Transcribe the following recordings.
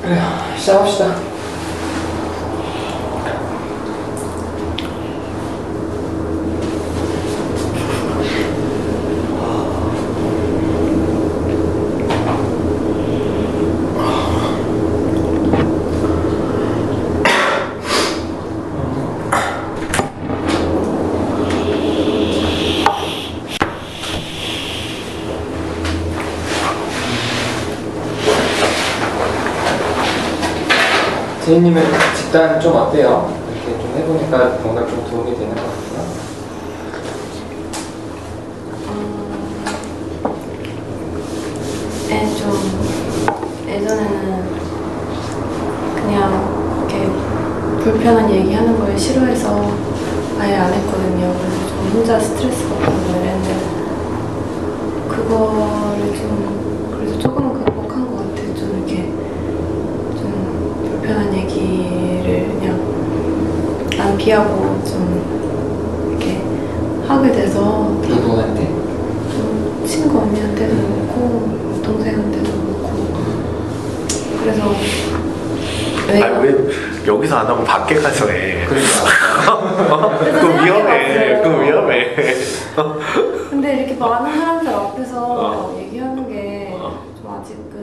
그래요, 시작합시다. 제이님은 집단 좀 어때요? 이렇게 좀 해보니까 뭔가 좀 도움이 되는 것 같아요? 네, 좀 예전에는 그냥 이렇게 불편한 얘기하는 걸 싫어해서 아예 안 했거든요. 그래서 좀 혼자 스트레스 받고 이랬는데 그거를 좀 그래서 조금은 극복한 것 같아요. 좀 이렇게 좀 불편한 얘기를 그냥 안 피하고 좀 이렇게 하게 돼서 누구한테? 좀 친구 언니한테도 그렇고 동생한테도 그렇고 그래서 아니 왜 여기서 안 하고 밖에 가서 해? 그러니까 그거 위험해. 그거 위험해. 근데 이렇게 많은 사람들 앞에서 얘기하는 게 좀 아직은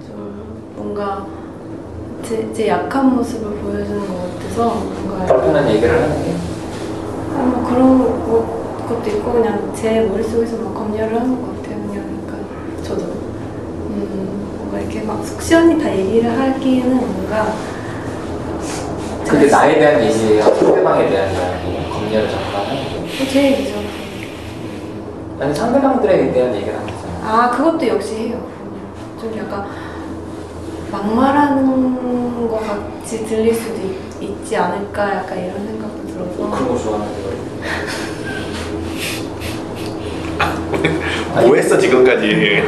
좀 뭔가 제 약한 모습을 보여주는 것 같아서 뭔가 불편한 얘기를 하는 게? 뭐 그런 것도 있고 그냥 제 머릿속에서 막 검열을 하는 것 같아요. 그냥 약간 저도 뭔가 이렇게 막 속 시원히 다 얘기를 하기에는 뭔가 그게 나에 대한 얘기예요? 상대방에 대한 이야기예요? 검열을 잠깐 하는 게? 제 얘기죠. 아니 상대방들에 대한 얘기를 하는 거잖아요. 아 그것도 역시 해요. 좀 약간 막말하는 것 같이 들릴 수도 있지 않을까 약간 이런 생각도 들어서 그런 거 좋아하는데 뭐 했어 지금까지?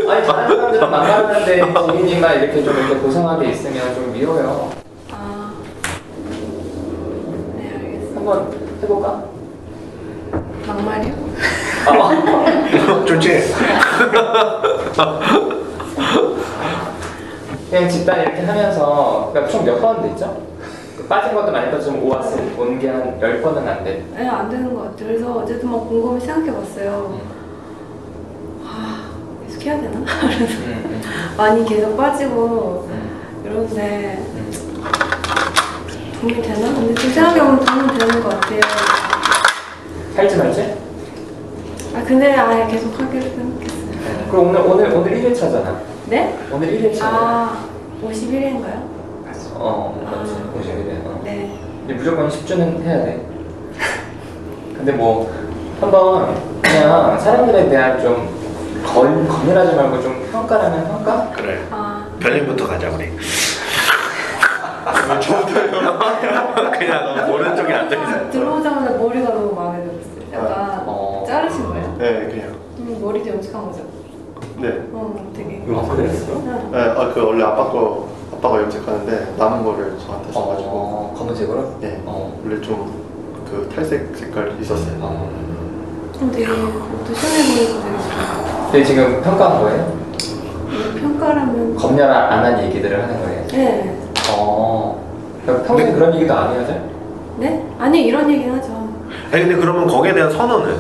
아니 다른 사람들은 막말하는데 지민이만 이렇게 좀 이렇게 고상하게 있으면 좀 미워요. 아, 네 알겠습니다. 한번 해볼까? 막말이요? 좋지? 그냥 집단 이렇게 하면서 그러니까 총 몇 번 됐죠? 빠진 것도 많이 빠지면 온 게 한 10번은 안 돼. 네, 안 되는 것 같아요. 그래서 어쨌든 막 곰곰이 생각해봤어요. 계속 해야 되나? 그래서 많이 계속 빠지고 이러는데 도움이 되나? 근데 좀 생각해보면 도움이 되는 것 같아요. 할지 말지? 아 근데 아예 계속 하기로 생각했어요. 그럼 오늘 1회차잖아. 네? 오늘 1회차야. 아 51회인가요? 맞지. 51회. 네. 근데 무조건 10주는 해야 돼. 근데 뭐 한번 그냥 사람들에 대한 좀 검열하지 말고 좀 평가라면 평가? 그래. 아 별님부터 가자 우리. 그냥 오른쪽에 앉아있어. 들어오자마자 머리가 너무 마음에 들었어요. 약간 자르신 거예요? 네, 그냥. 머리도 염색한 거죠? 네. 되게. 그랬어? 네, 그 원래 아빠가 염색하는데 남은 거를 저한테 줘가지고. 검은색으로? 네. 원래 좀 그 탈색 색깔 있었어요. 되게 또 시원해 보이고 되게 좋아요. 근데 지금 평가한 거예요? 평가라면. 검열 안 한 얘기들을 하는 거예요? 네. 그럼 평소에 그런 얘기도 안 해요, 잘? 네? 아니 이런 얘기는 하죠. 아니 근데 그러면 거기에 대한 선호는?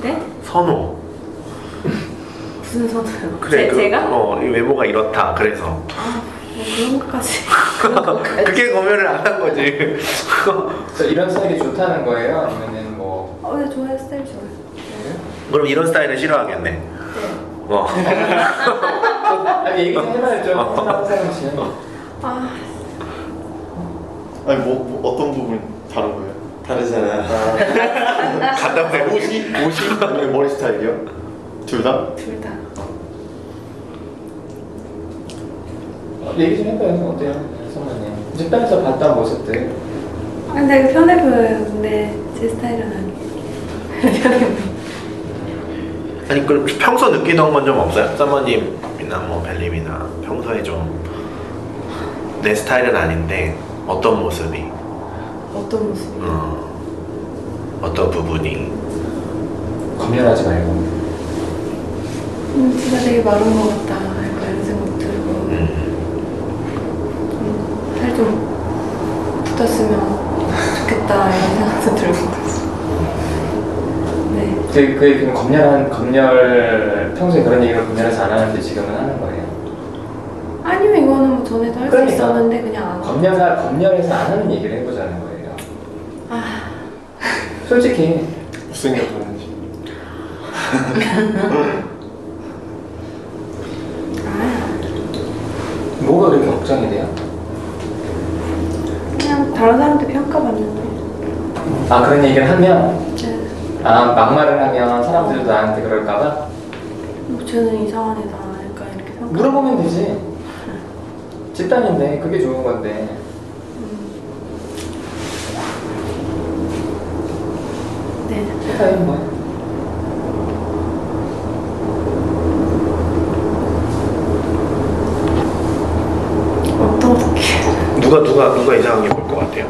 네? 선호. 무슨 선호요? 그래. 제가? 이 외모가 이렇다. 그래서. 뭐 그런 것까지. 그게 검열을 안 한 거지. 그래서 이런 스타일이 좋다는 거예요? 아니면은 뭐? 네, 좋아요. 스타일 좋아요. 그럼 이런 스타일은 싫어하겠네. 네. 아니 얘기 좀 해봐야죠. 하는 사람이시는. 아니 뭐 어떤 부분 다른 거예요? 다르잖아. 갖다 대고. 옷이 아니면 머리 스타일이요? 둘 다? 둘 다. 얘기 좀 해봐요. 어때요, 선배님? 집단에서 봤던 모습들. 근데 이거 편해 보여요. 근데 제 스타일은 아니에요. 편해 보여요. 아니 그 평소 느끼던 건 좀 없어요? 사모님이나 뭐 벨님이나 평소에 좀 내 스타일은 아닌데 어떤 모습이? 어떤 모습이요? 어떤 부분이? 검열하지 말고. 제가 되게 마른 것 같다. 약간 이런 생각 들고. 붙었으면 좋겠다 이런 생각도 들고. 네. 그 검열 평소에 그런 얘기를 검열해서 안 하는데 지금은 하는 거예요. 아니요, 이거는 뭐 전에도 할 수 그러니까. 있었는데 그냥 안 하고. 검열해서 안 하는 얘기를 해보자는 거예요. 아, 솔직히 못생겼다는지. 뭐가 그렇게 걱정이 돼요? 그냥 다른 사람들 평가받는데. 아 그런 얘기를 하면 네. 아 막말을 하면 사람들도 나한테 그럴까봐 뭐 쟤는 이상한 애다 약간 이렇게 평가. 물어보면 되지. 집단인데 그게 좋은 건데. 네. 세상에 뭐. 어떻게? 누가 이상하게 볼 것 같아요?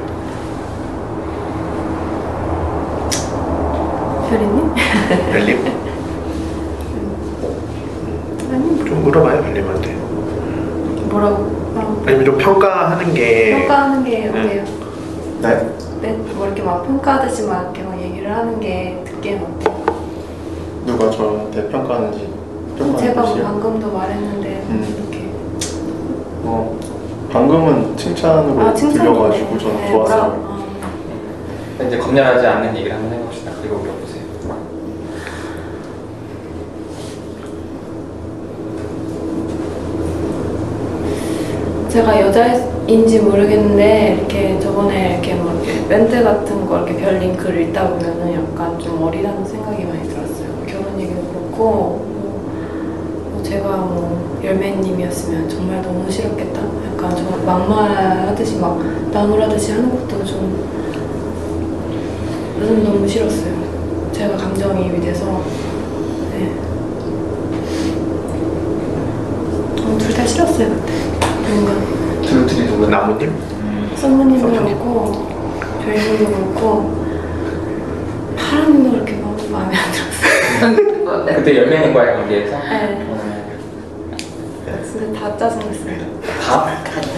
별이님? 벨림? 아니 좀 물어봐요 벨림한테. 뭐라고? 아니면 좀 평가하는 게 평가하는 게 어때요? 네? 네, 뭐 이렇게 막 평가하듯이 막 이렇게 막 얘기를 하는 게 듣기엔 어때요? 누가 저한테 평가하는지. 제가 뭐 것이요? 방금도 말했는데 이렇게 뭐 방금은 칭찬으로 들려가지고 저는 좋았어요. 이제 검열하지 않는 얘기를 한번 해봅시다. 그리고 물어보세요. 제가 여자인지 모르겠는데 이렇게 저번에 이렇게 뭐 이렇게 밴드 같은 거 이렇게 별 링크를 읽다 보면은 약간 좀 어리다는 생각이 많이 들었어요. 결혼 얘기도 그렇고 뭐 제가 뭐 열매님이었으면 정말 너무 싫었겠다. 약간 좀 막말하듯이 막 나무라듯이 하는 것도 좀 너무 싫었어요. 제가 감정이입이 돼서 네. 둘 다 싫었어요 그때. 뭔가 둘이 누구? 나무님? 썸머님도 그렇고 별님도 그렇고 파랑님도 그렇게 너무 마음에 안 들었어요. 그때 열매님과의 관계에서? 네. 진짜 다 짜증났어요.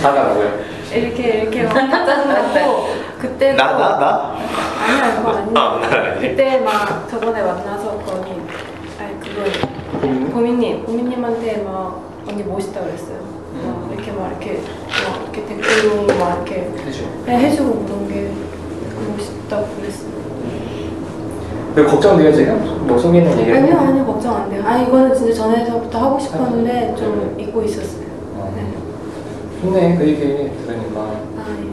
다가 뭐예요? 이렇게 막 다 짜증났고 그때 나? 아니야 그거 아니야. 나 아니. 그때 막 저번에 만나서 거기 아니 그거 보미님한테 막 언니 멋있다 그랬어요. 막 이렇게 댓글로 막 이렇게 해줘. 네, 해주고 그런 게 멋있다고 그랬어요. 왜 걱정돼요 지금? 뭐 속이는 얘기를? 아니요 걱정 안 돼요. 아니 이거는 진짜 전에서부터 하고 싶었는데 좀 잊고 있었어요. 네. 좋네 그 얘기 들으니까. 아 예.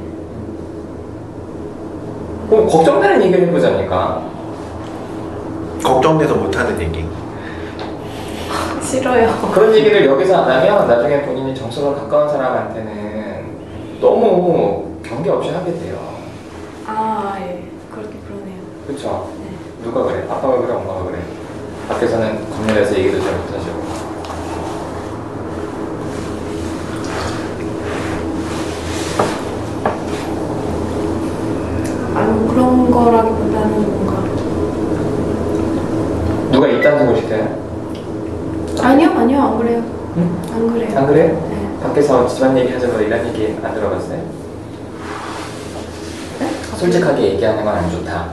그럼 걱정되는 얘기를 해보자니까. 걱정돼서 못하는 얘기. 싫어요. 그런 얘기를 여기서 안 하면 나중에 본인이 정서가 가까운 사람한테는 너무 경계 없이 하게 돼요. 아 예. 그렇게 그러네요. 그쵸? 네. 누가 그래? 아빠가 그래? 엄마가 그래? 밖에서는 검열해서 얘기도 잘 못하시고. 아니 그런 거라기보다는 뭔가 누가 이딴 소리 시켜요? 아니요 안 그래요. 응? 안 그래요. 안 그래요? 네. 밖에서 집안 얘기 하자고 이런 얘기 안 들어봤어요? 네? 솔직하게 얘기하는 건 안 좋다.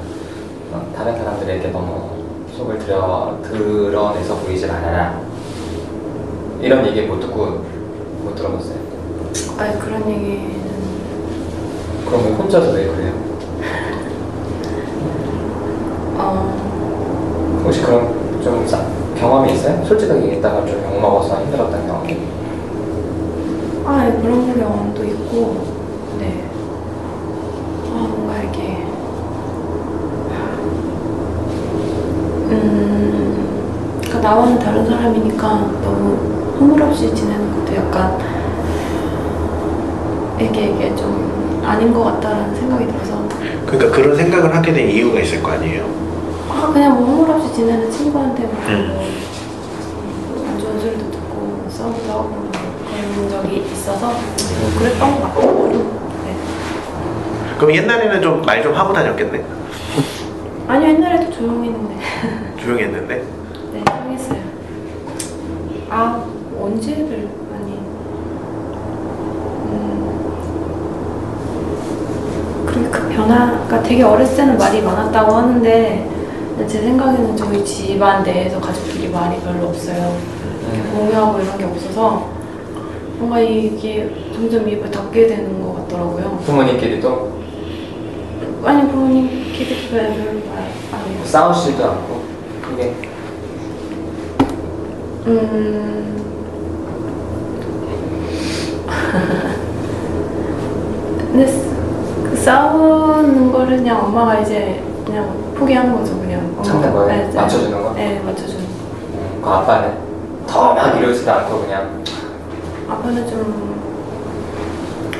다른 사람들에게 너무 속을 드러내서 보이지 말아라. 이런 얘기 못 들어봤어요? 아니 그런 얘기는 그럼 왜 혼자서 왜 그래요? 혹시 그런 좀 경험이 있어요? 솔직하게 얘기했다가 좀 욕먹어서 힘들었던 경험이? 아 예, 그런 경험도 있고 네. 뭔가 이렇게 그러니까 나와는 다른 사람이니까 너무 허물없이 지내는 것도 약간 이게 좀 아닌 것 같다라는 생각이 들어서 그러니까 그런 생각을 하게 된 이유가 있을 거 아니에요? 그냥 뭐 허물없이 지내는 친구한테 뭐 안 좋은 소리도 듣고 뭐 싸움도 하고 뭐 그런 적이 있어서 그랬던 것 같고 네. 그럼 옛날에는 좀 말 좀 하고 다녔겠네? 아니요 옛날에도 조용히 했는데 조용히 했는데? 네 조용했어요. 언제를 아니 그 변화가 되게 어렸을 때는 말이 많았다고 하는데 제 생각에는 저희 집안 내에서 가족끼리 말이 별로 없어요. 이렇게 공유하고 이런 게 없어서 뭔가 이게 점점 입을 닫게 되는 것 같더라고요. 부모님끼리도 아니 부모님끼리 별로 말 안 해요. 싸우시지도 않고 그게 근데 그 싸우는 거를 그냥 엄마가 이제 그냥 포기하는 거죠. 그냥 참는 거예요? 네, 맞춰주는 거? 네, 맞춰주는 거. 그 아빠는 더 막 이러지도 않고 그냥 아빠는 좀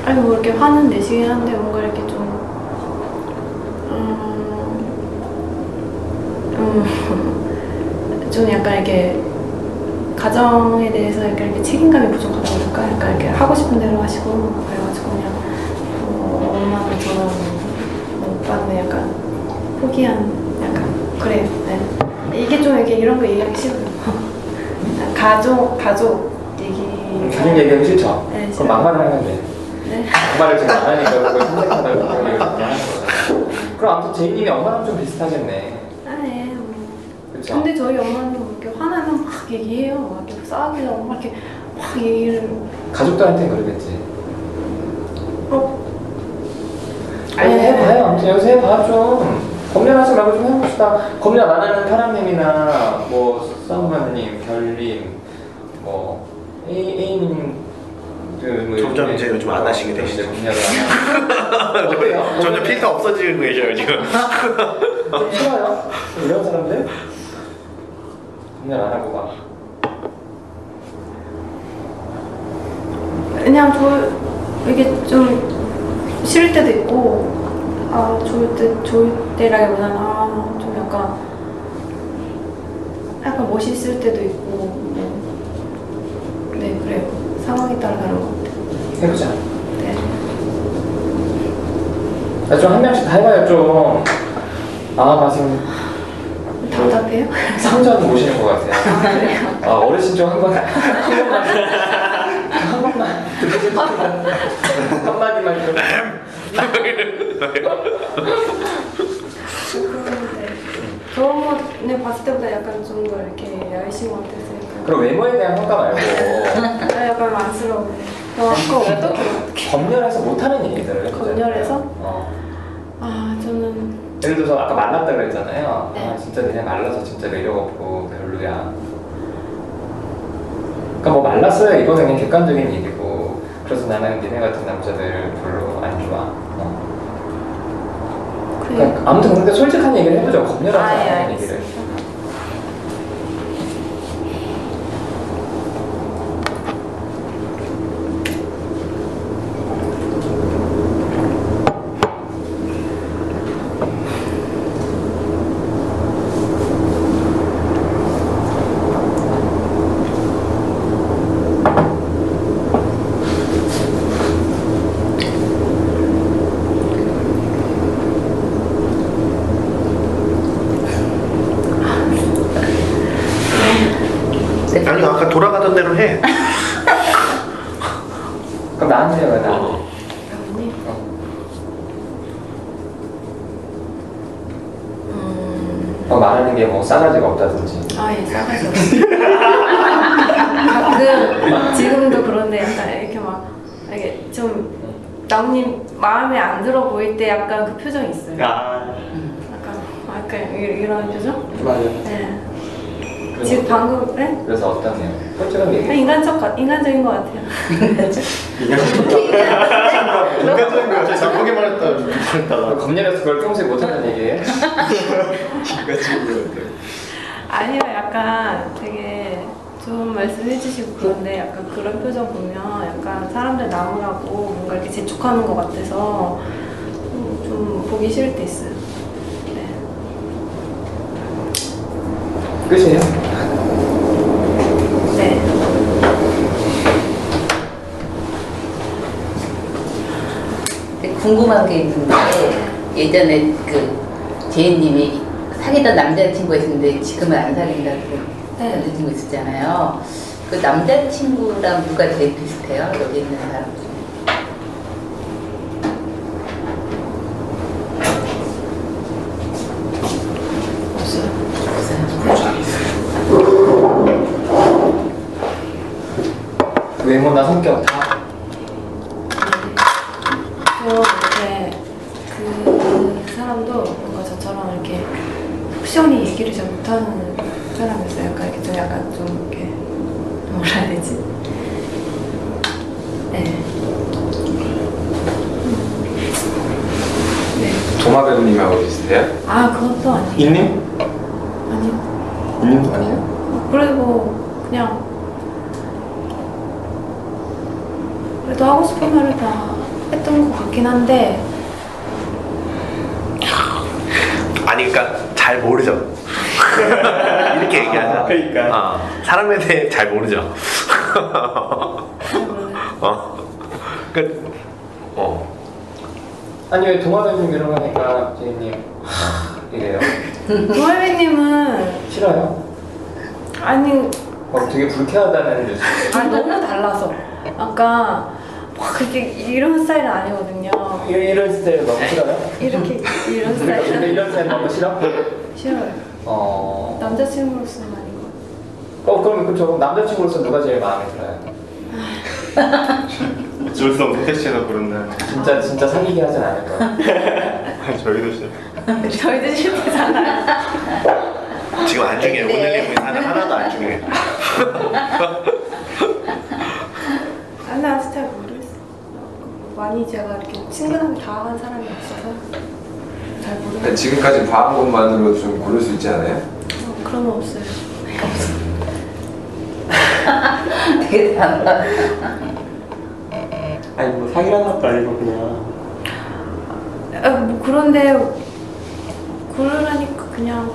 아니 뭐 이렇게 화는 내시긴 한데 뭔가 이렇게 좀 좀 약간 이렇게 가정에 대해서 이렇게 책임감이 부족하다 보니까 약간 이렇게 하고 싶은 대로 하시고 그래가지고 그냥 엄마는 저는 오빠는 약간 포기한 약간 그래요. 네. 이게 좀 이렇게 이런 거 얘기하기 싫어요. 가족 얘기. 가족 얘기하기 싫죠? 네, 그럼 싫어요. 막말을 하면 돼. 네. 막말을 지금 안 하니까 그걸 선택하다고 얘기를 하는 거야. 그럼 아무튼 제이님이 엄마랑 좀 비슷하겠네. 아, 네. 그쵸? 근데 저희 엄마는 이렇게 화나면 막 얘기해요. 막 이렇게 싸우기 전에 막 이렇게 막 얘기를. 가족들한테는 그러겠지. 아니 네. 해봐요. 아무튼 여기서 해봐 좀. 검열하지 말고 좀 해봅시다. 검열 안 하는 파랑님이나 뭐 썸머님, 결님, 뭐 A님 뭐 점점 이제 요즘 안 하시게 되시죠. 검열을 어때요? 점점 필터 없어지고 계셔요 지금. 싫어요? 이런 사람들? 검열 안 하고 막 그냥 이게 좀 싫을 때도 있고, 좋을 때라기보다는 좀 약간 멋있을 때도 있고, 네, 그래요. 상황에 따라 다른 것 같아요. 해보자. 네. 좀 한 명씩 다 해봐요 좀. 지금 답답해요? 상전 모시는 것 같아요. 그래요? 어르신 좀 한 번만 듣고 싶습니다. 한마디만 좀. 저번에 봤을 때보다 약간 좀 더 이렇게 야이신 것 같았으니까. 그럼 외모에 대한 평가 말고 약간 안쓰러워요. 어떻게? 검열해서 못하는 얘기들을 해보자. 검열해서? 저는 저는 예를 들어서 아까 말랐다 그랬잖아요. 네. 진짜 니네 말라서 진짜 매력 없고 별로야. 그러니까 뭐 말랐어요 이거는 그냥 객관적인 얘기고, 그래서 나는 니네 같은 남자들 별로 안 좋아. 그러니까 아무튼 근데 솔직한 얘기를 해보죠. 검열하지 않는 얘기를. 알겠습니다. 아니 아까 돌아가던 대로 해. 그럼 나한테 왜 나? 언니? 말하는 게 뭐 싸가지가 없다든지. 예, 싸가지 없어요. 가끔 지금도 그런데 약간 이렇게 막 이게 좀 나무님 마음에 안 들어 보일 때 약간 그 표정이 있어요. 약간 이런 표정? 맞아요. 네. 그래서 지금 방금 네? 그래서 어떠네요? 솔직한 얘기. 인간적인 것 같아요. 인간적인 거야. 제가 나쁘게 말했다. 검열해서 그걸 평소에 못하는 얘기예요? 아니요, 약간 되게 좋은 말씀 해주시고 그런데 약간 그런 표정 보면 약간 사람들 나무라고 뭔가 이렇게 재촉하는 것 같아서 좀 보기 싫을 때 있어요. 네. 끝이에요? 네. 궁금한 게 있는데 예전에 그 제이님이 사귀던 남자친구가 있었는데 지금은 안 사귄다고 네. 남자친구 있었잖아요. 그 남자친구랑 누가 제일 비슷해요? 여기 있는 사람 중에. 유머나 성격 다. 저 이렇게 그 사람도 뭔가 저처럼 이렇게 푹시원히 얘기를 잘 못하는 사람이었어요. 약간 이렇게 좀 이렇게 뭐라 해야 되지? 네. 네. 도마 배우님하고 비슷해요? 아 그것도 아니에요. 인님? 아니요. 인님도 아니에요? 그래도 그냥 그래도 하고 싶은 말을 다 했던 것 같긴 한데 아니 그러니까 잘 모르죠. 이렇게 얘기하자. 그러니까. 사람에 대해 잘 모르죠. 잘 모르겠어요. 그 아니 왜 동화배우님 이런 거 하니까 제이님 이래요? 조혜민님은 싫어요? 아니 되게 불쾌하다는 뉴스. 아니 너무 달라서 아까 막 그렇게 이런 스타일은 아니거든요. 이런 스타일 너무 싫어요? 이렇게 이런 근데 스타일은 이런 스타일 너무 싫어? 싫어요. 남자친구로서는 아니고. 그럼 그쵸. 남자친구로서 누가 제일 마음에 들어요? 어쩔 수 없는 택시에서 부른다. 진짜 사귀게 하진 않을 거야. 저희도 싫어. 저희도 싫대잖아요. 지금 안 중요해. 네. 오늘 내용이 하나도 안 중요해. 아니 아직 잘 모르겠어요. 많이 제가 이렇게 친근하게 다가간 사람이 없어서 잘 모르겠어요. 그러니까 지금까지 봐한 것만으로 좀 고를 수 있지 않아요? 그런 거 없어요. 되게 단다. 아니 뭐 사귀라는 것도 아니고 그냥. 뭐 그런데 그러라니까 그냥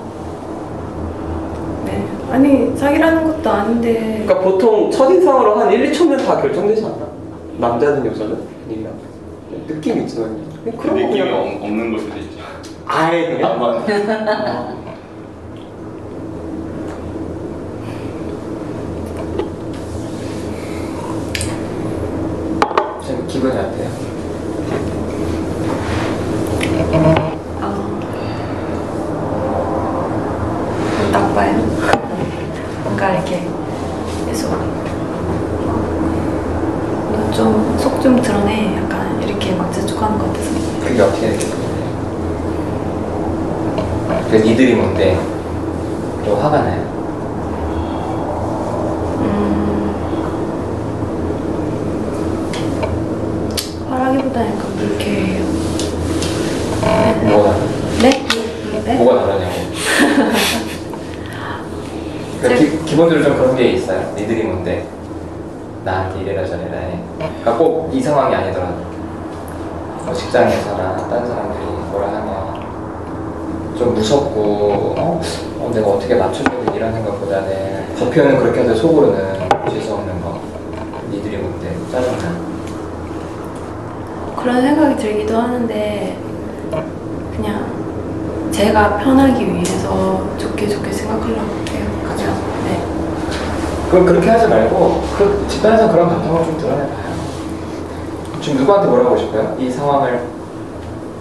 네 아니 사귀라는 것도 아닌데 그러니까 보통 첫인상으로 한 1, 2초면 다 결정되지 않나? 남자든 여자든 그냥 느낌 있잖아요. 그런 거 느낌이 그냥 없는 걸 수도 있죠. 아예 그냥 지금 기분이 어때요? 나빠요. 뭔가 이렇게 계속 좀 속 좀 드러내 약간 이렇게 막 재촉하는 것 같아서 그게 어떻게 느껴져요? 그 니들이 뭔데 또 화가 나요? 화라기보다 약간 불쾌해요. 뭐가 다르? 네? 네? 뭐가 다르냐고. 그러니까 기본적으로 좀 그런 게 있어요. 니들이 뭔데 나한테 이래라 저래라 해. 그러니까 꼭 이 상황이 아니더라도 뭐 직장에서나 다른 사람들이 뭐라 하면 좀 무섭고 내가 어떻게 맞춰줘야 되지 이런 생각보다는 겉표현은 그렇게 해서 속으로는 재수없는 거 니들이 뭔데 짜증나. 그런 생각이 들기도 하는데 그냥 제가 편하기 위해서 좋게 생각하려고 해요. 그죠? 네. 그럼 그렇게 하지 말고 그 집단에서 그런 감정을 좀 드러내봐요. 지금 누구한테 뭐라고 하고 싶어요? 이 상황을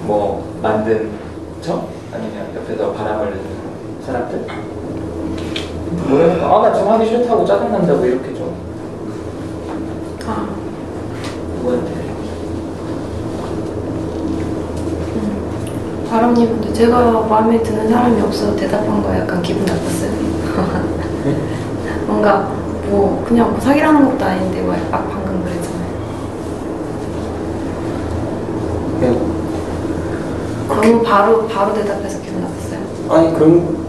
뭐 만든 저? 아니면 옆에서 바람을 넣는 사람들? 뭐랄까 나 지금 하기 싫다고 짜증난다고 이렇게 좀 누구한테? 바람님한테 제가 마음에 드는 사람이 없어서 대답한 거 약간 기분 나빴어요. 뭔가 뭐 그냥 뭐 사귀라는 것도 아닌데 막 방금 그랬잖아요. 너무 바로 대답해서 기분 나빴어요. 아니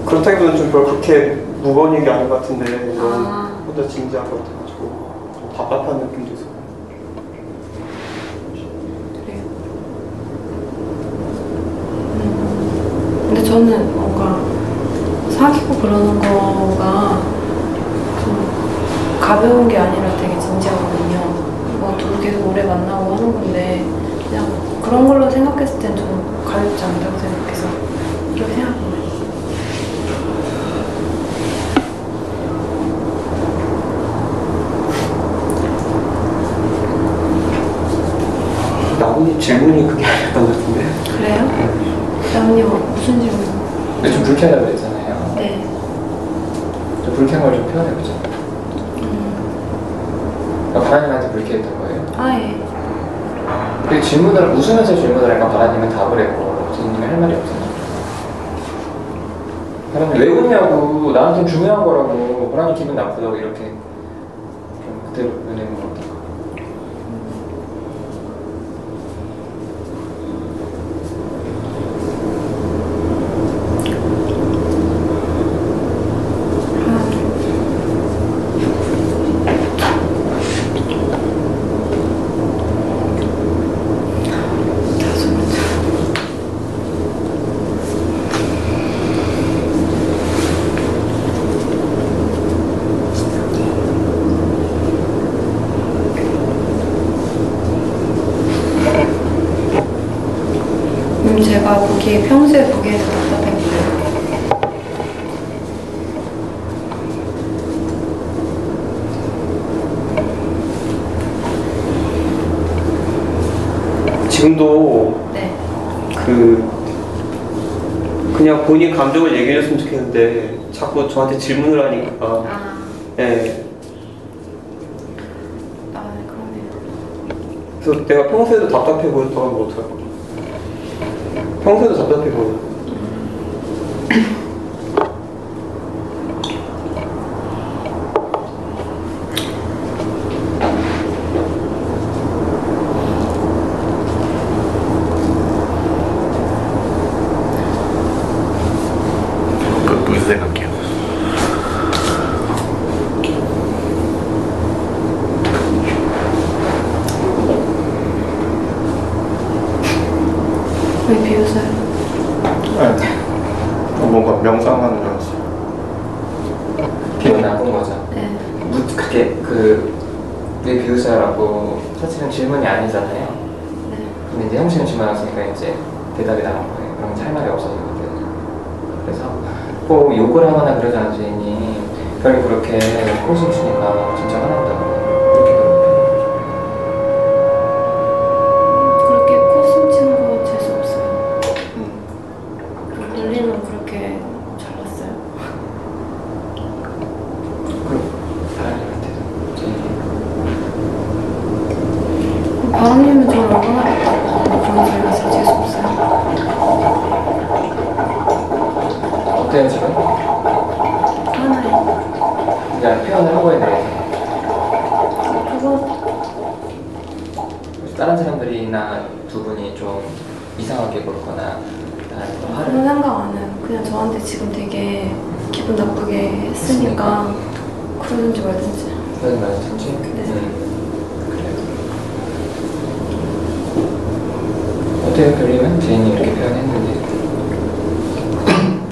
그렇다기보다는 좀 별로 그렇게 무거운 얘기 아닌 것 같은데 너무 아. 보다 진지한 것 같아가지고 좀 답답한 느낌도 있어요. 그래요. 근데 저는 뭔가 사귀고 그러는 거가 좀 가벼운 게 아니라 되게 진지하거든요. 뭐 둘 계속 오래 만나고 하는 건데 그냥 그런 걸로 생각했을 땐 좀 가볍지 않다고 생각해서 그렇게 생각합니다. 나뭇잎 질문이 그게 아니었던 것 같은데. 그래요? 나은님 무슨 질문? 근데 좀 불쾌하다고 그랬잖아요. 네. 좀 불쾌한 걸 좀 표현해보자. 그러니까 바라님한테 불쾌했던 거예요? 아예. 그 질문을 웃으면서 질문을 하니까 바라님은 답을 했고 제이님이 할 말이 없었나? 바라님 왜 웃냐고 나한테 중요한 거라고 바라님 기분 나쁘다고 이렇게 좀 그대로 보내는 거 같아. 제가 보기에 평소에 보기에도 답답해 보여요. 지금도 네. 그냥 본인 감정을 얘기해줬으면 좋겠는데 자꾸 저한테 질문을 하니까 아, 예. 그러네요. 그래서 내가 평소에도 답답해 보였다고 하면 어떡할 거야? 평소에도 답답해 보여. 무슨 생각해요? 왜 비웃어요? 네. 뭔가 명상하는 거였어. 기분 나쁜 거죠. 네. 그게 왜 비웃어요라고 사실은 질문이 아니잖아요. 네. 근데 이제 형식은 질문하셨으니까 이제 대답이 나온 거예요. 그럼 할 말이 없어지거든. 그래서 꼭 욕을 하거나 그러지 않아요, 제인이. 별이 그렇게 호심 주니까 진짜 화난다고. 그렇게 코숨 치는 거 재수 없어요. 음. 논리는 그렇게 잘났어요. 그럼 바람님한테도 제인이. 바람님은 저를 얼마나 봤다고 그런 소리 하세요. 재수 없어요. 어때요, 지금? 하나요. 그냥 표현을 하고 있는 그거 다른 사람들이나 두 분이 좀 이상하게 볼 거나 나한테 좀 그런 화를 생각 안 해요. 그냥 저한테 지금 되게 기분 나쁘게 했으니까 그러든지 말든지. 그런 말든지 네. 그래요. 어때요, 별님은? 제인이 이렇게 표현했는지.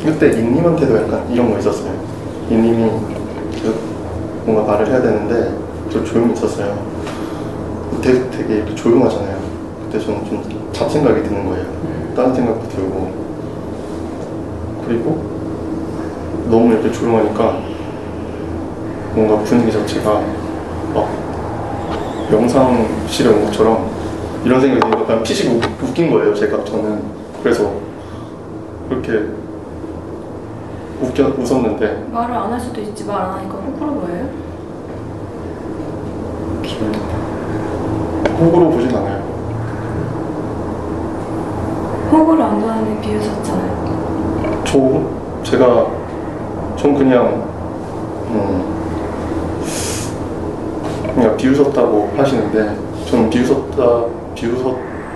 그때 인님한테도 약간 이런 거 있었어요. 인님이 뭔가 말을 해야 되는데 저 조용히 있었어요. 되게 이렇게 조용하잖아요. 그때 저는 좀 잡생각이 드는 거예요. 다른 생각도 들고. 그리고 너무 이렇게 조용하니까 뭔가 분위기 자체가 막 영상실에 온 것처럼 이런 생각이 드니까 그냥 피식 웃긴 거예요, 저는. 그래서 그렇게 웃었는데 말을 안 할 수도 있지. 말 안 하니까 호구로 보여요? 기분 나빠. 호구로 보진 않아요. 호구를 안 좋아하는 비웃었잖아요. 전 그냥 그냥 비웃었다고 하시는데 저는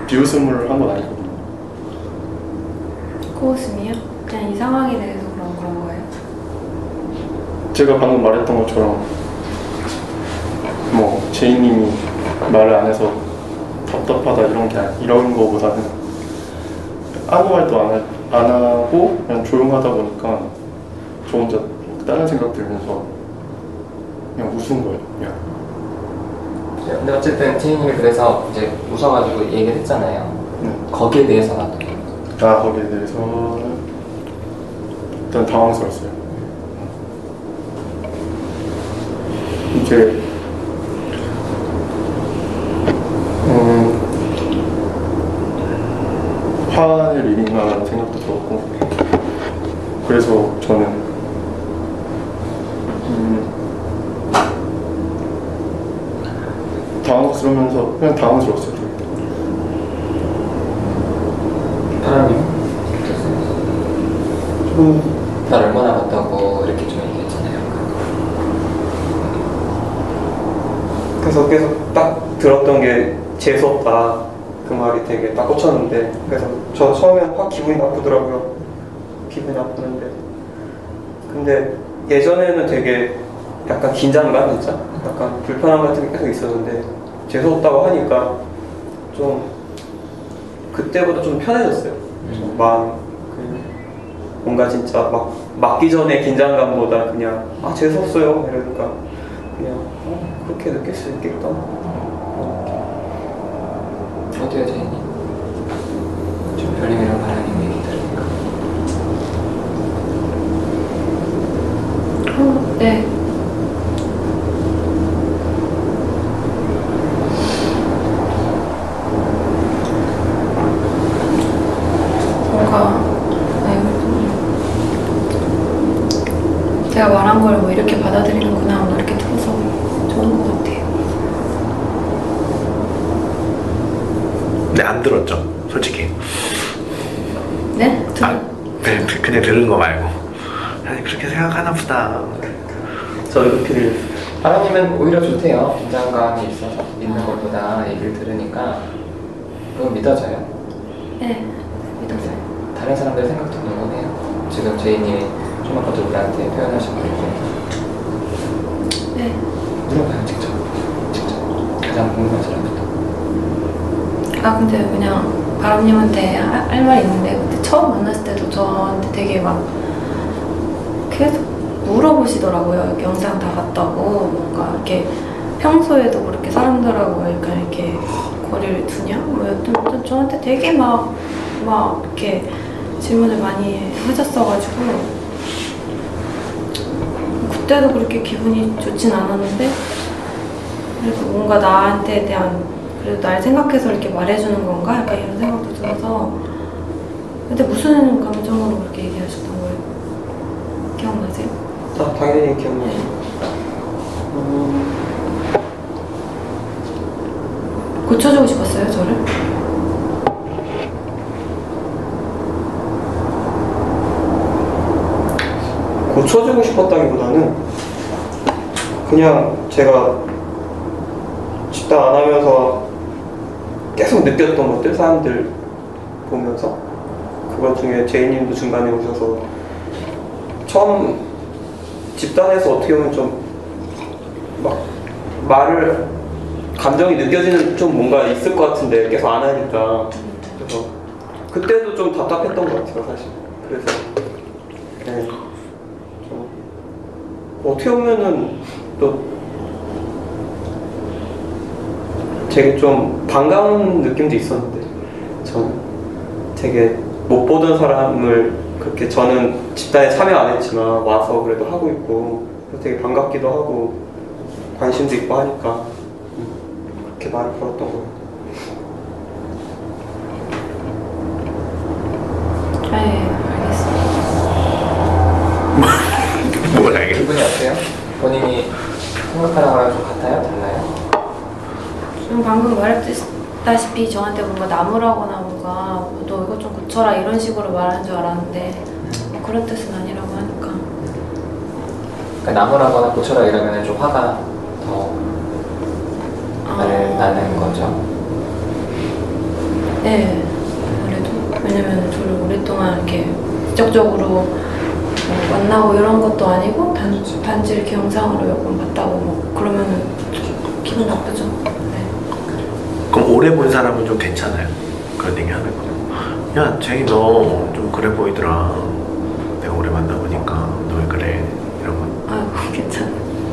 비웃음을 한 건 아니거든요. 코웃음이요? 그냥 이 상황에 대해서 그런 거예요? 제가 방금 말했던 것처럼 뭐 제이님이 말을 안 해서 답답하다 이런 거보다는 아무 말도 안 하고 그냥 조용하다 보니까 저 혼자 다른 생각 들면서 그냥 웃은 거예요. 그냥. 근데 어쨌든 제인님이 그래서 이제 웃어가지고 얘기를 했잖아요. 네. 거기에 대해서는 거기에 대해서 일단 당황스러웠어요. 이게 화낼 일인가라는 생각도 들었고 그래서 저는 들으면서 그냥 당황스러웠어요. 사람이 좀 날 얼마나 봤다고 이렇게 좀 얘기했잖아요. 그래서 계속 딱 들었던 게 재수없다 그 말이 되게 딱 꽂혔는데 그래서 저 처음엔 확 기분이 나쁘더라고요. 기분이 나쁘는데 근데 예전에는 되게 약간 긴장감 진짜 약간 불편함 같은 게 계속 있었는데 재수없다고 하니까 좀 그때보다 좀 편해졌어요. 좀 마음 뭔가 진짜 막 맞기 전에 긴장감보다 그냥 아 재수없어요 이러니까 그냥 그렇게 느낄 수 있겠다. 어때요, 제이님? 좀 별님이랑 바라님 얘기 들으니까. 네. 뭔가 제가 말한 걸 뭐 이렇게 받아들이는구나 뭐 이렇게 들어서 좋은 것 같아요. 근데 안 들었죠, 솔직히. 네? 그냥 들은 거 말고. 아니 그렇게 생각하나 보다. 저희도 필 바라님은 오히려 좋대요. 긴장감이 있어서 믿는 것보다 얘기를 들으니까 그건 믿어져요. 네, 믿어서요. 다른 사람들 생각도 궁금해요. 지금 제이님이 좀 아까도 우리한테 표현하신 거 네. 물어봐요, 직접. 가장 궁금한 사람부터. 아 근데 그냥 바람님한테 할 말이 있는데 그때 처음 만났을 때도 저한테 되게 막 계속 물어보시더라고요. 영상 다 봤다고 뭔가 이렇게 평소에도 그렇게 사람들하고 약간 이렇게 거리를 두냐? 뭐 여튼 저한테 되게 막 이렇게 질문을 많이 하셨어가지고 그때도 그렇게 기분이 좋진 않았는데 그래도 뭔가 나한테 대한 그래도 날 생각해서 이렇게 말해주는 건가? 약간 이런 생각도 들어서 근데 무슨 감정으로 그렇게 얘기하셨던 거예요? 기억나세요? 아, 당연히 기억나요. 고쳐주고 싶었어요, 저를? 고쳐주고 싶었다기보다는 그냥 제가 집단 안 하면서 계속 느꼈던 것들 사람들 보면서 그것 중에 제이님도 중간에 오셔서 처음 집단에서 어떻게 보면 좀 막 말을 감정이 느껴지는 좀 뭔가 있을 것 같은데 계속 안 하니까 그래서 그때도 좀 답답했던 것 같아요 사실. 그래서 네. 좀 어떻게 보면은 또 되게 좀 반가운 느낌도 있었는데 저는 되게 못 보던 사람을 그렇게 저는 집단에 참여 안 했지만 와서 그래도 하고 있고 되게 반갑기도 하고 관심도 있고 하니까 그렇게 말을 걸었던 거예요. 네, 알겠습니다. 뭘 알겠어. 기분이 어때요? 본인이 생각하는 거랑 좀 같아요? 달라요? 좀 방금 말했다시피 저한테 뭔가 나무라거나 뭔가 너 이거 좀 고쳐라 이런 식으로 말하는 줄 알았는데 뭐 그런 뜻은 아니라고 하니까 그러니까 나무라거나 고쳐라 이러면 좀 화가 더 나는 거죠. 네, 아무래도 왜냐면 저를 오랫동안 이렇게 직접적으로 뭐 만나고 이런 것도 아니고 단지 이렇게 영상으로 몇 번 봤다고 뭐 그러면은 기분 나쁘죠. 네. 그럼 오래 본 사람은 좀 괜찮아요? 그런 얘기 하는 거. 야, 제이 너 좀 그래 보이더라. 내가 오래 만나보니까 너 왜 그래? 이런 거. 아이고 괜찮아.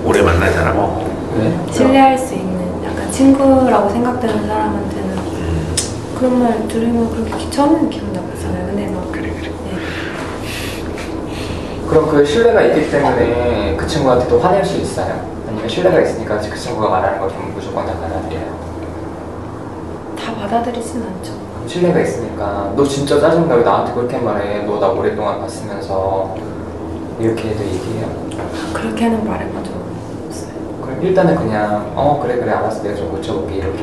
오래 만난 사람은? 왜? 신뢰할 수 있는 약간 친구라고 생각되는 사람한테는 그런 말 들으면 그렇게 처음에는 기분 나쁘잖아요. 근데 막 그래. 네. 그럼 그 신뢰가 있기 때문에 그 친구한테도 화낼 수 있어요? 아니면 신뢰가 있으니까 그 친구가 말하는 걸 좀 무조건 다 받아들여요? 다 받아들이진 않죠. 그럼 신뢰가 있으니까 너 진짜 짜증나 왜 나한테 그렇게 말해? 너 나 오랫동안 봤으면서 이렇게 해도 얘기해요? 그렇게는 말해본 적 없어요. 그럴 일단은 그냥 그래 알았어 내가 좀 고쳐볼게 이렇게.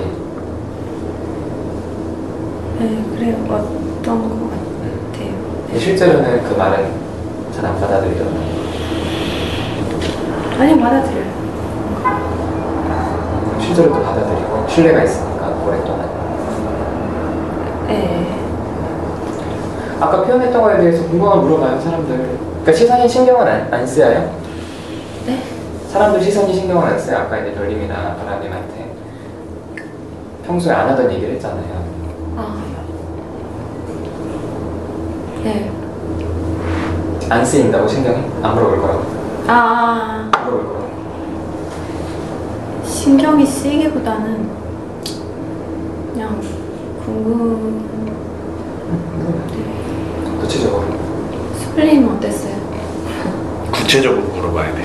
네, 그래요. 어떤 것 같아요. 근데 실제로는 그 말은 잘 안 받아들이더라고요. 아니, 받아들여요. 실제로 또 받아들이고 신뢰가 있으니까 오랫동안. 네. 아까 표현했던 거에 대해서 궁금한 물어봐요 사람들. 그러니까 시선이 신경을 안 쓰여요? 네? 사람들 시선이 신경을 안 써요. 아까 이제 별님이나 바라님한테 평소에 안 하던 얘기를 했잖아요. 네. 안 쓰인다고 신경이? 안 물어볼 거라고? 안 물어볼 거라고? 신경이 쓰이기보다는 그냥 구체적으로. 스플린 어땠어요? 구체적으로 물어봐야 돼.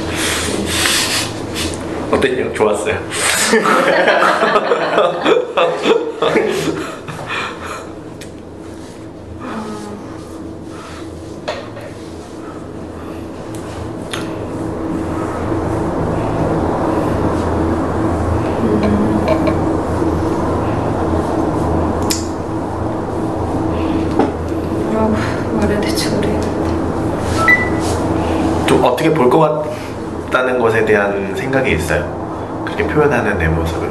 어땠냐? 좋았어요. 뭐라고 말해야 될지 모르겠어요. 좀 어떻게 볼 것 같다는 것에 대한 생각이 있어요. 그렇게 표현하는 내 모습을.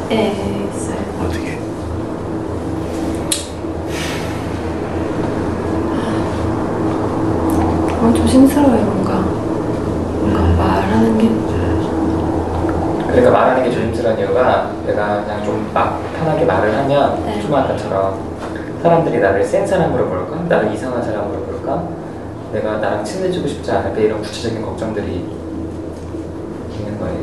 네, 있어요. 어떻게? 조심스러워요, 뭔가 말하는 게. 그러니까 말하는 게 조심스러운 이유가 내가 그냥 좀 막 편하게 말을 하면 네. 좀 아까처럼 사람들이 나를 센 사람으로 볼까? 나를 이상한 사람으로 볼까? 내가 나랑 친해지고 싶지 않을까? 이런 구체적인 걱정들이 있는 거예요.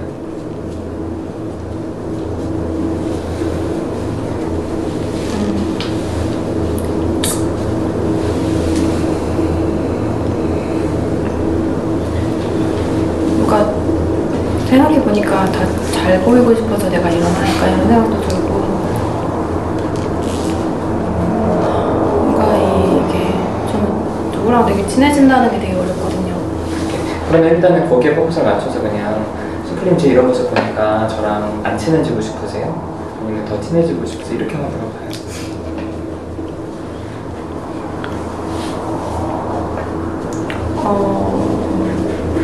뭔가 생각해보니까 다 잘 보이고 싶어서 내가 일어나니까 이런 생각도 들고, 뭔가 이게 저는 누구랑 되게 친해진다는 게 되게 어렵거든요. 그러면 일단은 거기에 포커스를 맞춰서 그냥 수프림 제 이런 모습 보니까 저랑 안 친해지고 싶으세요? 아니면 더 친해지고 싶으세요? 이렇게 한번 물어봐요.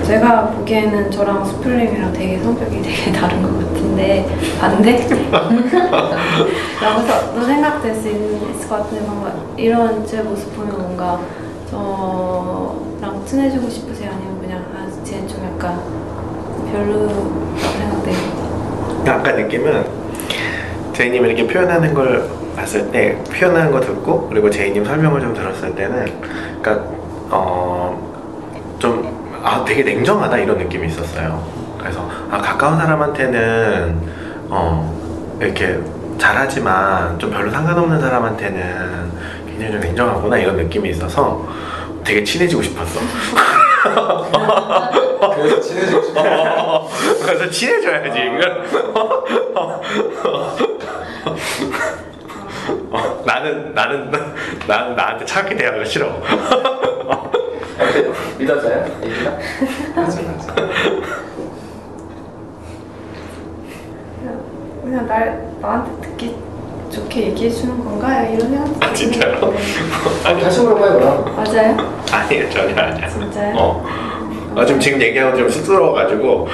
제가 보기에는 저랑 스플림이랑 되게 성격이 되게 다른 것 같은데, 반대? 라고 또 생각될 수 있을 것 같은데, 뭔가 이런 제 모습 보면 뭔가 저랑 친해지고 싶으세요? 아니면 그냥 쟤는 좀 약간 별로라고 생각돼요? 아까 느낌은 제이님이 이렇게 표현하는 걸 봤을 때, 표현하는 거 듣고 그리고 제이님 설명을 좀 들었을 때는 그러니까 좀 되게 냉정하다 이런 느낌이 있었어요. 그래서 가까운 사람한테는 이렇게 잘하지만 좀 별로 상관없는 사람한테는 굉장히 좀 냉정하구나 이런 느낌이 있어서 되게 친해지고 싶었어. 그래서 친해지고 싶어. 그래서 친해져야지. 나는 나한테 차갑게 대하기가 싫어. 믿어져요? 얘기가? 맞아. 그냥 나한테 듣기 좋게 얘기해 주는 건가요? 이런 생각도 진짜요? 드는데. 다시 물어봐요 그럼. 맞아요? 아니에요, 전혀 아니야. 진짜요? 지금 얘기하면 좀 쑥스러워가지고.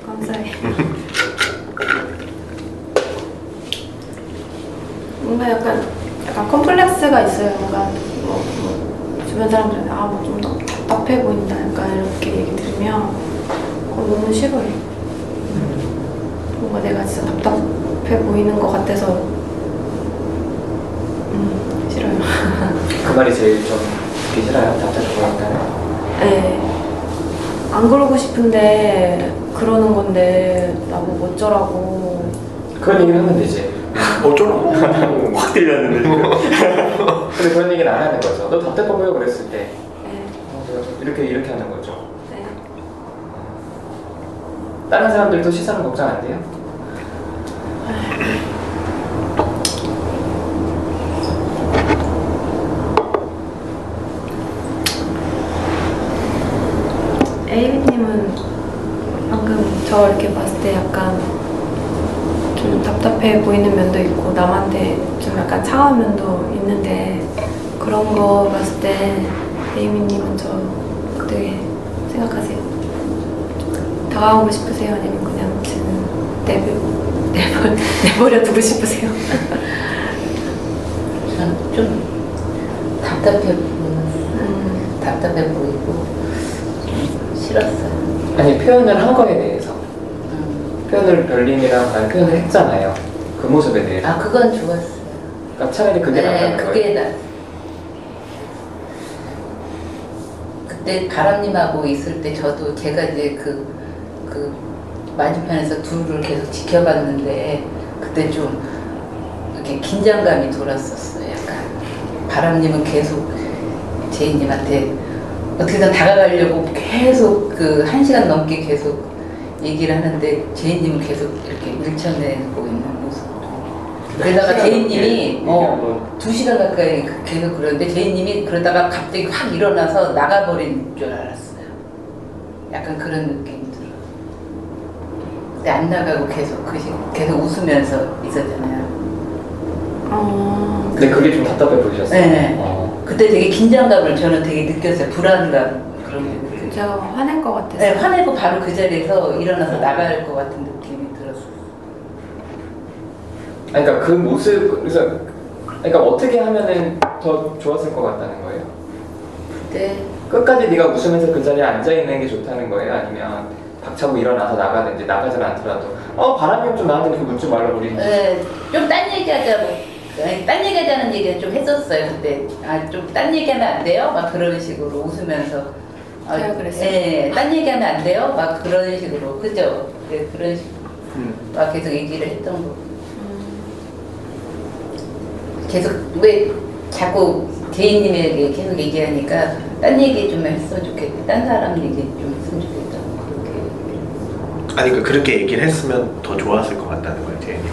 감사해요. 뭔가 약간 컴플렉스가 있어요. 뭔가 주변 사람들은 뭐 좀 더 답답해 보인다. 약간 이렇게 얘기 들으면 너무 싫어요. 뭔가 내가 진짜 답답해 보이는 것 같아서 싫어요. 그 말이 제일 좀 듣기 싫어요? 답답해 보인다는? 네. 안 그러고 싶은데 그러는 건데 나보고 어쩌라고. 그런 얘기를 하면 되지. 어쩌라고? 확 들렸는데 지금. 근데 그런 얘기는 안 하는 거죠. 너 답답해 보여 그랬을 때 네. 이렇게 하는 거죠. 네. 다른 사람들도 시선 걱정 안 돼요? 저 이렇게 봤을 때 약간 좀 답답해 보이는 면도 있고 남한테 좀 약간 차가운 면도 있는데 그런 거 봤을 때 에이미님은 저 어떻게 생각하세요? 다가오고 싶으세요? 아니면 그냥 지금 내버려 두고 싶으세요? 저는 좀 답답해 보이고 좀 싫었어요. 아니 표현을 한 거에 대해서 표현을 별님이랑 아니 표현을 했잖아요. 그 모습에 대해서. 아 그건 좋았어요. 그러니까 차라리 그게 낫다는 그게 거예요. 그때 바람님하고 있을 때 저도 제가 이제 그 맞은편에서 둘을 계속 지켜봤는데 그때 좀 이렇게 긴장감이 돌았었어요. 약간 바람님은 계속 제이님한테 어떻게든 다가가려고 계속 그 1시간 넘게 계속 얘기를 하는데 제이님은 계속 이렇게 밀쳐내고 있는 모습도. 그러다가 제이님이 2시간 가까이 계속 그러는데 제이님이 그러다가 갑자기 확 일어나서 나가버린 줄 알았어요. 약간 그런 느낌이 들어요. 근데 안 나가고 계속 웃으면서 있었잖아요. 근데 그게 좀 답답해 보이셨어요? 네. 그때 되게 긴장감을 저는 되게 느꼈어요. 불안감 그런 게 느꼈어요. 제가 화낼 것 같아서. 네, 화내고 바로 그 자리에서 일어나서 나갈 것 같은 느낌이 들었어요. 아니, 그러니까 그 모습 그러니까 어떻게 하면은 더 좋았을 것 같다는 거예요? 그때 끝까지 네가 웃으면서 그 자리에 앉아 있는 게 좋다는 거예요? 아니면 박차고 일어나서 나가든지 나가진 않더라도 바람님 좀 나한테 그렇게 묻지 말라고 우리. 네, 좀 딴 얘기하자고. 딴 얘기하자는 얘기는 좀 했었어요. 그때 좀 딴 얘기하면 안 돼요? 막 그런 식으로 웃으면서. 제가 그랬어요. 네, 딴 얘기하면 안 돼요? 막 그런 식으로 그죠? 네, 그런 식으로 막 계속 얘기를 했던 거. 계속 왜 자꾸 제이님에게 계속 얘기하니까 딴 얘기 좀 했으면 좋겠다. 딴 사람 얘기 좀 했으면 좋겠다. 그렇게. 아니 그렇게 얘기를 했으면 더 좋았을 것 같다는 거예요, 제이님.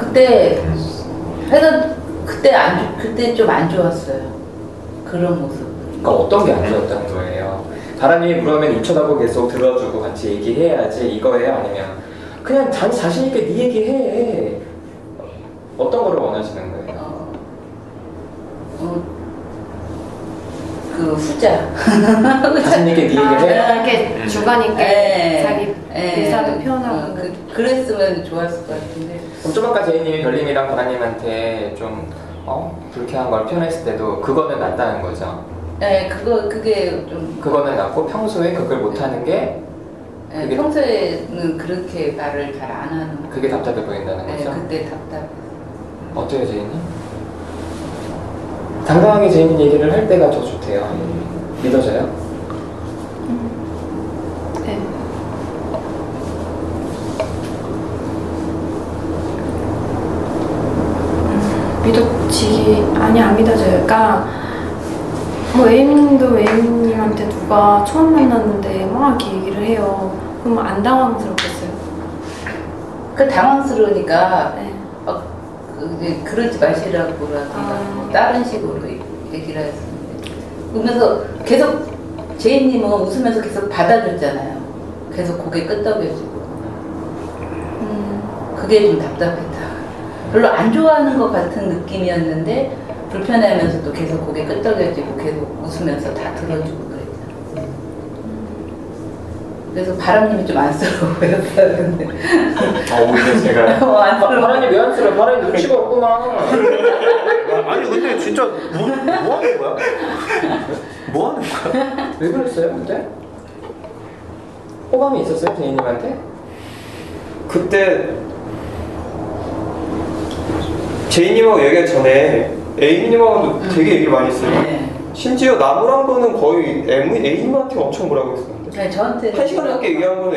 그때 하여간 그때 좀 안 좋았어요. 그런 모습. 그러니까 어떤 게 안 좋았다는 거예요? 바람님이 물으면 입 쳐다보고 계속 들어주고 같이 얘기해야지 이거예요? 아니면 그냥 자신 있게 네 얘기해. 어떤 거를 원하시는 거예요? 그 후자. 자신 있게 네 얘기를 해? 이렇게 주관 있게 자기 의사도 표현하고. 그랬으면 좋았을 것 같은데. 그럼 좀 아까 제이님이 별님이랑 바람님한테 좀 불쾌한 걸 표현했을 때도 그거는 낫다는 거죠? 네, 그게 좀. 그거는 낫고 평소에 그걸 못하는 게 네, 평소에는 그렇게 말을 잘 안 하는. 그게 답답해 보인다는 네, 거죠? 그때 답답해. 어때요, 제이님? 당당하게 제이님 얘기를 할 때가 더 좋대요. 믿어져요? 네. 안 믿어져요. 그러니까 뭐 에이미님도 에이미님한테 누가 처음 만났는데 막 이렇게 얘기를 해요. 그럼 안 당황스럽겠어요? 당황스러우니까 네. 그러지 마시라고라든가 다른 식으로 얘기를 했었는데 그러면서 계속 제이님은 웃으면서 계속 받아줬잖아요. 계속 고개 끄덕여주고 그게 좀 답답했다. 별로 안 좋아하는 것 같은 느낌이었는데 불편해하면서도 계속 고개 끄덕여주고 계속 웃으면서 다 들어주고 그랬잖아요. 그래서 바람님이 좀 안쓰러워 보였었는데 오히려 제가 바람님 왜 안쓰러워? 바람님 눈치가 없구만. 아니 근데 진짜 뭐 하는 거야? 뭐 하는 거야? 왜 그랬어요 그때? 호감이 있었어요 제이님한테? 그때 제이님하고 얘기하기 전에 에이미님하고도 되게 얘기를 많이 했어요. 네. 심지어 나무란 거는 거의 A님한테 엄청 뭐라고 했었는데 네, 저한테 1시간 넘게 얘기한 거는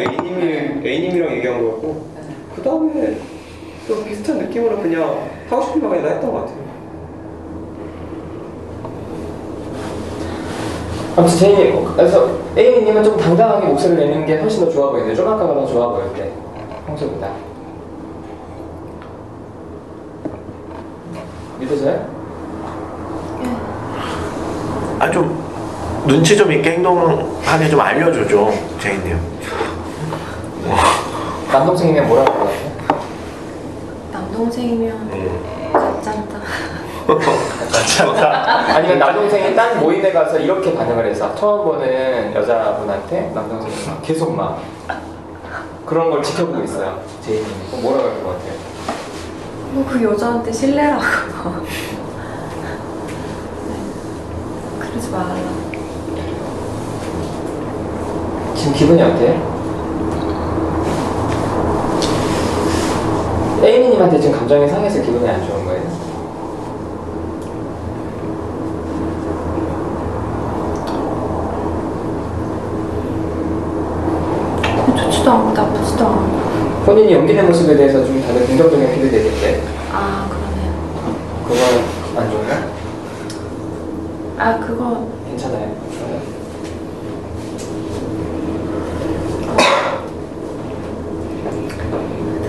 A님이랑 얘기한 거였고 그 다음에 또 비슷한 느낌으로 그냥 하고 싶은 말 그냥 했던 것 같아요. 아무튼 제이님, 그래서 A님은 좀 당당하게 목소리를 내는 게 훨씬 더 좋아 보이는데 좀 아까가 더 좋아 보일 때 평소보다 믿으세요? 좀 눈치 좀 있게 행동하게 좀 알려줘죠, 제이님. 남동생이면 뭐라고 할 것 같아? 남동생이면 가짠다. 아니면 남동생이 딴 모임에 가서 이렇게 반응을 해서 처음 보는 여자분한테 남동생이 막 계속 막 그런 걸 지켜보고 있어요. 제이님이. 그럼 뭐라고 할 것 같아요? 뭐 그 여자한테 신뢰라고. 그러지 말라. 지금 기분이 어때요? 에이미님한테 지금 감정이 상해서 기분이 안 좋은 거예요? 좋지도 않고 나쁘지도 않고. 본인이 연기된 모습에 대해서 좀 다들 긍정적인 피드백인데 아 그러네요. 그건 안 좋나요? 아 그거 괜찮아요? 좋아요?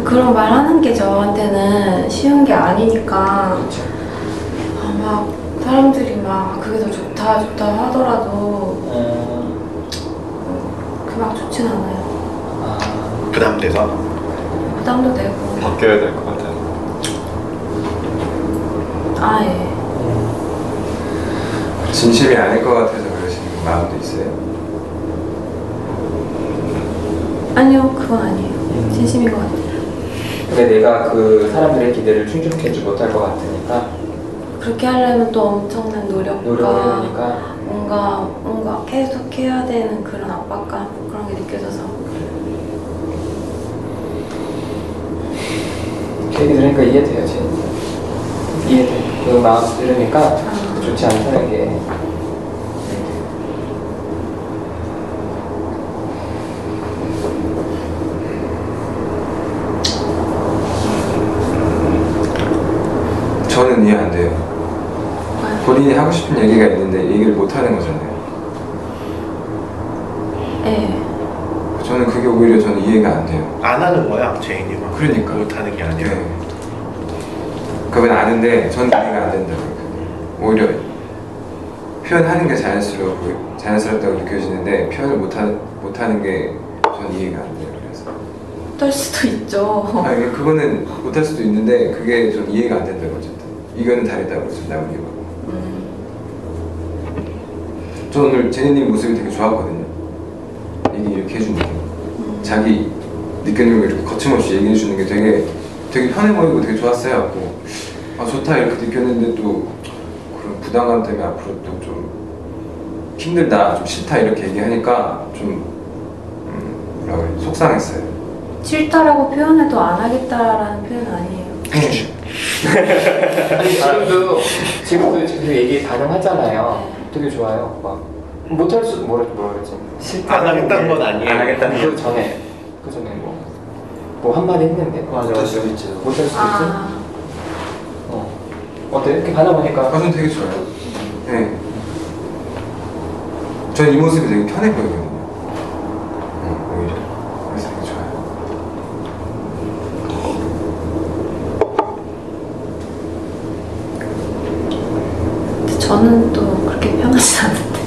그런 말 하는 게 저한테는 쉬운 게 아니니까 그렇죠. 막 사람들이 막 그게 더 좋다 하더라도 그막 좋진 않아요. 부담돼서 부담도 되고. 바뀌어야 될 것 같아요. 아 예. 진심이 아닐 것 같아서 그러시는 마음도 있어요? 아니요 그건 아니에요. 진심인 것 같아요. 근데 내가 그 사람들의 기대를 충족해주지 못할 것 같으니까 그렇게 하려면 또 엄청난 노력과 노력을 하니까 뭔가 계속 해야 되는 그런 압박감 그런 게 느껴져서. 그 얘기 들으니까 이해돼요. 제 이해돼. 그 마음 들으니까 좋지 않다는 게 저는 이해 안 돼요. 본인이 하고 싶은 얘기가 있는데 얘기를 못 하는 거잖아요. 예. 저는 그게 오히려 저는 이해가 안 돼요. 안 하는 거야 제이님은. 그러니까. 못하는 게 아니라. 네. 그건 아는데 저는 이해가 안 된다고요. 오히려 표현하는 게 자연스럽다고 느껴지는데 표현을 못하는 게 저는 이해가 안 돼요. 그래서 할 수도 있죠. 아니 그거는 못할 수도 있는데 그게 좀 이해가 안 된다고 어쨌든 이거는 다르다고 좀 나온 이유가. 저 오늘 제니님 모습이 되게 좋았거든요. 얘기 이렇게 해주는 게 자기 느끼는 걸 이렇게 거침없이 얘기해 주는 게 되게 편해 보이고 되게 좋았어요. 아 좋다 이렇게 느꼈는데 또 그런 부담감 때문에 앞으로 또 좀 힘들다, 좀 싫다 이렇게 얘기하니까 좀 뭐라 그래 속상했어요. 싫다라고 표현해도 안 하겠다라는 표현은 아니에요. 아니 지금도 그 얘기 반응하잖아요. 되게 좋아요. 막 못할 수 뭐라 그랬지? 싫다. 안 하겠다는 건 아니에요. 안 하겠다는 그 전에 뭐 한마디 했는데 못할 수도 있죠. 못할 수도 있지. 어때? 이렇게 받아보니까 저는 되게 좋아요. 네. 저는 이 모습이 되게 편해 보이거든요. 오히려. 그래서 되게 좋아요. 근데 저는 또 그렇게 편하지 않은데.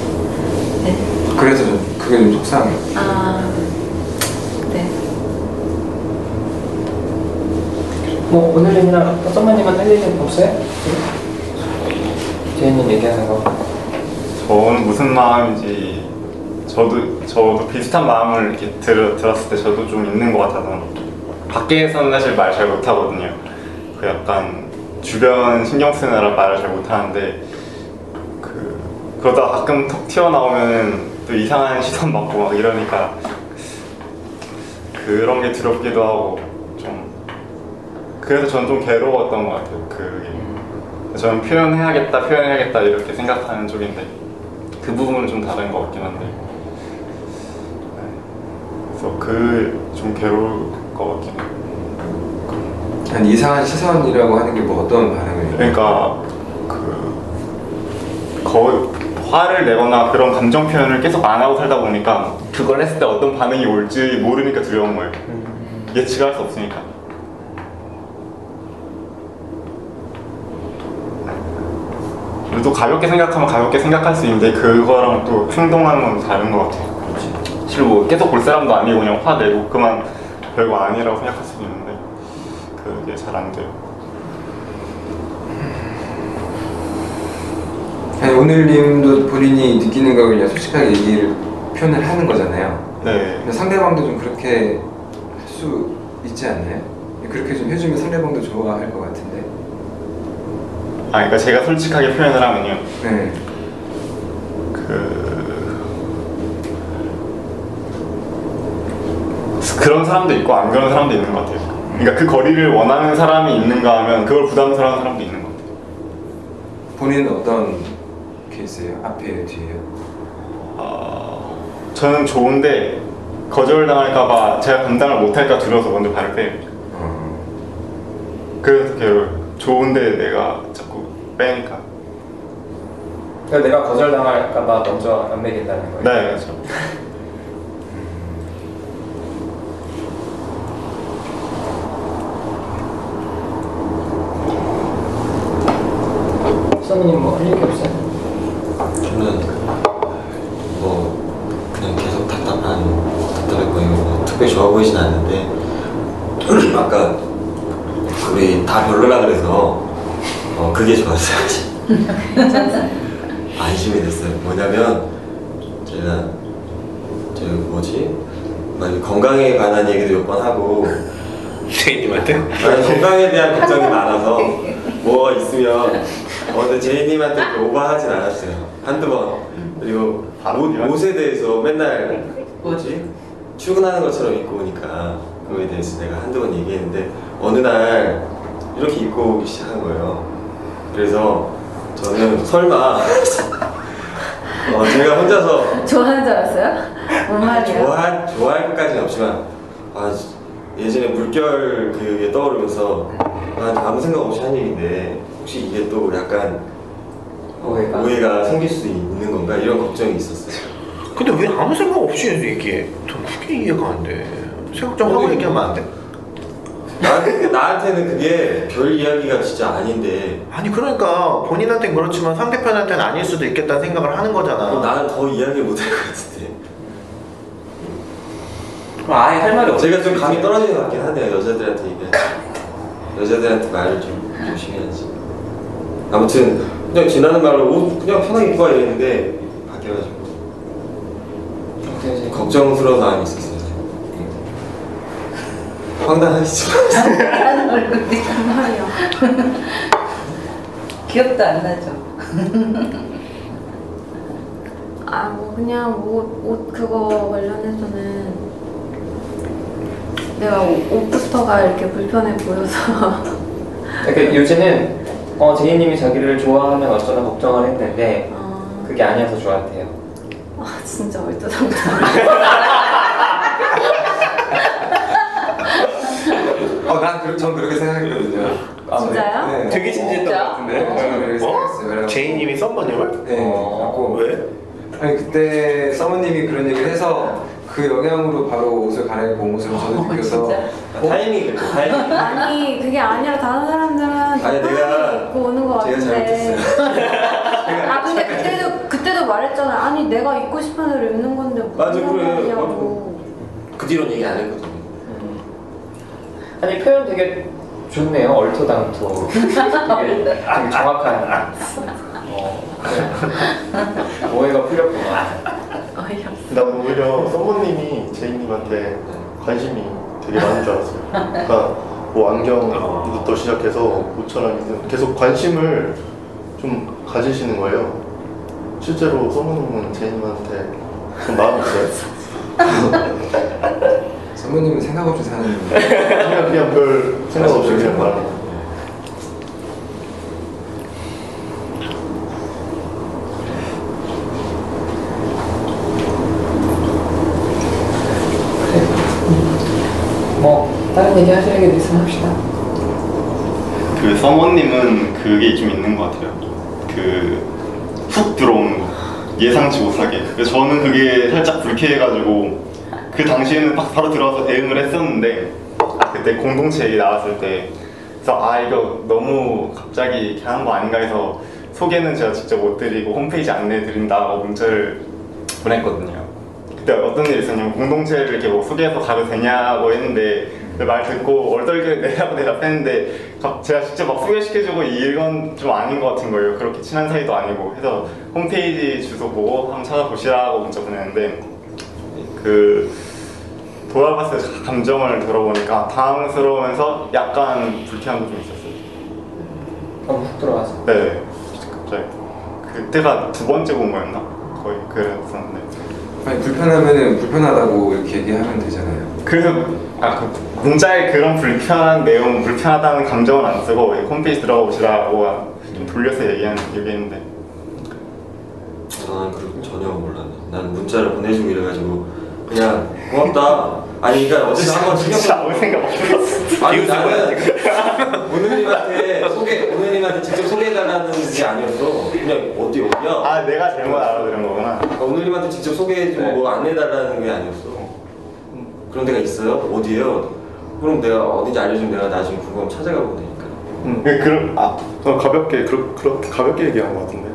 네. 그래서 좀 그게 좀 속상해요. 아, 네. 뭐 오늘이나 썸마님은 할 얘기는 없어요? 제이님 얘기하는 거. 저는 무슨 마음인지 저도 비슷한 마음을 이렇게 들었을 때 저도 좀 있는 것 같아서 밖에서는 사실 말 잘 못하거든요. 그 약간 주변 신경 쓰느라 말을 잘 못하는데 그러다 가끔 톡 튀어나오면 또 이상한 시선 받고 막 이러니까 그런 게 두렵기도 하고 좀 그래서 저는 좀 괴로웠던 것 같아요. 그게 저는 표현해야겠다 이렇게 생각하는 쪽인데 그 부분은 좀 다른 것 같긴 한데 그래서 좀 괴로울 것 같긴 해요. 아니 이상한 시선이라고 하는 게 뭐 어떤 반응을? 그러니까 거의 화를 내거나 그런 감정 표현을 계속 안 하고 살다 보니까 그걸 했을 때 어떤 반응이 올지 모르니까 두려운 거예요. 예측할 수 없으니까. 또 가볍게 생각하면 가볍게 생각할 수 있는데 그거랑 또 행동하는 건 다른 것 같아요. 사실 뭐 계속 볼 사람도 아니고 그냥 화 내고 그만 별거 아니라고 생각할 수도 있는데 그게 잘 안 돼요. 아니, 오늘님도 본인이 느끼는 걸 그냥 솔직하게 얘기를 표현을 하는 거잖아요. 네. 근데 상대방도 좀 그렇게 할 수 있지 않나요? 그렇게 좀 해주면 상대방도 좋아할 것 같은데. 아, 그러니까 제가 솔직하게 표현을 하면요. 네. 그런 사람도 있고 안 그런 사람도 있는 것 같아요. 그러니까 그 거리를 원하는 사람이 있는가 하면 그걸 부담스러워하는 사람도 있는 것 같아요. 본인은 어떤 케이스예요? 앞이에요? 뒤에요? 저는 좋은데 거절당할까봐 제가 감당을 못할까 두려워서 먼저 발을 빼요. 그래서 걔를 좋은데 내가 자꾸 빼니까. 그러니까 내가 거절당할까봐 먼저 안 매긴다는 거예요? 네, 그렇죠. 선배님 뭐 할 얘기 없어요? 저는 뭐 그냥 계속 답답해 보이고 뭐 특별히 좋아 보이진 않는데 아까 우리 다 별로라 그래서 그게 좋았어요. 안심이 됐어요. 뭐냐면 제가 막 건강에 관한 얘기도 몇 번 하고 제이님한테? 건강에 대한 걱정이 많아서 뭐가 있으면 근데 제이님한테 오버하진 않았어요. 한두 번. 그리고 옷에 대해서 맨날 출근하는 것처럼 입고 오니까 그거에 대해서 내가 한두 번 얘기했는데 어느 날 이렇게 입고 오기 시작한 거예요. 그래서 저는 설마 제가 혼자서 좋아하는 줄 알았어요? 뭔 말이야? 좋아할 것까지는 없지만 예전에 물결 그게 떠오르면서 아무 생각 없이 한 얘기인데 혹시 이게 또 약간 오해가 생길 수 있는 건가 이런 걱정이 있었어요. 근데 왜 아무 생각 없이 얘기해? 전 그게 이해가 안 돼. 생각 좀 하고 얘기하면 안 돼? 나한테는 그게 별 이야기가 진짜 아닌데. 아니 그러니까 본인한테는 그렇지만 상대편한테는 아닐 수도 있겠다는 생각을 하는 거잖아. 그럼 나는 더 이야기 못할 것 같은데. 그럼 아예 할 말이 없어요. 제가 좀 감이 떨어지는 것 같긴 하네요. 여자들한테 얘기할 때. 여자들한테 말을 좀 조심해야지. 아무튼 그냥 지나는 말로 옷 그냥 편하게 입고 와야 되는데 바뀌어가지고 걱정스러운 마음이 있었어요. 황당하시죠? 무슨 말이야? 기억도 안 나죠? 뭐 그냥 옷 그거 관련해서는 내가 옷부터가 이렇게 불편해 보여서 그러니까 요즘은 제이님이 자기를 좋아하면 어쩌나 걱정을 했는데 그게 아니어서 좋았대요. 진짜 얼토당토. 전 그렇게 생각했거든요. 진짜요? 네. 되게 진지했던 것 같은데? 저는 그렇게 생각했어요. 제이님이 썸머님을? 네. 왜? 아니 그때 서머님이 그런 얘기를 해서 그 영향으로 바로 옷을 갈아입고 온 모습을 저도 느껴서 타이밍이 그렇죠. 타이밍. 아니 그게 아니라 다른 사람들은 아니, 내가 입고 오는 거 제가 같은데. 잘못했어요. 근데 그때도 말했잖아. 아니 내가 입고 싶은 대로 입는 건데 맞아, 무슨 그래. 상관이냐고. 그 뒤로는 얘기 안 했거든요. 아니 표현 되게 좋네요. 얼토당토. 이게 되게 정확한. 네. 오해가 풀렸구나. 나 오히려 썸머님이 제이님한테 관심이 되게 많은 줄 알았어요. 그러니까 뭐 안경부터 시작해서 옷처럼 계속 관심을 좀 가지시는 거예요. 실제로 썸머님은 제이님한테 좀 마음이 있어요? 서머님은 생각 없이 사는 그냥 별 생각 없이 그냥 말하는 거예요. 다른 얘기 하실 얘기 있으면 합시다. 그 서머님은 그게 좀 있는 것 같아요. 그 훅 들어오는 거 예상치 못하게. 그래서 저는 그게 살짝 불쾌해가지고 그 당시에는 바로 들어와서 대응을 했었는데 그때 공동체 얘기 나왔을 때 그래서 이거 너무 갑자기 이렇게 하는 거 아닌가 해서 소개는 제가 직접 못 드리고 홈페이지 안내 드린다고 문자를 보냈거든요. 그때 어떤 일이 있었냐면 공동체를 이렇게 뭐 소개해서 가도 되냐고 했는데 말 듣고 얼떨결에 내라고 대답했는데 제가 직접 막 소개시켜주고 이건 좀 아닌 것 같은 거예요. 그렇게 친한 사이도 아니고 해서 홈페이지 주소 보고 한번 찾아보시라고 문자 보냈는데 그 돌아봤을 때 감정을 들어보니까 당황스러우면서 약간 불쾌한 게 좀 있었어요. 훅 들어가서. 네, 갑자기 그때가 두 번째 공모였나? 거의 그랬었는데. 아니 불편하면은 불편하다고 이렇게 얘기하면 되잖아요. 그래서 그 문자에 그런 불편한 내용, 불편하다는 감정을 안 쓰고 홈페이지 들어가 보시라고 좀 돌려서 얘기했는데. 저는 그렇게 전혀 몰랐네. 난 문자를 보내주고 이래가지고 그냥 고맙다. 아니 그러니까 어쨌든 한번 진짜 아무 생각 없었어. 아니 나는 오늘님한테 직접 소개해달라는 게 아니었어. 그냥 어디야? 아 내가 잘못 알아들은 거구나. 그러니까 오늘님한테 직접 소개해주고 네. 뭐 안내해달라는 게 아니었어. 그런 데가 있어요? 어디에요? 그럼 내가 어딘지 알려주면 내가 나중에 궁금하면 찾아가 보면 되니까. 그럼 가볍게 그렇게 가볍게 얘기한 것 같은데.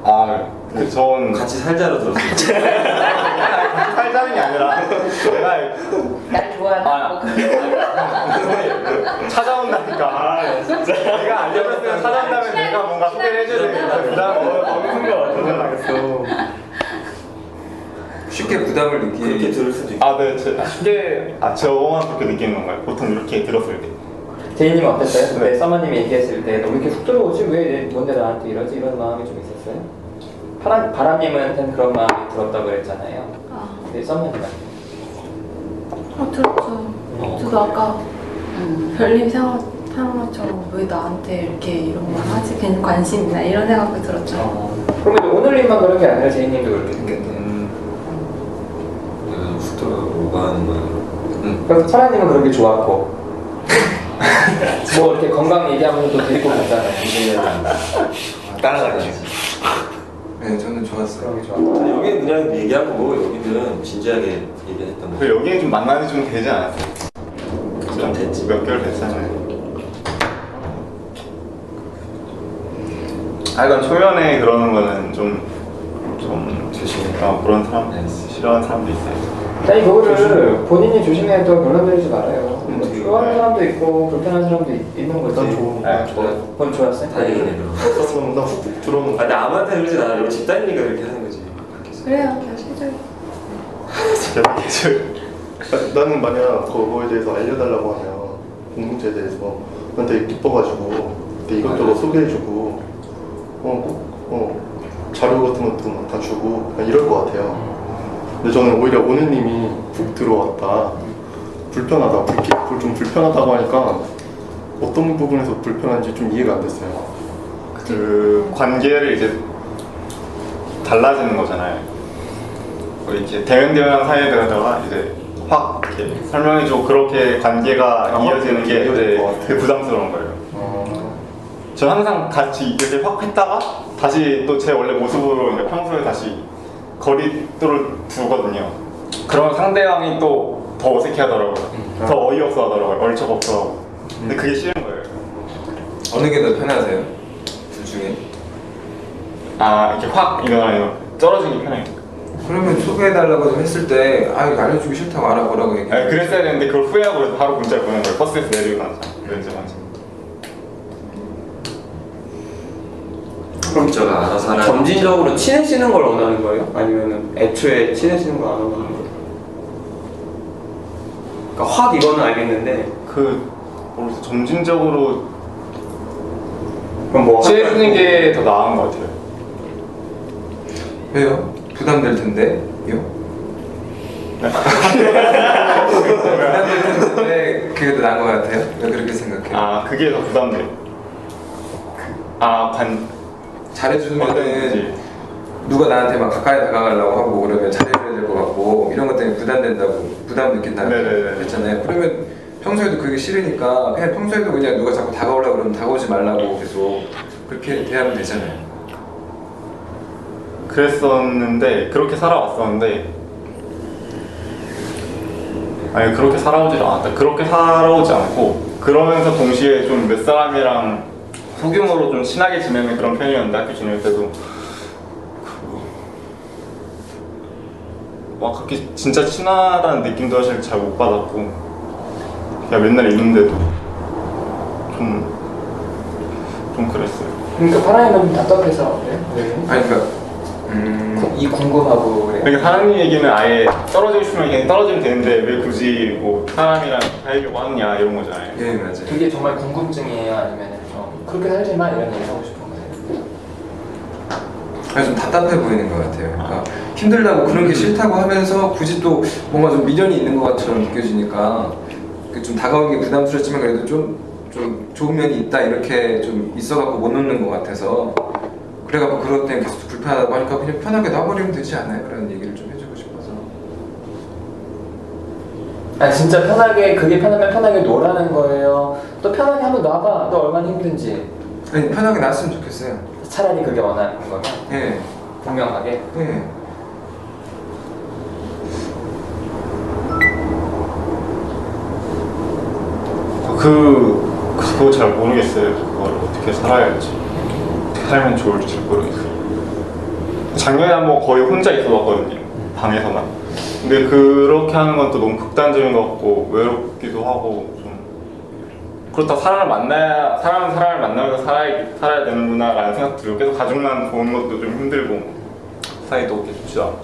전 같이 살자로 들었어요. 같이 살자는 게 아니라 내가 날 좋아하는 찾아온다니까. 진짜 내가 알려줬으면 찾아온다면 내가 뭔가 소개를 해줘야 되니까 부담 너무 생각 나겠어. 쉽게 부담을 그렇게 느끼. 들을 수도 있고. 네, 쉽게 저만 그렇게 느끼는 건가요? 보통 이렇게 들었을 때. 제이님 어땠어요? 그때 서머님이 얘기했을 때 너 왜 이렇게 훅 들어오지? 왜 뭔데 나한테 이러지? 이런 마음이 좀 있었어요? 바람님한테는 그런 마음이 들었다고 그랬잖아요. 근데 서머님한테 들었죠. 저도 아까 별님 생각한 것처럼 왜 나한테 이렇게 이런 말 하지? 괜히 관심 있나? 이런 생각도 들었죠. 그러면 오늘님만 그런 게 아니라 제이님도 그렇게 생겼대. 내가 훅 들어가고 오버하는 거야. 그래서 차라님은 그런 게 좋았고 뭐 이렇게 건강 얘기하면서 또 데리고 갔잖아요. 따라다니죠. 네, 저는 좋았어요. 그런 게 좋았고 여기는 그냥 얘기한 거고 여기는 진지하게 얘기했던 거. 여기는 좀 만나는 좀 되지 않았어요? 좀 됐지. 몇 개월 됐잖아요. 약간 초면에 그러는 거는 좀 조심해. 그런 사람 싫어하는 사람도 있어요. 아니 그거를 본인이 조심해도 논란되지 말아요. 좋아하는 사람도 있고 불편한 사람도 있는 거지. 난 좋은 좋아요. 그건 좋았어요? 다행이네 그럼. 없었으면 나훅 들어오는 거. 남한테 그러지 않아. 우리 집단이니까 그렇게 하는 거지. 그래요. 실제로. 나는 만약 그거에 대해서 알려달라고 하면 공동체에 대해서 난 되게 기뻐가지고 되게 이것저것 소개해주고 자료 같은 것도 막 다 주고 그냥 이럴 것 같아요. 근데 저는 오히려 오늘님이 훅 들어왔다 불편하다 좀 불편하다고 하니까 어떤 부분에서 불편한지 좀 이해가 안 됐어요. 그 관계를 이제 달라지는 거잖아요. 이렇게 대면 사이에 들어다가 이제 확 이렇게 설명해주고 그렇게 관계가 이어지는 게 되게 부담스러운 거예요. 전 항상 같이 이렇게 확 했다가 다시 또 제 원래 모습으로 이제 평소에 다시 거리두를 두거든요. 그러면 상대방이 또 더 어색해하더라고요. 더 어이없어하더라고요. 얼척없어하고. 근데 그게 싫은 거예요. 어느 게 더 편하세요? 둘 중에? 이렇게 확 이거나요. 떨어지기 편해요. 그러면 소개해달라고 했을 때 이거 알려주기 싫다고 알아보라고 얘기해. 그랬어야 되는데 그걸 후회하고 그래서 바로 문자를 보낸 거예요. 버스에서 내리고 나서. 그럼 문자가 알아서 하라. 점진적으로 친해지는 걸 원하는 거예요? 아니면 애초에 친해지는 걸 안 원하는 거예요? 그러니까 확 이거는 알겠는데 모르겠어요. 점진적으로 그럼 뭐 친해지는 게 더 나은 것 같아요. 왜요? 부담될 텐데. 요? 부담될 텐데 그게 더 나은 것 같아요? 왜 그렇게 생각해요? 그게 더 부담돼요. 잘해주면은 누가 나한테 막 가까이 다가가려고 하고 그러면 잘해줘야 될 것 같고 이런 것 때문에 부담 느낀다고 했잖아요. 그러면 평소에도 그게 싫으니까 그냥 평소에도 그냥 누가 자꾸 다가오려고 그러면 다가오지 말라고 계속 그렇게 대하면 되잖아요. 그랬었는데 그렇게 살아왔었는데 그렇게 살아오지 않았다. 그렇게 살아오지 않고 그러면서 동시에 좀 몇 사람이랑 소규모로 좀 친하게 지내는 그런 편이었는데 학교 지낼 때도 막 그렇게 진짜 친하다는 느낌도 사실 잘 못 받았고 그냥 맨날 있는데도 좀 그랬어요. 그러니까 파랑이는 좀 답답해서 그래요? 네. 아니 그러니까 이 궁금하고 그래요? 그러니까 사랑님 얘기는 아예 떨어지고 싶으면 그냥 떨어지면 되는데 왜 굳이 뭐 사람이랑 살려고 하느냐 이런 거잖아요. 예 맞아요. 그게 정말 궁금증이에요? 아니면 그렇게 살지 마 이런 얘기 하고 싶은 거예요? 아니 좀 답답해 보이는 것 같아요. 그러니까 힘들다고 그런 게 싫다고 하면서 굳이 또 뭔가 좀 미련이 있는 것처럼 느껴지니까 좀 다가오기 부담스럽지만 그래도 좀 좋은 면이 있다 이렇게 좀 있어갖고 못 놓는 것 같아서 그래갖고 그럴 땐 계속 불편하다고 하니까 그냥 편하게 놔버리면 되지 않아요? 그런 얘기를 좀 해주고 싶어서. 아니 진짜 편하게 그게 편하면 편하게 놀라는 거예요? 또 편하게 한번 놔봐 너 얼마나 힘든지 아니 편하게 놨으면 좋겠어요. 차라리 그게 원하는 거면 예. 분명하게 예. 그거 잘 모르겠어요. 그걸 어떻게 살아야 할지 어떻게 살면 좋을지 잘 모르겠어요. 작년에 한번 거의 혼자 있어봤거든요. 방에서만. 근데 그렇게 하는 건 또 너무 극단적인 것 같고 외롭기도 하고 좀 그렇다고 사람을 만나면서 살아야 되는구나 라는 생각 들고 계속 가족만 보는 것도 좀 힘들고 사이도 그렇게 좋지도 않고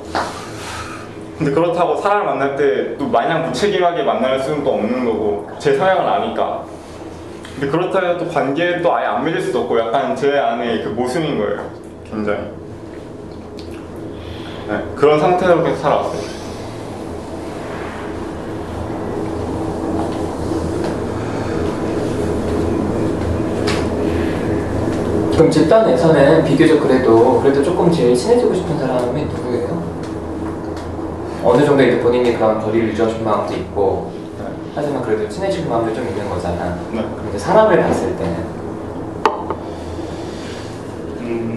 근데 그렇다고 사람을 만날 때 또 마냥 무책임하게 만날 수는 또 없는 거고 제 성향을 아니까 근데 그렇다고 해서 또 관계에 또 아예 안 맺을 수도 없고 약간 제 안에 그 모순인 거예요 굉장히 네, 그런 상태로 계속 살아왔어요. 그럼 집단에서는 비교적 그래도 조금 제일 친해지고 싶은 사람이 누구예요? 어느 정도 이제 본인이 그런 거리를 유지하고 싶은 마음도 있고 하지만 그래도 친해지고 마음도 좀 있는 거잖아. 네. 그럼 이제 사람을 봤을 때는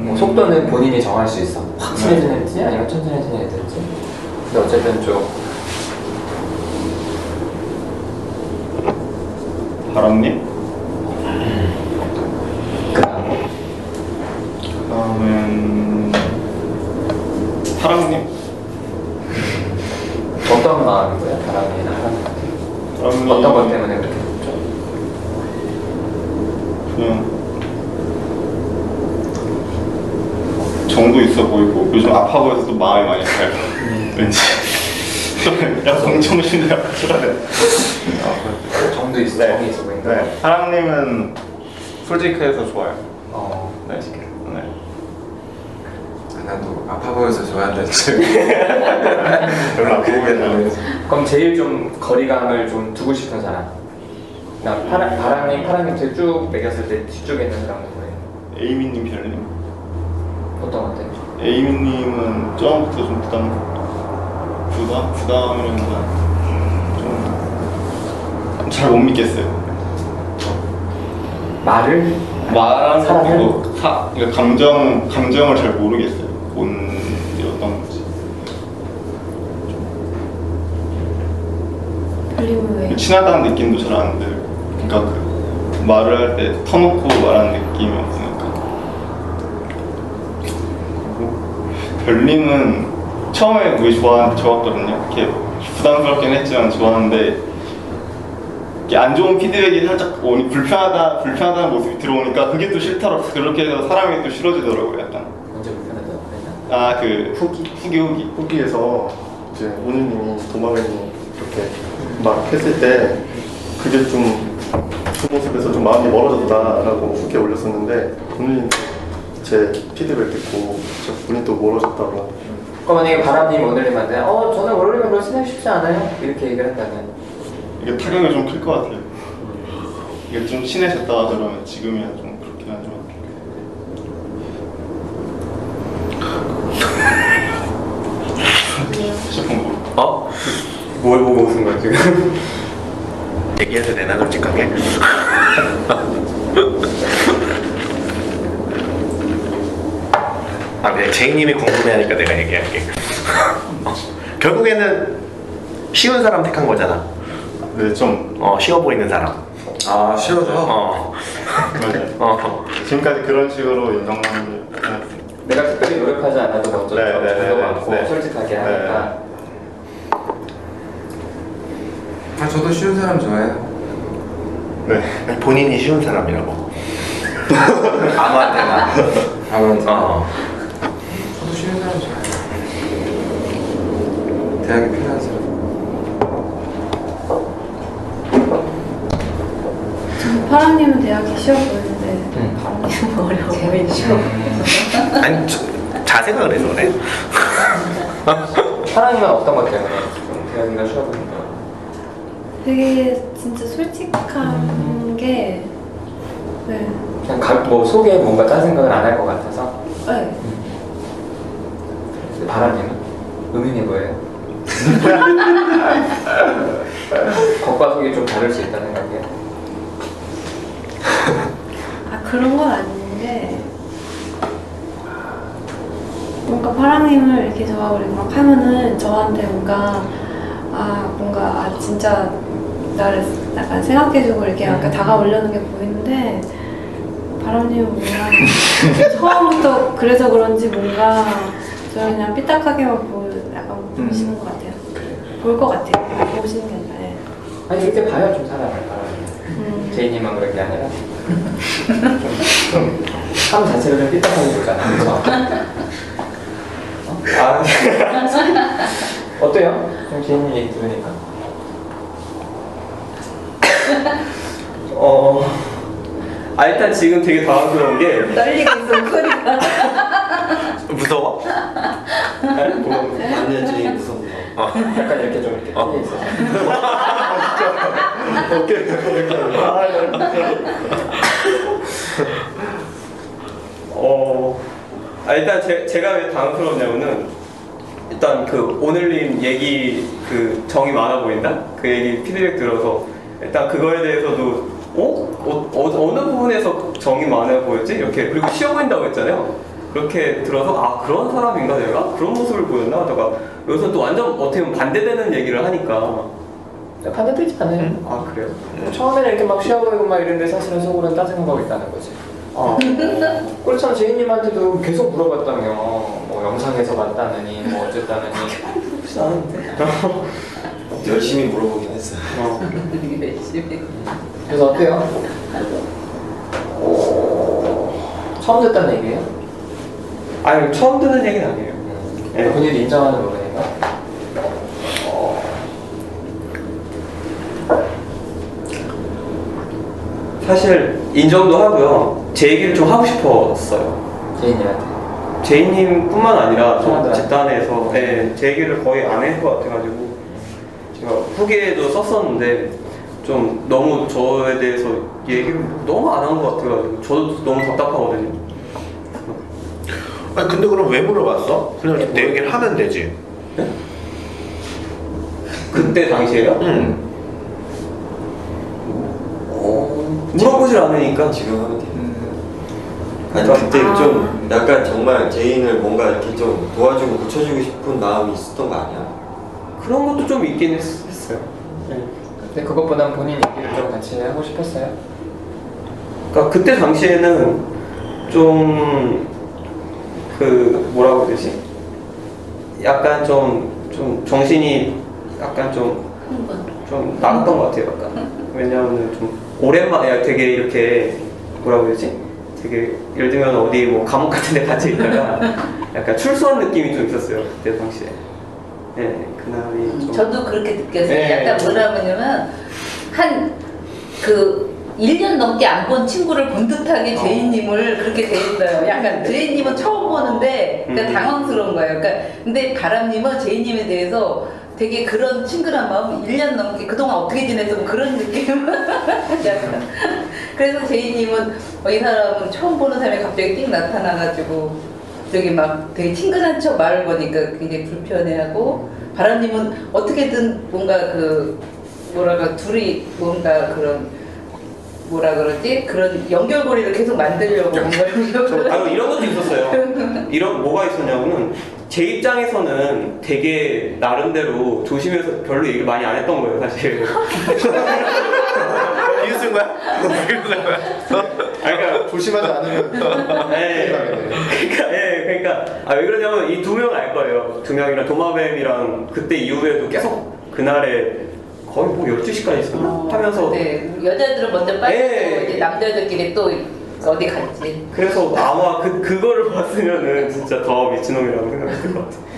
뭐 속도는 본인이 정할 수 있어. 확 친해지는지 아니면 천천히 친해지는지. 근데 어쨌든 좀 바람님? 그다음엔 사랑님? 어떤 마음인 거야? 바람이나 하람이 어떤 것 때문에 그렇게 됐죠? 그냥 정도 있어 보이고 요즘 아파 보여서 또 마음이 많이 가요. 왠지 약간 정신이 아프더라고요. 정도 있어, 정이 있어 보인다. 네, 사랑님은 솔직해서 좋아요. 네. 네. 나도 아파 보여서 좋아한다 진짜. 별로 안 보이겠네. 그럼 제일 좀 거리감을 좀 두고 싶은 사람. 나 파랑님 쭉 매겼을 때 뒤쪽에 있는 사람은 뭐예요? 에이미님, 별님. 어떤 것 같아요? 에이미님은 처음부터 좀 부담이라기보다 좀 잘 못 믿겠어요. 말하는 것도 그러니까 감정을 잘 모르겠어요. 뭔지 어떤 건지. 친하다는 느낌도 잘 안 들고, 그러니까 그 말을 할 때 터놓고 말하는 느낌이 없으니까. 그리고 별님은 처음에 되게 좋았거든요. 이렇게 부담스럽긴 했지만 좋았는데. 안 좋은 피드백이 살짝 오니 불편하다는 모습이 들어오니까 그게 또 싫더라고요. 그렇게 해서 사람이 또 싫어지더라고요, 약간. 언제 불편하다고 했나? 아, 그 후기에서 이제 오누님이 도마뱀이 이렇게 막 했을 때 그게 좀 그 모습에서 좀 마음이 멀어졌다라고 후기에 올렸었는데 오누님 제 피드백 듣고 본인 또 멀어졌다고. 그럼 만약에 바람님 오늘님한테 저는 월요일에 별로 친하고 싶지 않아요? 이렇게 얘기를 한다면 이게 타격이 좀 클 것 같아요. 이게 좀 친해졌다 그러면 지금이야 좀 그렇긴 하죠. 싶은 거. 뭘 보고 웃은 거야 지금? 얘기해도 되나 솔직하게? 그냥 제이님이 궁금해하니까 내가 얘기할게. 결국에는 쉬운 사람 택한 거잖아. 네, 좀 쉬워 보이는 사람. 아 쉬워서? 맞아요. 지금까지 그런 식으로 인정하는 게 내가 특별히 노력하지 않아도 먼저 정도 많고 솔직하게 하니까 아, 저도 쉬운 사람 좋아해요. 네. 본인이 쉬운 사람이라고. 아무한테나. 아무튼 어. 저도 쉬운 사람 좋아해요. 대학에 필요한 사람. 파랑님은 대학이 쉬워 보이는데 파랑님은 어려워 보이죠. 아니 자세가 그래서 그래. 사랑이면 어떤 것 때문에 좀 대학이가 쉬워 보이는 거예요? 되게 진짜 솔직한 게 네. 그냥 뭐 속에 뭔가 딴 생각을 안 할 것 같아서. 네. 바람님은? 의미는 뭐예요? 겉과 속이 좀 다를 수 있다는 생각이에요? 아 그런 건 아닌데 뭔가 파랑님을 이렇게 저하고 이렇게 막 하면은 저한테 뭔가 진짜 나를 약간 생각해주고 이렇게 약간 다가오려는 게 보이는데 바람님은 뭔가 처음부터 그래서 그런지 뭔가 저를 그냥 삐딱하게만 약간 보시는 것 같아요. 볼 것 같아요. 보시는 게 아니라. 네. 아니 이렇게 봐요 좀 사람을 바람님. 제이님만 그런 게 아니라 삶 자체를 좀 삐딱하게 보잖아요. 그래서 어때요? 좀 제이님 얘기 들으니까. 일단 지금 되게 당황스러운 게 떨리고 있어 소리가. 무서워? 완전 제일 무섭다. 약간 이렇게 좀 이렇게 틀려 있어서. 일단 제가 왜 당황스럽냐면은 일단 그 오늘님 얘기 그 정이 많아 보인다? 그 얘기 피드백 들어서 일단 그거에 대해서도 어느 부분에서 정이 많아 보였지? 이렇게 그리고 쉬워 보인다고 했잖아요. 그렇게 들어서 그런 사람인가 내가? 그런 모습을 보였나? 하다가 여기서 또 완전 어떻게 보면 반대되는 얘기를 하니까 반대되지 않아요. 그래요? 처음에는 이렇게 막 쉬워 보이고 막 이런데 사실은 속으로는 따생각하고 있다는 거지. 그렇잖아. 제이님한테도 계속 물어봤다며. 뭐 영상에서 봤다느니 뭐 어쨌다느니. 그렇지 않은데. 열심히 물어보긴 했어요. 열심히. 그래서 어때요? 처음 듣다는 얘기예요? 아니 처음 듣는 얘기는 아니에요. 네. 본인도 인정하는 부분인가? 사실 인정도 하고요. 제 얘기를 좀 하고 싶었어요. 제이님한테. 제이님뿐만 아니라 저 사람들한테. 집단에서 제 얘기를 거의 안 할 것 같아가지고 제가 후기에도 썼었는데 좀 너무 저에 대해서 얘기를 너무 안 한 것 같아가지고 저도 너무 답답하거든요. 아니 근데 그럼 왜 물어봤어? 그냥 내 얘기를 하면 되지. 네? 그때 당시에요? 응. 물어보질 않으니까 지금 하면 돼. 아니 그때 좀 약간 정말 제인을 뭔가 이렇게 좀 도와주고 고쳐주고 싶은 마음이 있었던 거 아니야? 그런 것도 좀 있긴 했어요. 네. 근데 그것보단 본인 얘기를 좀 같이 하고 싶었어요? 그러니까 그때 당시에는 좀 뭐라고 해야 되지? 약간 좀 정신이 약간 좀 나갔던 것 같아요. 약간. 왜냐하면 좀 오랜만에 되게 이렇게 뭐라고 해야 되지? 되게 예를 들면 어디 뭐 감옥 같은 데 갇혀 있다가 약간 출소한 느낌이 좀 있었어요. 그때 당시에. 네, 그날이 좀. 저도 그렇게 느꼈어요. 네. 약간 뭐라냐면 한 1년 넘게 안 본 친구를 본 듯하게 제이님을 그렇게 대했어요. 약간 제이님은 처음 보는데 그러니까 당황스러운 거예요. 그러니까 근데 바람님은 제이님에 대해서 되게 그런 친근한 마음 1년 넘게 그동안 어떻게 지냈어 뭐 그런 느낌. 약간. 그래서 제이님은 이 사람은 처음 보는 사람이 갑자기 띵 나타나가지고 갑자기 막 되게 친근한 척 말을 거니까 굉장히 불편해하고 바람님은 어떻게든 뭔가 둘이 뭔가 그런 뭐라 그러지? 그런 연결고리를 계속 만들려고 뭔가 이런 것도 있었어요. 뭐가 있었냐고는 제 입장에서는 되게 나름대로 조심해서 별로 얘기를 많이 안 했던 거예요, 사실. 비웃은 거야? 비웃은 거야? 그러니까 조심하지 않으면 그러니까 왜 그러냐면 이 두 명을 알 거예요. 두 명이랑 도마뱀이랑 그때 이후에도 계속 그날에 거의 뭐 12시까지 있었나? 하면서 네, 여자들은 먼저 빠지고 네. 이제 남자들끼리 또 어디 갔지. 그래서 아마 그거를 봤으면은 진짜 더 미친놈이라고 생각했을 것 같아요.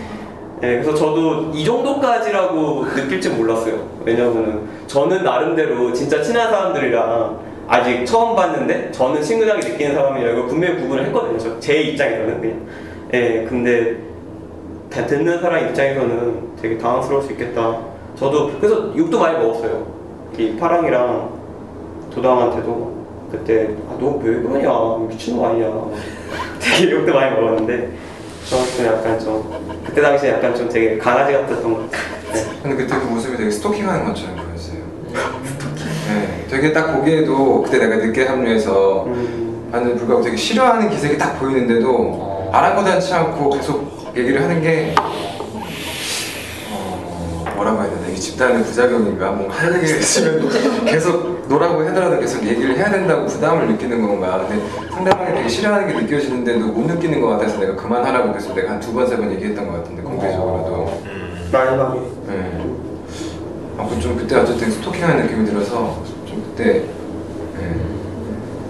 네, 그래서 저도 이 정도까지라고 느낄 줄 몰랐어요. 왜냐면은 저는 나름대로 진짜 친한 사람들이랑 아직 처음 봤는데 저는 친근하게 느끼는 사람이랑 이거 분명히 구분을 했거든요. 제 입장에서는 그냥. 예, 근데 듣는 사람 입장에서는 되게 당황스러울 수 있겠다. 저도 그래서 욕도 많이 먹었어요. 이 파랑이랑 도당한테도 그때 너 왜 그러냐 미친놈 아니야. 되게 욕도 많이 먹었는데 저는 약간 좀 그때 당시에 약간 좀 되게 강아지 같았던 것 같아요. 네. 근데 그때 그 모습이 되게 스토킹하는 것처럼 보였어요. 네, 되게 딱 보기에도 그때 내가 늦게 합류해서 하는 불구하고 되게 싫어하는 기색이 딱 보이는데도 아랑곳하지 않고 계속 얘기를 하는 게 뭐라고 해야 되나, 이게 집단의 부작용인가? 뭔가 할 얘기가 있으면 계속 노라고 하더라도 계속 얘기를 해야 된다고 부담을 느끼는 건가? 근데 상대방이 되게 싫어하는 게 느껴지는데도 못 느끼는 것 같아서 내가 그만하라고 그래서 내가 한 2번, 3번 얘기했던 것 같은데 공개적으로도. 마지막에. 네. 좀 그때 어쨌든 스토킹하는 느낌이 들어서 좀 그때. 네.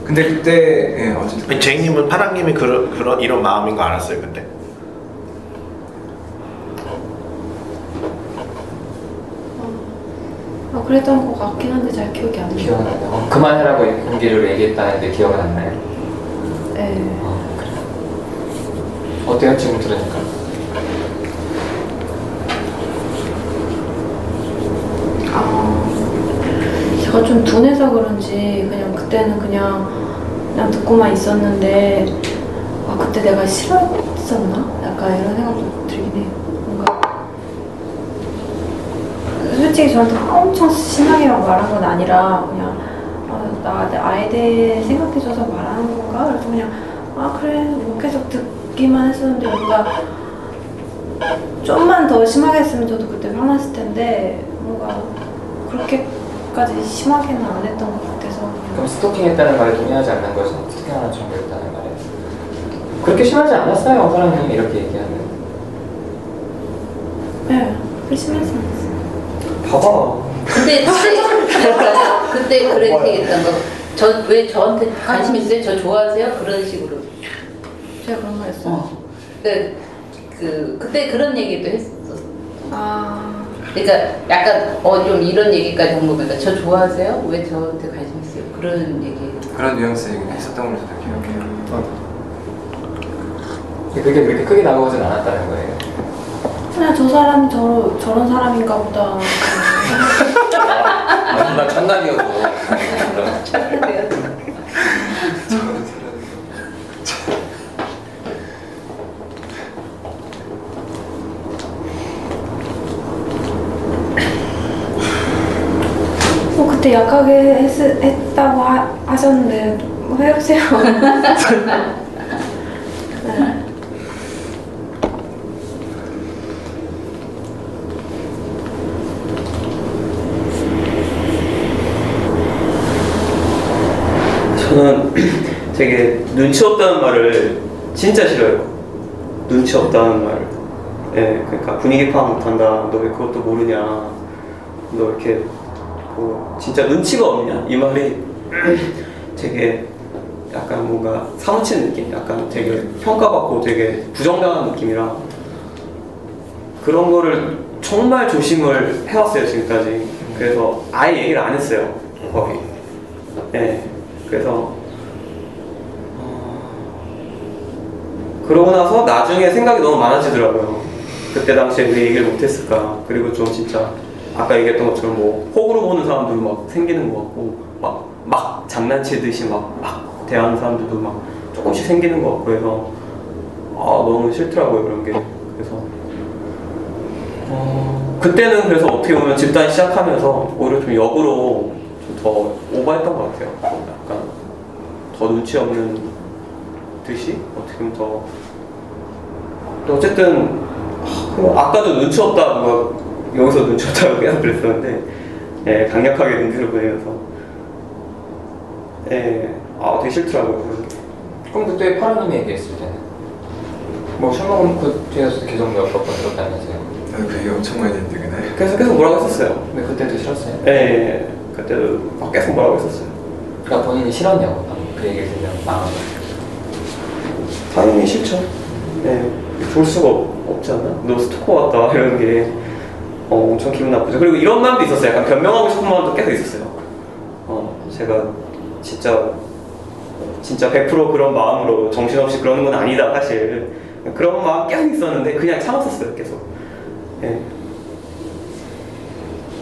근데 그때 네, 어쨌든 제이님은 파랑님이 그런 이런 마음인 거 알았어요 그때? 그랬던 것 같긴 한데 잘 기억이 안 나요. 기억은 안 나요. 그만하라고 공개로 얘기했다는데 기억은 안 나요. 네. 그래요. 어때요 지금 들으니까? 제가 좀 둔해서 그런지 그냥 그때는 그냥 듣고만 있었는데 그때 내가 싫어했었나? 약간 이런 생각도 들긴 해요. 뭔가 솔직히 저한테 엄청 심하게 말한 건 아니라 그냥 내 아이에 대해 생각해줘서 말하는 건가? 그래서 그냥 그래 뭐 계속 듣기만 했었는데 뭔가 좀만 더 심하게 했으면 저도 그때 화났을 텐데 뭔가 그렇게까지 심하게는 안 했던 것 같아서. 그럼 스토킹했다는 말에 동의하지 않는 거죠? 스토킹하는 정도였다는 말에 그렇게 심하지 않았어요 사람이 이렇게 얘기하는. 네, 그렇게 심하지 않았어요. 봐봐. 그때 그렇게 얘기했던 거. 왜 저한테 관심 있어요? 저 좋아하세요? 그런 식으로. 제가 그런 거 했어요. 그때 그런 얘기도 했었어. 그러니까 약간 좀 이런 얘기까지 한 거니까 저 좋아하세요? 왜 저한테 관심 있어요? 그런 얘기. 그런 뉘앙스 얘기를 했었던 걸로 저도 기억해요. 그게 그렇게 크게 나오진 않았다는 거예요. 그냥 저 사람이 저런 사람인가 보다. 나 첫날이어도. 그때 약하게 했다고 하셨는데 왜 해보세요? 네. 저는 되게 눈치 없다는 말을 진짜 싫어요. 눈치 없다는 말. 예, 그러니까 분위기 파악 못한다. 너 왜 그것도 모르냐. 너 이렇게 뭐 진짜 눈치가 없냐. 이 말이 되게 약간 뭔가 사무치는 느낌. 약간 되게 평가받고 되게 부정당한 느낌이라 그런 거를 정말 조심을 해왔어요 지금까지. 그래서 아예 얘기를 안 했어요 거의. 예. 그래서 그러고 나서 나중에 생각이 너무 많아지더라고요. 그때 당시에 왜 얘기를 못했을까. 그리고 좀 진짜 아까 얘기했던 것처럼 뭐 호구로 보는 사람들도 막 생기는 것 같고 막 장난치듯이 막 대하는 사람들도 막 조금씩 생기는 것 같고 해서 너무 싫더라고요 그런 게. 그래서 그때는 그래서 어떻게 보면 집단 시작하면서 오히려 좀 역으로 좀 더 오버했던 것 같아요. 약간 더 눈치 없는 듯이 어떻게 보면 더 어쨌든 아까도 눈치 없다 누가 여기서 눈치 없다고 계속 그랬었는데 예, 강력하게 눈치를 보내면서 되게 싫더라고요. 그럼 그때 파라님이 얘기했을 때는 뭐 술 먹으면 그 뒤에서 계속 몇 번 들었다면서요? 나도 그 얘기 엄청 많이 했는데 그날. 그래서 계속 뭐라고 했었어요. 근데 그때도 싫었어요? 네, 그때도 막 계속 뭐라고 했었어요. 그러니까 본인이 싫었냐고 그 얘기를 들으면 마음을. 당연히 싫죠. 네, 좋을 수가 없지 않나? 너 스토커 같다 이런 게 엄청 기분 나쁘죠. 그리고 이런 마음도 있었어요. 약간 변명하고 싶은 마음도 계속 있었어요. 제가 진짜 100% 그런 마음으로 정신없이 그러는 건 아니다 사실. 그런 마음 계속 있었는데 그냥 참았었어요 계속. 네.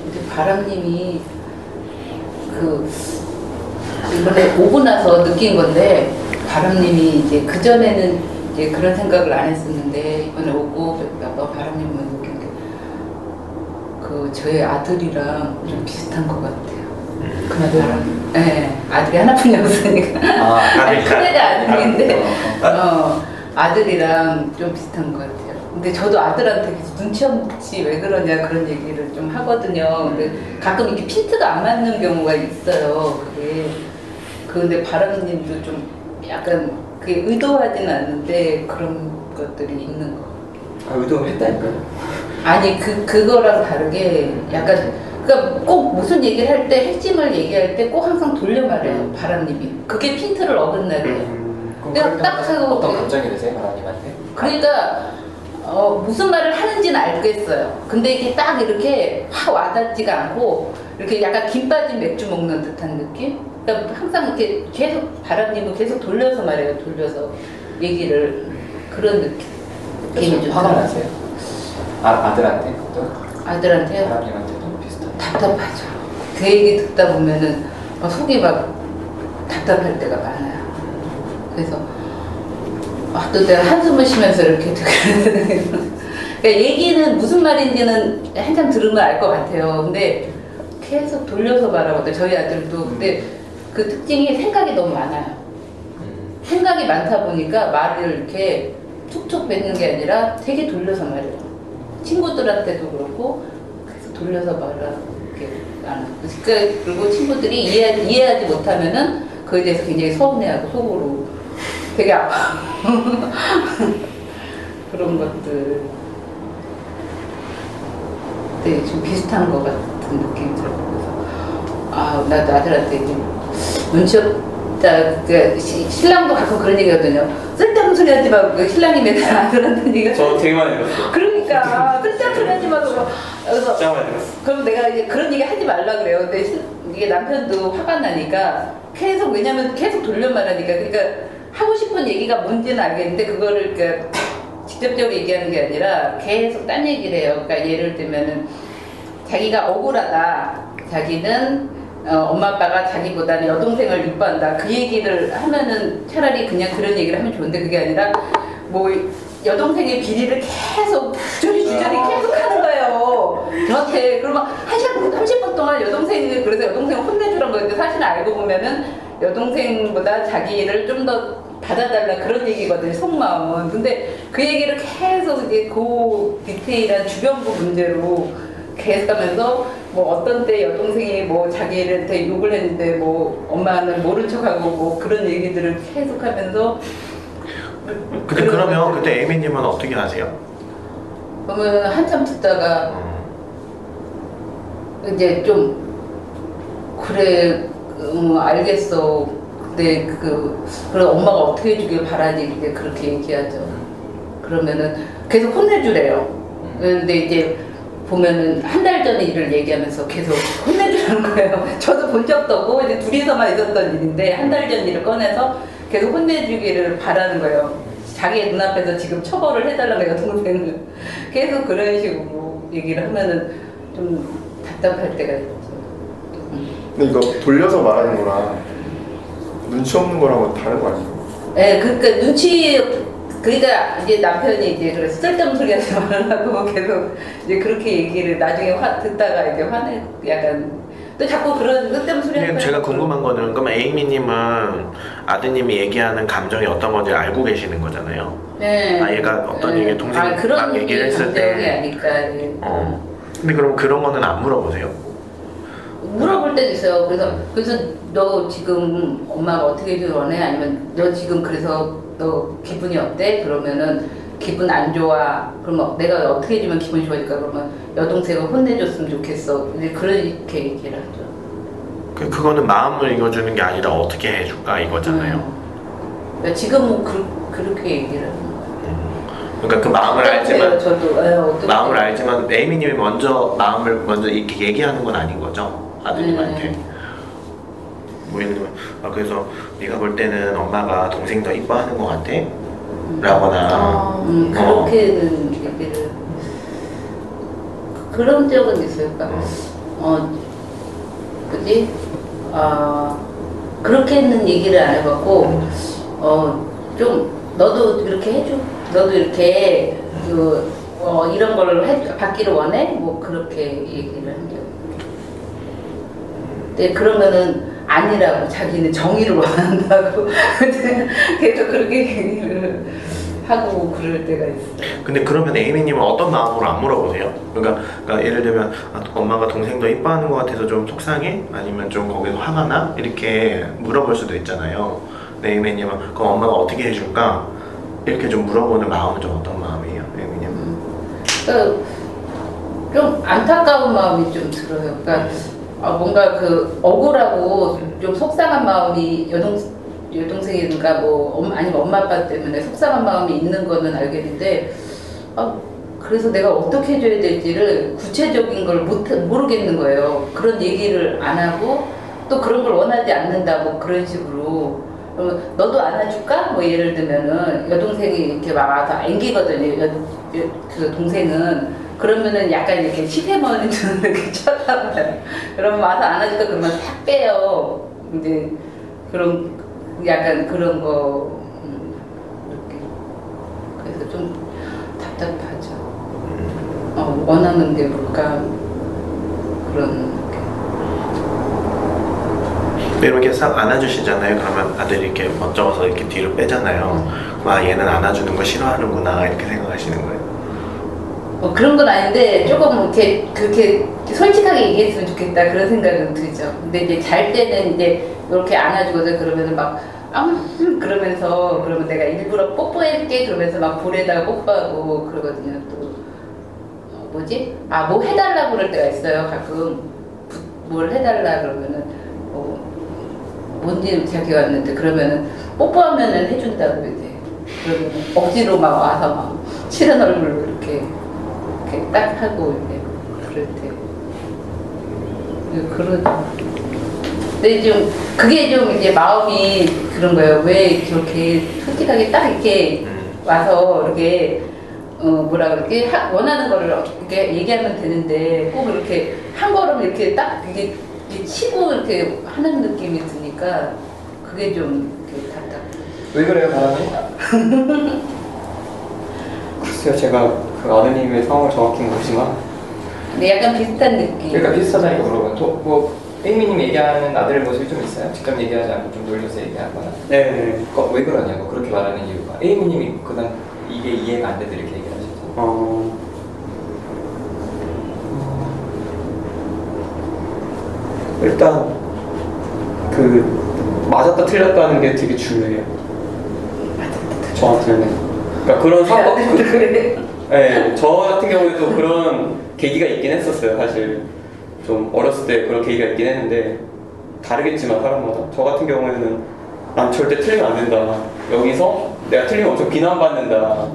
근데 바람님이 이번에 오고 나서 느낀 건데, 바람님이 이제 그 전에는 이제 그런 생각을 안 했었는데 이번에 오고 바람님은 느낀 게 저희 아들이랑 좀 비슷한 것 같아요. 그나저나, 네, 아들이 하나뿐이 없으니까. 아니, 큰애가 아들인데, 아들이랑 좀 비슷한 것 같아요. 근데 저도 아들한테 계속 눈치 없이 왜 그러냐 그런 얘기를 좀 하거든요. 근데 가끔 이렇게 핀트가 안 맞는 경우가 있어요. 그게. 근데 바람님도 좀 약간 그게 의도하진 않는데 그런 것들이 있는 거. 의도했다니까요? 아니, 그거랑 다르게 약간, 그러니까 꼭 무슨 얘기를 할 때, 핵심을 얘기할 때 꼭 항상 돌려 말해요, 바람님이. 그게 핀트를 어긋나게. 그럼 딱 하고 어떤 감정이 드세요, 바람님한테? 그러니까, 무슨 말을 하는지는 알겠어요. 근데 이게 딱 이렇게 확 와닿지가 않고, 이렇게 약간 김 빠진 맥주 먹는 듯한 느낌? 그러니까 항상 이렇게 계속, 바람님은 계속 돌려서 말해요, 돌려서. 얘기를. 그런 느낌이 좀 화가 나세요? 아들한테도? 아들한테요? 바람님한테도 비슷한? 답답하죠. 그 얘기 듣다 보면은 속이 막 답답할 때가 많아요. 그래서 또 내가 한숨을 쉬면서 이렇게 그러니까 얘기는 무슨 말인지는 한참 들으면 알 것 같아요. 근데 계속 돌려서 말하거든요. 저희 아들도. 근데 그 특징이 생각이 너무 많아요. 생각이 많다 보니까 말을 이렇게 툭툭 뱉는 게 아니라 되게 돌려서 말해요. 친구들한테도 그렇고 계속 돌려서 말하게 나는. 그리고 친구들이 이해하지 못하면은 그에 대해서 굉장히 서운해하고 속으로 되게 아파. 그런 것들. 네, 좀 비슷한 것 같은 느낌이 들어요. 나도 아들한테 눈치 없다. 신랑도 가끔 그런 얘기 하거든요. 쓸데없는 소리 하지 말고, 신랑이 맨날 아들한테 얘기가. 저 되게 많이 들었어요. 그러니까, 쓸데없는 소리 하지 말고. 그래서, 진짜 많이 들었어요. 그럼 내가 이제 그런 얘기 하지 말라 그래요. 근데 이게 남편도 화가 나니까 계속, 왜냐면 계속 돌려 말하니까. 그러니까 하고 싶은 얘기가 뭔지는 알겠는데, 그거를 그러니까 직접적으로 얘기하는 게 아니라 계속 딴 얘기를 해요. 그러니까 예를 들면은 자기가 억울하다. 자기는 엄마 아빠가 자기보다는 여동생을 이뻐한다. 그 얘기를 하면은 차라리 그냥 그런 얘기를 하면 좋은데, 그게 아니라 뭐 여동생의 비리를 계속 주저리 계속 하는 거예요. 저한테. 그러면 1시간 30분 동안 여동생이, 그래서 여동생을 혼내주란 거였는데 사실 알고 보면은 여동생보다 자기를 좀 더 받아달라 그런 얘기거든요, 속마음은. 근데 그 얘기를 계속 이제 그 디테일한 주변부 문제로 계속 하면서 뭐 어떤 때 여동생이 뭐 자기한테 욕을 했는데 뭐 엄마는 모른 척하고 뭐 그런 얘기들을 계속 하면서. 근데 그러면 그때 에이미님은 어떻게 하세요? 그러면 한참 듣다가 이제 좀 그래, 알겠어. 근데 그래 엄마가 어떻게 해주길 바라지, 이제 그렇게 얘기하죠. 그러면은 계속 혼내주래요. 근데 이제 보면은 한 달 전에 일을 얘기하면서 계속 혼내주는 거예요. 저도 본 적도 없고 이제 둘이서만 있었던 일인데 한 달 전 일을 꺼내서 계속 혼내주기를 바라는 거예요. 자기 눈앞에서 지금 처벌을 해달라는 거예요, 동생을. 계속 그런 식으로 얘기를 하면은 좀 답답할 때가 있죠. 근데 이거 돌려서 말하는 거랑 눈치 없는 거랑은 다른 거 아니에요? 네, 그러니까 그러니까 이제 남편이 이제 그래서 쓸데없는 소리 하지 말라고 계속 이제 그렇게 얘기를 나중에 듣다가 이제 약간 또 자꾸 그런 쓸데없는 소리 하지. 제가 궁금한 거는, 그럼 에이미님은 아드님이 얘기하는 감정이 어떤 건지 알고 계시는 거잖아요. 네. 아이가 어떤 얘기, 동생이 막 얘기를 했을 때. 아니까. 네. 근데 그럼 그런 거는 안 물어보세요? 물어볼 때도 있어요. 그래서 너 지금 엄마가 어떻게 해줄 원해? 아니면 너 지금 그래서 너 기분이 어때? 그러면은 기분 안 좋아. 그러면 내가 어떻게 해주면 기분이 좋아질까? 그러면 여동생을 혼내줬으면 좋겠어. 이제 그렇게 얘기를 하죠. 그거는 마음을 읽어주는 게 아니라 어떻게 해줄까 이거잖아요. 그러니까 지금은 그렇게 얘기를 하는 거예요. 그러니까 그 마음을 알지만 저도 마음을 알지만 에이미님이 마음을 먼저 이렇게 얘기하는 건 아닌 거죠 아드님한테. 뭐 예를 들면 그래서 네가 볼 때는 엄마가 동생 더 이뻐하는 것 같아? 라거나 그렇게는 얘기를 그런 적은 있어요. 그러니까 그지? 그렇게는 얘기를 안 해봤고 좀 너도 이렇게 해줘. 너도 이렇게 이런 걸 받기를 원해? 뭐 그렇게 얘기를 한 적. 근데 그러면은 아니라고 자기는 정의를 원한다고 계속 그렇게 얘기를 하고 그럴 때가 있어요. 근데 그러면 에이미님은 어떤 마음으로 안 물어보세요? 그러니까 예를 들면 엄마가 동생 더 이뻐하는 것 같아서 좀 속상해? 아니면 좀 거기서 화가 나? 이렇게 물어볼 수도 있잖아요. 근데 에이미님은 그럼 엄마가 어떻게 해줄까? 이렇게 좀 물어보는 마음은 좀 어떤 마음이에요? 에이미님은? 그러니까 좀 안타까운 마음이 좀 들어요. 그러니까 뭔가 그 억울하고 좀 속상한 마음이 여동생이든가 뭐 아니면 엄마 아빠 때문에 속상한 마음이 있는 거는 알겠는데 그래서 내가 어떻게 해줘야 될지를 구체적인 걸 모르겠는 거예요. 그런 얘기를 안 하고 또 그런 걸 원하지 않는다 뭐 그런 식으로. 그러면 너도 안아줄까? 뭐 예를 들면은 여동생이 이렇게 와서 안기거든요. 그 동생은. 그러면은 약간 이렇게 시패머리처럼 이렇게 쳐다봐요. 그러면 와서 안아줄까? 그러면 탁 빼요. 이제 그런 약간 그런 거 이렇게 그래서 좀 답답하죠. 원하는 게 뭘까? 그런 이렇게 싹 안아주시잖아요. 그러면 아들이 이렇게 먼저 와서 이렇게 뒤로 빼잖아요. 얘는 안아주는 거 싫어하는구나 이렇게 생각하시는 거예요. 그런 건 아닌데 조금 이렇게 그렇게 솔직하게 얘기했으면 좋겠다 그런 생각은 들죠. 근데 이제 잘 때는 이제 이렇게 안아주거든. 그러면은 막 그러면서 그러면 내가 일부러 뽀뽀할게 그러면서 막 볼에다가 뽀뽀하고 그러거든요. 또 뭐지? 뭐 해달라고 그럴 때가 있어요. 가끔 뭘 해달라 그러면은 뭔지 자기가 왔는데 그러면은 뽀뽀하면은 해준다고 이제 그러면 억지로 막 와서 막 싫은 얼굴로 이렇게 딱 하고 이제 그럴 때 그러죠. 근데 좀 그게 좀 이제 마음이 그런 거예요. 왜 저렇게 솔직하게 딱 이렇게 와서 이렇게 뭐라 그러지? 원하는 거를 이렇게 얘기하면 되는데 꼭 이렇게 한 걸음 이렇게 딱 이게 치고 이렇게 하는 느낌이 드니까 그게 좀 이렇게 답답해요. 왜 그래요, 바람이? 글쎄요, 제가 그 아드님의 상황을 정확히 모르지만 근데 약간 비슷한 느낌. 그러니까 비슷하다니까 물어봐요. 뭐 에이미님 얘기하는 아들의 모습이 좀 있어요? 직접 얘기하지 않고 좀 놀려서 얘기하거나? 네. 왜 그러냐고 그렇게 말하는 이유가 에이미님이 그다음 이게 이해가 안 돼도 이렇게 얘기하시죠. 일단 그 맞았다 틀렸다는 게 되게 중요해요. 저한테는. 그러니까 그런 사건 네, 저 같은 경우에도 그런 계기가 있긴 했었어요. 사실 좀 어렸을 때 그런 계기가 있긴 했는데 다르겠지만 사람마다. 저 같은 경우에는 난 절대 틀리면 안 된다. 여기서 내가 틀리면 엄청 비난받는다.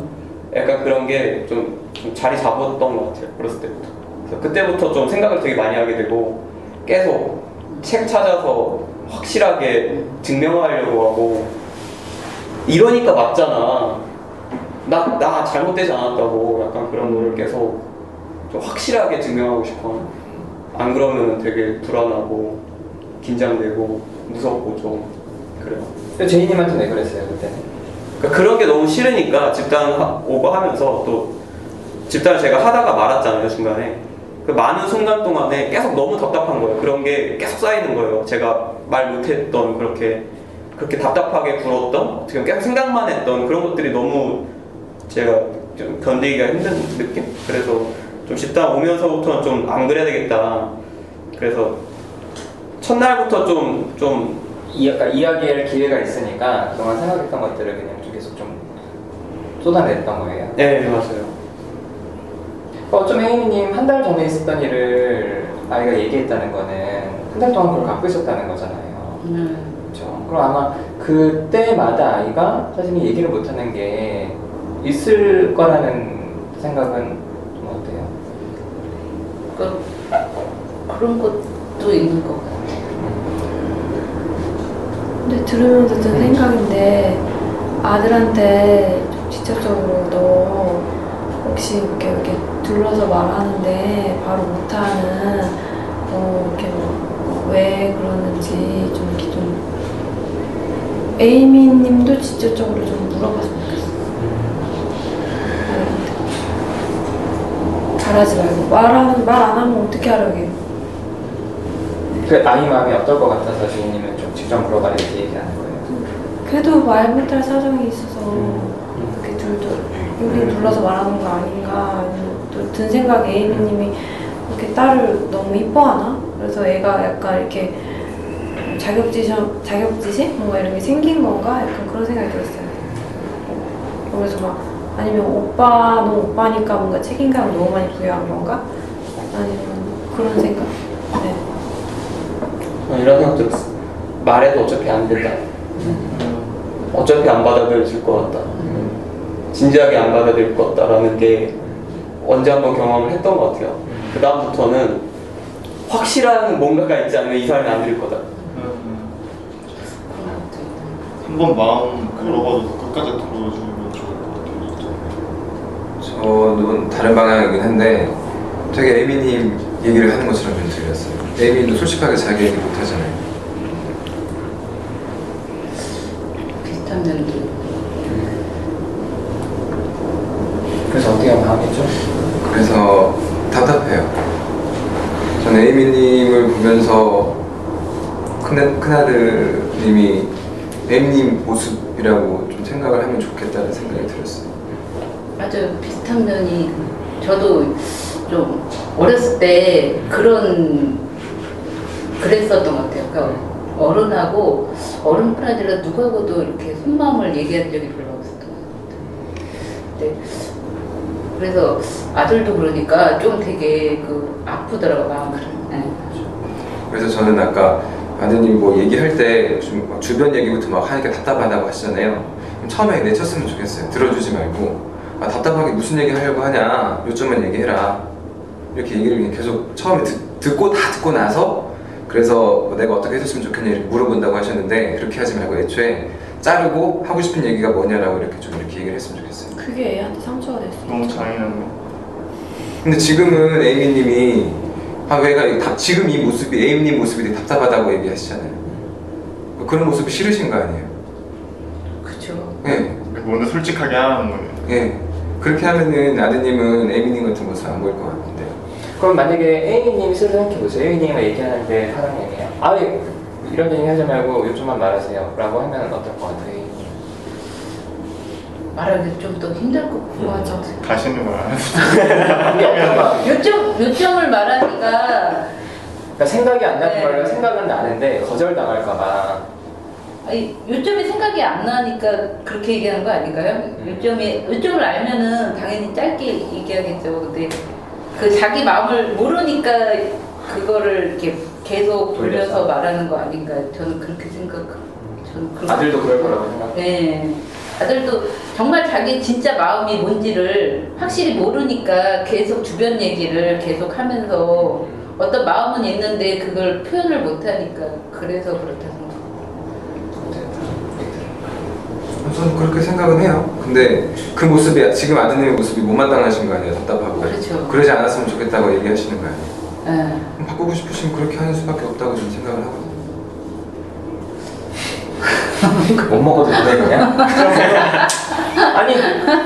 약간 그런 게 좀 자리 잡았던 것 같아요. 어렸을 때부터. 그래서 그때부터 좀 생각을 되게 많이 하게 되고 계속 책 찾아서 확실하게 증명하려고 하고 이러니까 맞잖아. 나 잘못되지 않았다고 약간 그런 거를 계속 좀 확실하게 증명하고 싶어. 안 그러면 되게 불안하고 긴장되고 무섭고 좀 그래요. 제이님한테 왜 그랬어요 그때는? 그러니까 그런 게 너무 싫으니까 집단 오버하면서 또 집단을 제가 하다가 말았잖아요 중간에. 그 많은 순간 동안에 계속 너무 답답한 거예요. 그런 게 계속 쌓이는 거예요. 제가 말 못했던 그렇게 답답하게 굴었던 어떻게 보면 계속 생각만 했던 그런 것들이 너무 제가 좀 견디기가 힘든 느낌? 그래서 좀 집단 오면서부터는 좀 안 그래야 되겠다. 그래서 첫날부터 그러니까 이야기할 기회가 있으니까 그동안 생각했던 것들을 그냥 좀 계속 좀 쏟아냈던 거예요. 네, 맞아요. 좀 혜인님 한 달 전에 있었던 일을 아이가 얘기했다는 거는 한 달 동안 그걸 갖고 있었다는 거잖아요. 그렇죠. 그럼 아마 그때마다 아이가 사실 얘기를 못하는 게 있을 거라는 생각은 좀 어때요? 그런 것도 있는 것 같아요. 근데 들으면서 든 생각인데 아들한테 좀 직접적으로 너 혹시 이렇게 둘러서 말하는데 바로 못하는 이렇게 왜 그러는지 좀 이렇게 좀 에이미님도 직접적으로 좀 물어봤으면 좋겠어. 아들한테 잘하지 말고 말 안 하면 어떻게 하려고. 그 아이 마음이 어떨 것 같아서 주인님은 좀 직접 물어봐야 이렇게 얘기하는 거예요. 그래도 말 못할 사정이 있어서 이렇게 둘도 우리 둘러서 말하는 거 아닌가. 또 든 생각에 에이미님이 이렇게 딸을 너무 이뻐하나? 그래서 애가 약간 이렇게 자격지심? 뭔가 이런 게 생긴 건가? 약간 그런 생각이 들었어요. 그래서 막 아니면 너 오빠니까 뭔가 책임감을 너무 많이 부여한 건가? 아니면 그런 생각. 네. 이런 생각도 들었어. 말해도 어차피 안 된다. 어차피 안 받아들여질 것 같다. 진지하게 안 받아들일 것 같다라는 게 언제 한번 경험을 했던 것 같아요. 그 다음부터는 확실한 뭔가가 있지 않으면 이 사람이 안 들을 거다. 한번 마음 열어봐도 끝까지 들어주면 좋을 것 같아요. 저는 다른 방향이긴 한데 되게 에이미님 얘기를 하는 것처럼 좀 들렸어요. 에이미님도 솔직하게 자기 얘기 못하잖아요. 비슷한 면도. 그래서 어떻게 하면 마음이죠? 그래서 답답해요. 저는 에이미님을 보면서 큰아들님이 에이미님 모습이라고 좀 생각을 하면 좋겠다는 생각이 들었어요. 맞아요. 비슷한 면이 저도 좀 어렸을 때 그랬었던 것 같아요. 그러니까 어른뿐 아니라 누구하고도 이렇게 속마음을 얘기한 적이 별로 없었던 것 같아요. 근데 그래서 아들도 그러니까 좀 되게 아프더라고 마음이. 네. 그래서 저는 아까 아드님 뭐 얘기할 때 좀 주변 얘기부터 막 하니까 답답하다고 하시잖아요. 처음에 내쳤으면 좋겠어요. 들어주지 말고 답답하게 무슨 얘기 하려고 하냐, 요점만 얘기해라, 이렇게 얘기를 계속 처음에 듣고 나서 그래서 내가 어떻게 해줬으면 좋겠냐 이렇게 물어본다고 하셨는데 그렇게 하지 말고 애초에 자르고 하고 싶은 얘기가 뭐냐라고 이렇게 얘기를 했으면 좋겠어요. 그게 애한테 상처가 됐어. 너무 잔인한 거. 근데 지금은 에이미님이 지금 이 모습이 에이미님 모습이 되게 답답하다고 얘기하시잖아요. 그런 모습이 싫으신 거 아니에요? 그렇죠. 네. 오늘 솔직하게 하는 거예요. 네. 그렇게 하면은 아드님은 에이미님 같은 모습 안 보일 것 같은데요. 그럼 만약에 에이미님이 생각해보세요. 에이미님과 얘기하는데 사랑해요. 이런 얘기 하지 말고 요즘만 말하세요 라고 하면 어떨 것 같아요? 말하기 좀 더 힘들 것 같고. 맞아. 다시는 말 안 해도 요점을 말하니까 그러니까 생각이 안 나는 걸 생각은 나는데 거절당할까봐. 요점이 생각이 안 나니까 그렇게 얘기하는 거 아닌가요? 요점을 알면은 당연히 짧게 얘기하겠죠. 근데 자기 마음을 모르니까 그거를 이렇게 계속 돌려서 말하는 거 아닌가? 저는 그렇게 아들도 그럴 거라고 생각해요. 네. 아들도 정말 자기 진짜 마음이 뭔지를 확실히 모르니까 계속 주변 얘기를 계속 하면서 어떤 마음은 있는데 그걸 표현을 못하니까 그래서 그렇다는 거. 저는 그렇게 생각은 해요. 근데 그 모습이 지금 아드님의 모습이 못마땅하신 거 아니에요? 답답하고. 그렇죠. 그러지 않았으면 좋겠다고 얘기하시는 거 아니에요? 네. 바꾸고 싶으시면 그렇게 하는 수밖에 없다고 저는 생각을 하거든요. 못 먹어도 돼 그냥? 아니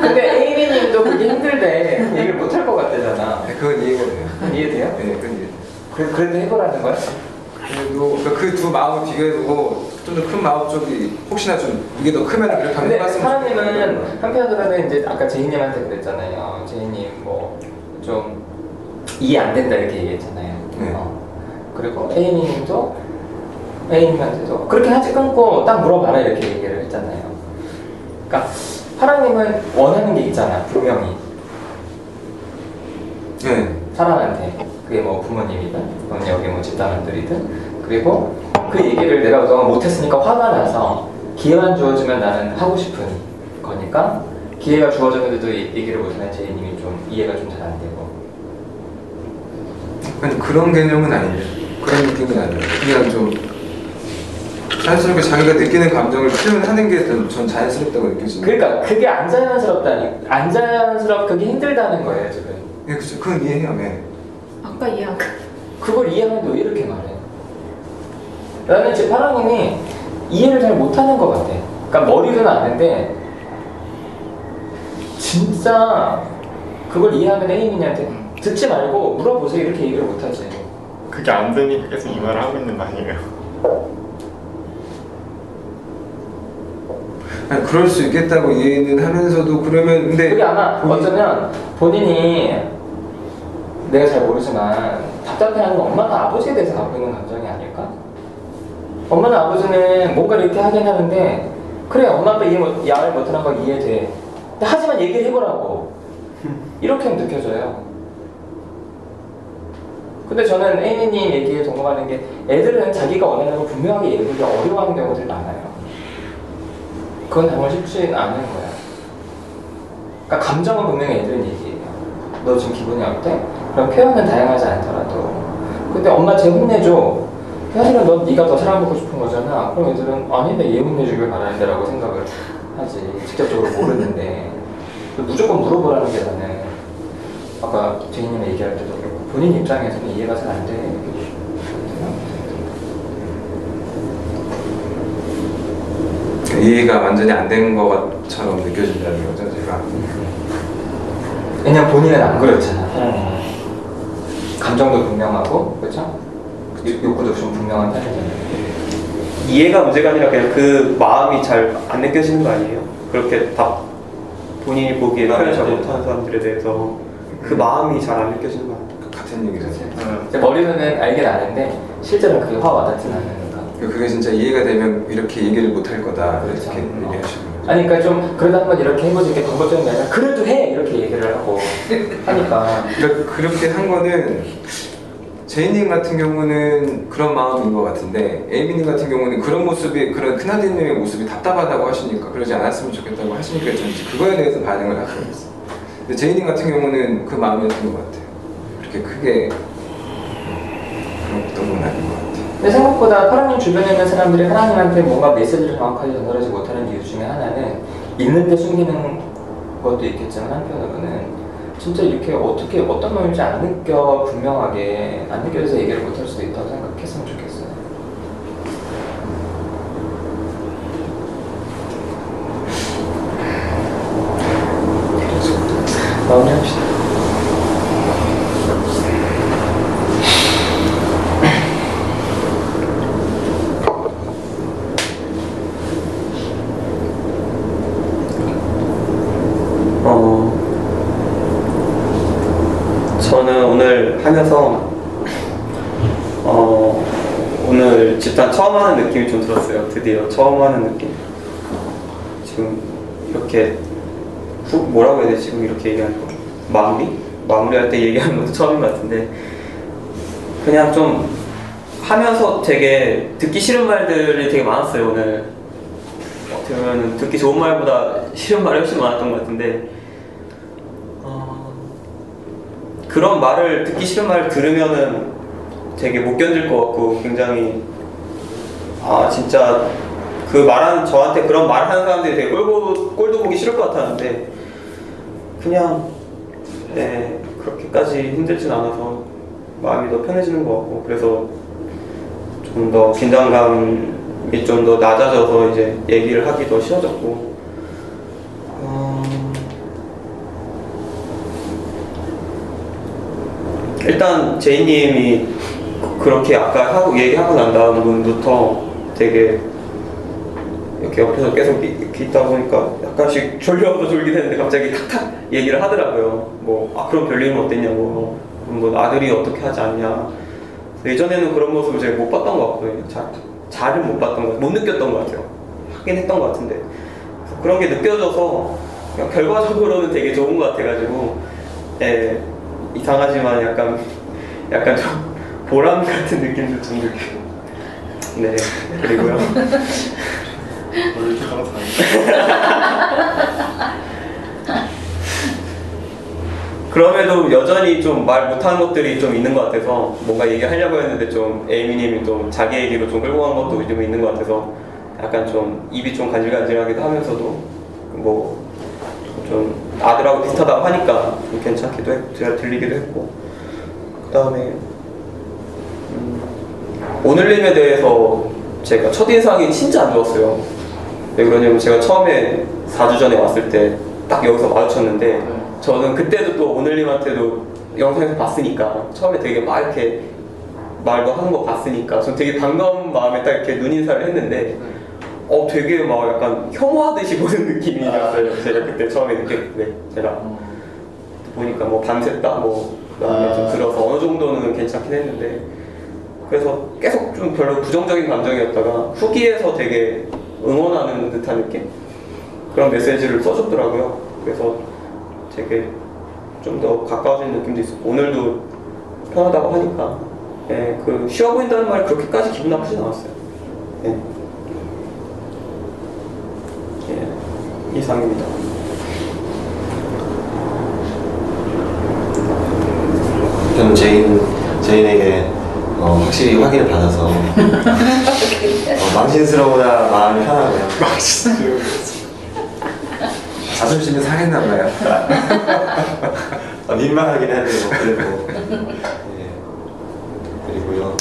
근데 에이미님도 그게 힘들대 얘기를 못 할 것 같대잖아. 네, 그건 이해가 돼요. 이해돼요? 네, 그건 이해돼요. 그래도 해보라는 거야? 그래도 그 두 마음을 비교해보고 좀 더 큰 마음 쪽이 혹시나 좀 이게 더 크면 그렇게 한번 근데 해봤으면 사람님은 한편으로는 이제 아까 제이님한테 그랬잖아요. 제이님 뭐 좀 이해 안 된다 이렇게 얘기했잖아요. 네. 그리고 에이님한테도 그렇게 하지 끊고 딱 물어봐라 이렇게 얘기를 했잖아요. 그러니까 파랑님은 원하는 게 있잖아, 분명히. 네. 사람한테. 그게 뭐 부모님이든, 또는 여기 뭐 집단원들이든. 그리고 그 얘기를 내가 그동안 못했으니까 화가 나서 기회만 주어지면 나는 하고 싶은 거니까 기회가 주어졌는데도 얘기를 못하는 제이님이 좀 이해가 좀 잘 안 되고. 아니 그런 개념은 아니에요. 그런 느낌은 아니에요. 그냥 좀 자연스럽게 자기가 느끼는 감정을 표현하는 게 전 자연스럽다고 느껴지는. 그러니까 그게 안 자연스럽다니, 안 자연스럽게 힘들다는 거예요 지금. 네, 그렇죠. 그건 이해해요. 네. 아까 이해한 거. 그걸 이해하면 왜 이렇게 말해? 나는 지금 파랑님이 이해를 잘 못하는 것 같아. 그러니까 머리로는 아는데 진짜 그걸 이해하면 에이민이한테 듣지 말고 물어보세요 이렇게 얘기를 못하지. 그게 안 되니까 계속 이 말을 하고 있는 거 아니에요? 아니 그럴 수 있겠다고 이해는 하면서도 그러면 근데 그게 아마 어쩌면 본인이 내가 잘 모르지만 답답해하는 엄마나 아버지에 대해서 갖고 있는 감정이 아닐까? 엄마나 아버지는 뭔가를 이렇게 하긴 하는데 그래 엄마 아빠 말 못하는 거 이해돼. 근데 하지만 얘기를 해보라고. 이렇게 느껴져요. 근데 저는 에이미님 얘기에 동감하는 게 애들은 자기가 원하는 걸 분명하게 얘기하기 어려워하는 경우들이 많아요. 그건 정말 쉽지 않은 거야. 그러니까 감정은 분명히 애들은 얘기해요. 너 지금 기분이 어때? 그럼 표현은 다양하지 않더라도 근데 엄마 쟤 혼내줘. 사실은 넌 네가 더 사랑받고 싶은 거잖아. 그럼 애들은 아니 내 얘 혼내주길 바라는데 라고 생각을 하지. 직접적으로 모르는데 무조건 물어보라는 게 나는 아까 제이님 얘기할 때도 그렇고 본인 입장에서는 이해가 잘 안 돼. 이해가 완전히 안 된 것처럼 느껴진다는 거죠, 제가. 왜냐면 본인은 안 그렇잖아. 감정도 분명하고, 그렇죠? 욕구도 좀 분명한 편이잖아요. 이해가 문제가 아니라 그냥 그 마음이 잘 안 느껴지는 거 아니에요? 그렇게 다 본인이 보기에 표현 잘 못하는 사람들에 대해서 그 마음이 잘 안 느껴지는 거 아니에요? 같은 얘기죠. 머리로는 알긴 아는데 실제로는 그게 확 와닿진 않으니까. 그게 진짜 이해가 되면 이렇게 얘기를 못 할 거다. 그렇죠. 이렇게 얘기하시는 거죠. 아니 그러니까 좀 그래도 한번 이렇게 해보지 이렇게 방법적인 게 아니라 그래도 해! 이렇게 얘기를 하고 하니까 그렇게 한 거는 제이님 같은 경우는 그런 마음인 것 같은데 에이미님 같은 경우는 그런 모습이 그런 큰아드님의 모습이 답답하다고 하시니까 그러지 않았으면 좋겠다고 하시니까 저는 그거에 대해서 반응을 하고 있어요. 근데 제이님 같은 경우는 그 마음이었던 것 같아요. 그렇게 크게 그런 건 아닌 것 같아요. 근데 생각보다 파랑님 주변에 있는 사람들이 하나님한테 뭔가 메시지를 정확하게 전달하지 못하는 이유 중에 하나는 있는데 숨기는 것도 있겠지만 한편으로는 진짜 이렇게 어떻게 어떤 마음인지 안 느껴 분명하게 안 느껴져서 얘기를 못할 수도 있다고 생각했으면 좋겠어요. 마무리합시다. 저는 오늘 하면서 오늘 집단 처음 하는 느낌이 좀 들었어요. 드디어 처음 하는 느낌. 지금 이렇게 뭐라고 해야 되지? 지금 이렇게 얘기하는 거 마무리할 때 얘기하는 것도 처음인 것 같은데 그냥 좀 하면서 되게 듣기 싫은 말들이 되게 많았어요. 오늘 어떻게 보면 듣기 좋은 말보다 싫은 말이 훨씬 많았던 것 같은데 그런 말을 듣기 싫은 말을 들으면은 되게 못 견딜 것 같고 굉장히 진짜 그 말하는 저한테 그런 말 하는 사람들이 되게 꼴도 보기 싫을 것 같았는데 그냥 그렇게까지 힘들진 않아서 마음이 더 편해지는 것 같고 그래서 좀 더 긴장감이 좀 더 낮아져서 이제 얘기를 하기 더 쉬워졌고 일단 제이님이 그렇게 아까 얘기하고 난 다음부터 되게 이렇게 옆에서 계속 이렇게 있다 보니까 약간씩 졸려도 졸게 되는데 갑자기 탁탁 얘기를 하더라고요. 그럼 별님은 어땠냐고, 뭐 아들이 어떻게 하지 않냐. 예전에는 그런 모습을 제가 못 봤던 것 같거든요. 잘은 못 봤던 것 같아요. 못 느꼈던 것 같아요. 하긴 했던 것 같은데 그런 게 느껴져서 그냥 결과적으로는 되게 좋은 것 같아가지고 예, 이상하지만 약간 좀 보람 같은 느낌도 좀 느끼고 네 그리고요 원래 이렇게 따라서 그럼에도 여전히 좀 말 못하는 것들이 좀 있는 것 같아서 뭔가 얘기하려고 했는데 좀 에이미님이 좀 자기 얘기로 좀 끌고 간 것도 좀 있는 것 같아서 약간 좀 입이 좀 간질간질하기도 하면서도 뭐 좀 아들하고 비슷하다고 하니까 좀 괜찮기도 했고 제가 들리기도 했고 그 다음에 오늘님에 대해서 제가 첫인상이 진짜 안 좋았어요. 왜 그러냐면 제가 처음에 4주 전에 왔을 때 딱 여기서 마주쳤는데 저는 그때도 또 오늘님한테도 영상에서 봤으니까 처음에 되게 막 이렇게 말도 하는 거 봤으니까 전 되게 반가운 마음에 딱 이렇게 눈인사를 했는데 되게 막 약간 혐오하듯이 보는 느낌이었어요. 제가 그때 처음에 느꼈는데 제가 보니까 뭐 밤샜다 뭐 그다음에 좀 들어서 어느 정도는 괜찮긴 했는데 그래서 계속 좀 별로 부정적인 감정이었다가 후기에서 되게 응원하는 듯한 느낌? 그런 메시지를 써줬더라고요. 그래서 되게 좀 더 가까워지는 느낌도 있었고 오늘도 편하다고 하니까 예, 그 쉬워 보인다는 말이 그렇게까지 기분 나쁘진 않았어요. 예. 예, 이상입니다. 저는 제인에게 확실히 확인을 받아서 망신스러우나 마음이 편하고요. 자존심이 상했나봐요. 민망하긴 한데 뭐 그래도 예. 그리고요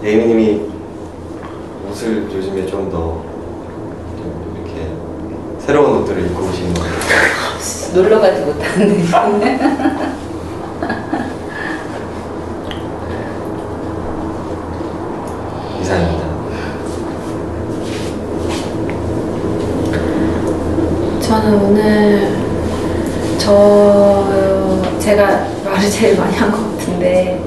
예미님이 옷을 요즘에 좀 더 이렇게 새로운 옷들을 입고 오시는 것 같아요. 놀러 가지 못하는데. 이상입니다. 저는 오늘 제가 말을 제일 많이 한 것 같은데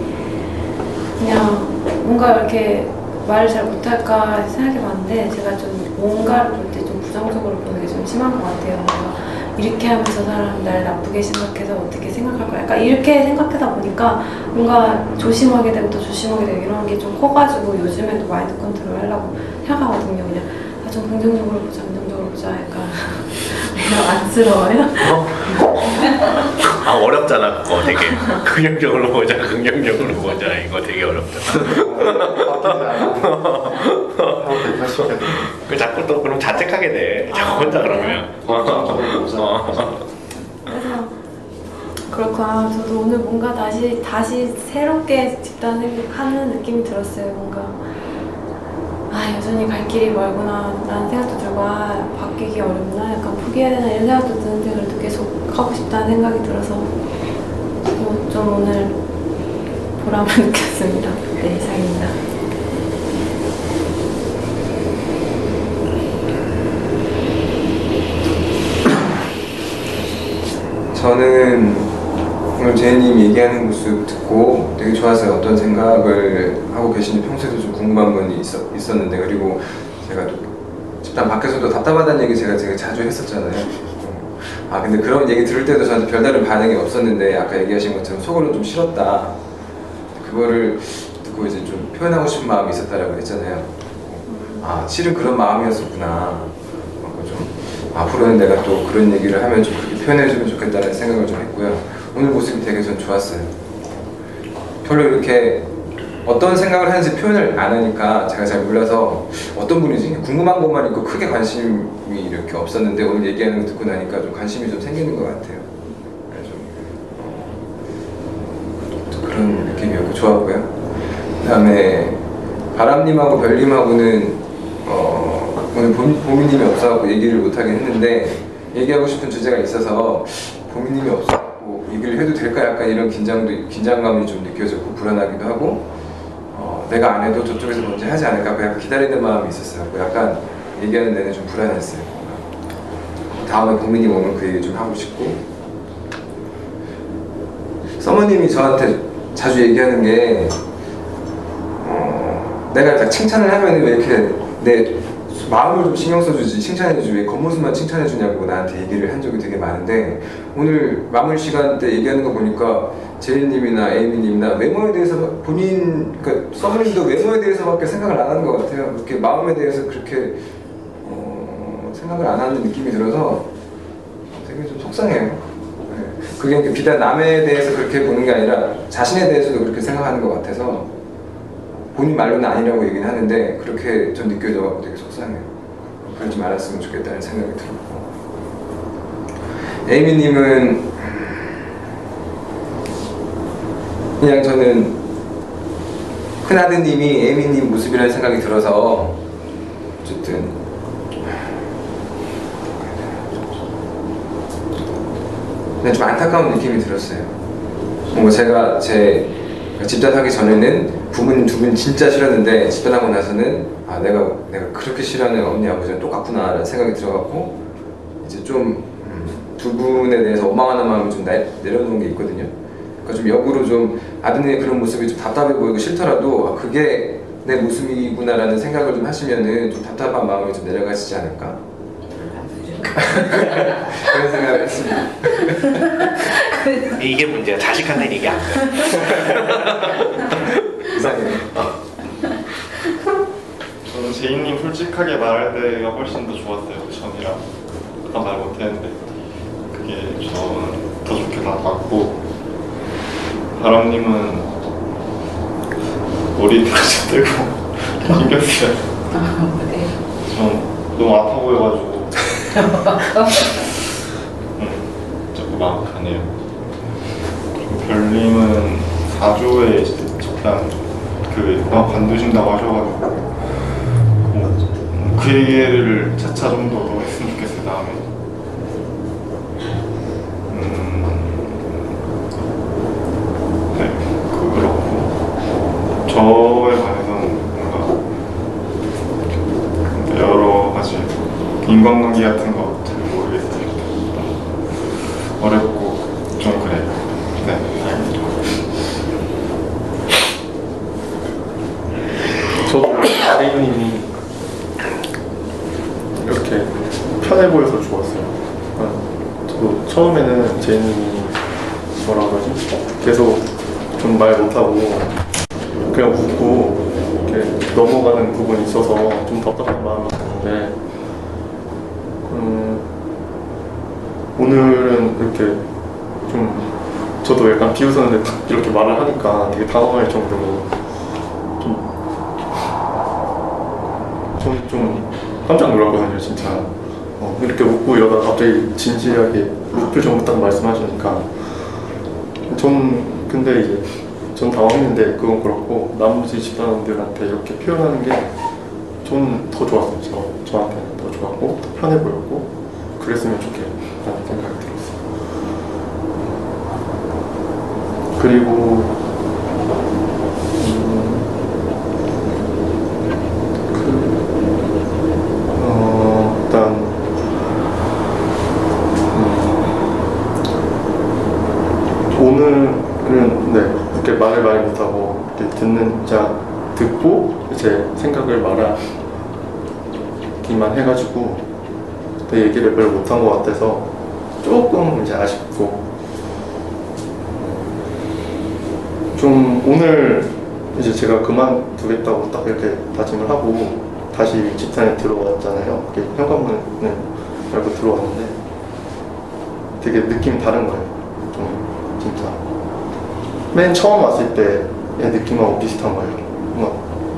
그냥 뭔가 이렇게 말을 잘 못할까 생각해봤는데 제가 좀 뭔가를 볼 때 좀 부정적으로 보는 게 좀 심한 것 같아요. 뭔가 이렇게 하면서 사람 날 나쁘게 생각해서 어떻게 생각할 거야. 약간 이렇게 생각하다 보니까 뭔가 조심하게 되고 또 조심하게 되고 이런 게 좀 커가지고 요즘에도 마인드 컨트롤 하려고 생각하거든요. 그냥 좀 긍정적으로 보자, 긍정적으로 보자. 약간 안쓰러워요? 어렵잖아 그거 되게. 긍정적으로 보자 긍정적으로 보자 이거 되게 어렵잖아. 그 자꾸 또 그럼 자책하게 돼. 자꾸 혼자 그러면. 그래서 그렇구나. 저도 오늘 뭔가 다시 새롭게 집단하는 느낌이 들었어요. 뭔가 여전히 갈 길이 멀구나 라는 생각도 들고 바뀌기 어렵나 약간 포기해야 되나 이런 생각도 드는데 그래도 계속 하고 싶다는 생각이 들어서 좀 오늘 보람을 느꼈습니다. 네, 이상입니다. 저는 오늘 제이님 얘기하는 모습 듣고 되게 좋았어요. 어떤 생각을 하고 계신지 평소에도 좀 궁금한 건 있었는데 그리고 제가 또 집단 밖에서도 답답하다는 얘기 제가 되게 자주 했었잖아요. 근데 그런 얘기 들을 때도 저한테 별다른 반응이 없었는데 아까 얘기하신 것처럼 속으로 좀 싫었다. 그거를 듣고 이제 좀 표현하고 싶은 마음이 있었다라고 했잖아요. 실은 그런 마음이었었구나. 좀 앞으로는 내가 또 그런 얘기를 하면 좀 그렇게 표현해주면 좋겠다는 생각을 좀 했고요. 오늘 모습이 되게 전 좋았어요. 별로 이렇게 어떤 생각을 하는지 표현을 안 하니까 제가 잘 몰라서 어떤 분인지 궁금한 것만 있고 크게 관심이 이렇게 없었는데 오늘 얘기하는 거 듣고 나니까 좀 관심이 좀 생기는 것 같아요. 좀 그런 느낌이었고 좋았고요. 그 다음에 바람님하고 별님하고는 오늘 보미님이 없어서 얘기를 못하긴 했는데 얘기하고 싶은 주제가 있어서 보미님이 없어서 얘기를 해도 될까 약간 이런 긴장감이 좀 느껴졌고 불안하기도 하고 내가 안 해도 저쪽에서 먼저 하지 않을까 약간 기다리는 마음이 있었어요. 약간 얘기하는 내내 좀 불안했어요. 다음에 보미님 오면 그 얘기 좀 하고 싶고 서머님이 저한테 자주 얘기하는 게 내가 칭찬을 하면 왜 이렇게 내 마음을 좀 신경 써주지 칭찬해주지 왜 겉모습만 칭찬해주냐고 나한테 얘기를 한 적이 되게 많은데 오늘 마무리 시간 때 얘기하는 거 보니까 제이님이나 에이미님이나 외모에 대해서 본인 그러니까 서머님도 외모에 대해서밖에 생각을 안 하는 것 같아요. 그렇게 마음에 대해서 그렇게 생각을 안 하는 느낌이 들어서 되게 좀 속상해요. 네. 그게 비단 남에 대해서 그렇게 보는 게 아니라 자신에 대해서도 그렇게 생각하는 것 같아서 본인 말로는 아니라고 얘기는 하는데 그렇게 좀 느껴져서 되게 속상해요. 그러지 말았으면 좋겠다는 생각이 들었고 에이미님은 그냥 저는 큰아드님이 에이미님 모습이라는 생각이 들어서 어쨌든 그냥 좀 안타까운 느낌이 들었어요. 뭔가 제가 제 집단하기 전에는 부모님 두 분 진짜 싫었는데 집단하고 나서는 아 내가 그렇게 싫어하는 언니 아버지랑 똑같구나 라는 생각이 들어갖고 이제 좀 두 분에 대해서 원망하는 마음을 좀 내려놓은 게 있거든요. 그러니까 좀 역으로 좀 아드님의 그런 모습이 좀 답답해 보이고 싫더라도 아, 그게 내 모습이구나 라는 생각을 좀 하시면은 좀 답답한 마음이 좀 내려가시지 않을까 그런 생각을 했습니다. 이게 문제야. 자식한테 얘기 안 돼. 이상해요. 저는 제이님 솔직하게 말할 때가 훨씬 더 좋았어요. 전이랑 아까 말 못했는데 그게 저는 더 좋게 다가왔고 바람님은 머리까지 떼고 신경 쓰여요. 전 너무 아파 보여가지고 자꾸 마음 가네요. 별님은 4조에 적당 관두신다고 하셔가지고 그 얘기를 차차 좀 더 했으면 좋겠어요. 다음에 네 그렇고 저에 관해서는 뭔가 여러 가지 인간관계 같은 거 잘 모르겠어요. 어렵고 좀 그래요. 네, 다행이죠. 저도 아이님이 이렇게 편해 보여서 좋았어요. 저도 처음에는 제이님이 뭐라 그러지? 계속 좀 말 못하고 그냥 웃고 이렇게 넘어가는 부분이 있어서 좀 답답한 마음이 있었는데 오늘은 이렇게 좀 저도 약간 비웃었는데 딱 이렇게 말을 하니까 되게 당황할 정도로 저는 좀 깜짝 놀랐거든요, 진짜. 이렇게 웃고 이러다가 갑자기 진지하게 웃을 정도 딱 말씀하시니까 근데 이제 전 당황했는데 그건 그렇고 나머지 집단원들한테 이렇게 표현하는 게 저는 더 좋았어요. 저한테는 더 좋았고 더 편해 보였고 그랬으면 좋겠다는 생각이 들었어요. 그리고 일단 오늘은 네 이렇게 말을 많이 못하고 이렇게 듣고 제 생각을 말하기만 해가지고 내 얘기를 별로 못한 것 같아서 조금 이제 아쉽고 좀 오늘 이제 제가 그만두겠다고 딱 이렇게 다짐을 하고 다시 집단에 들어왔잖아요. 현관문을 열고 들어왔는데 되게 느낌이 다른 거예요. 좀 진짜 맨 처음 왔을 때의 느낌하고 비슷한 거예요.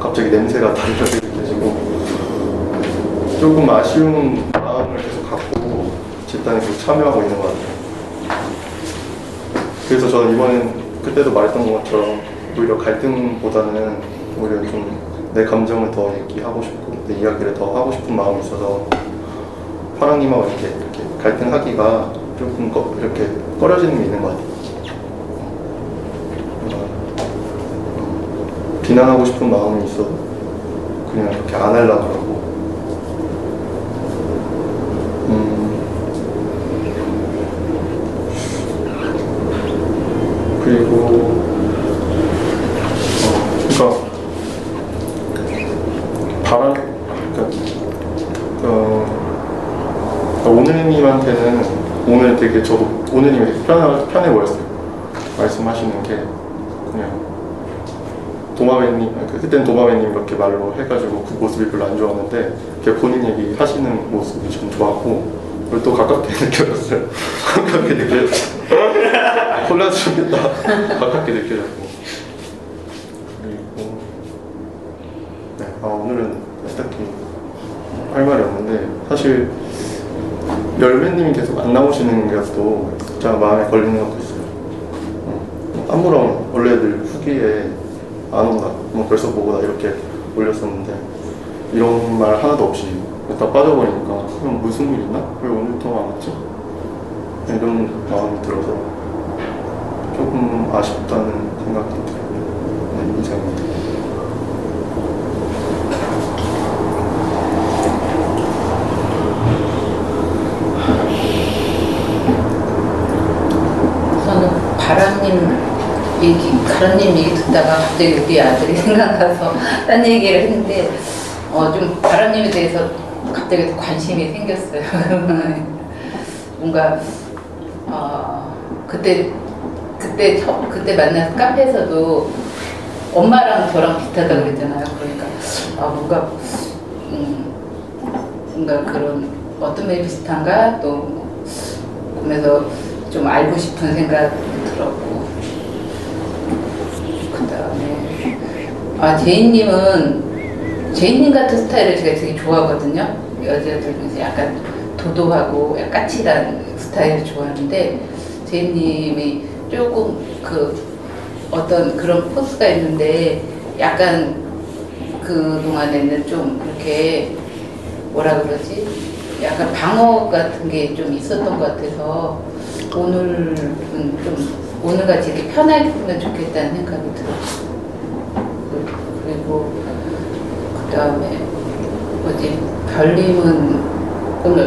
갑자기 냄새가 다르게 느껴지고 조금 아쉬운 마음을 계속 갖고 집단에 계속 참여하고 있는 것 같아요. 그래서 저는 이번엔 그때도 말했던 것처럼 오히려 갈등보다는 오히려 좀 내 감정을 더 얘기하고 싶고 내 이야기를 더 하고 싶은 마음이 있어서 파랑님하고 이렇게 갈등하기가 조금 이렇게 꺼려지는 게 있는 것 같아요. 비난하고 싶은 마음이 있어도 그냥 이렇게 안 하려고 그러고 그리고 그러니까 저한테는 오늘 되게 저도 오늘님이 편해 보였어요. 말씀하시는 게 그냥 도마뱀님, 그때는 도마뱀님 이렇게 말로 해가지고 그 모습이 별로 안 좋았는데 이렇게 본인 얘기 하시는 모습이 좀 좋았고 그리고 또 가깝게 느껴졌어요. 가깝게 느껴졌어요. 콜라 주겠다. 가깝게 느껴졌고 그리고 네, 오늘은 딱히 할 말이 없는데 사실 열매님이 계속 안 나오시는 게 또 제가 마음에 걸리는 것도 있어요. 아무런 원래들 후기에 안 온다, 뭐 벌써 보고다 이렇게 올렸었는데 이런 말 하나도 없이 딱 빠져버리니까 그럼 무슨 일 있나? 왜 오늘부터 안 왔지? 이런 마음이 들어서 조금 아쉽다는 생각이 들어요. 네, 이상입니다. 저는 가람님 얘기 듣다가 갑자기 우리 아들이 생각나서 딴 얘기를 했는데 좀 바람님에 대해서 갑자기 관심이 생겼어요. 뭔가 그때 만난 카페에서도 엄마랑 저랑 비슷하다고 그랬잖아요. 그러니까 뭔가 그런 어떤 면이 비슷한가 또 보면서 좀 알고 싶은 생각이 들었고 그다음에 제이님 같은 스타일을 제가 되게 좋아하거든요. 여자들은 약간 도도하고 약간 까칠한 스타일을 좋아하는데 제이님이 조금 어떤 그런 포스가 있는데 약간 그 동안에는 좀 이렇게 뭐라 그러지? 약간 방어 같은 게 좀 있었던 것 같아서 오늘은 좀 오늘같이 이렇게 편하게 보면 좋겠다는 생각이 들었어요. 그리고 그 다음에 별님은 오늘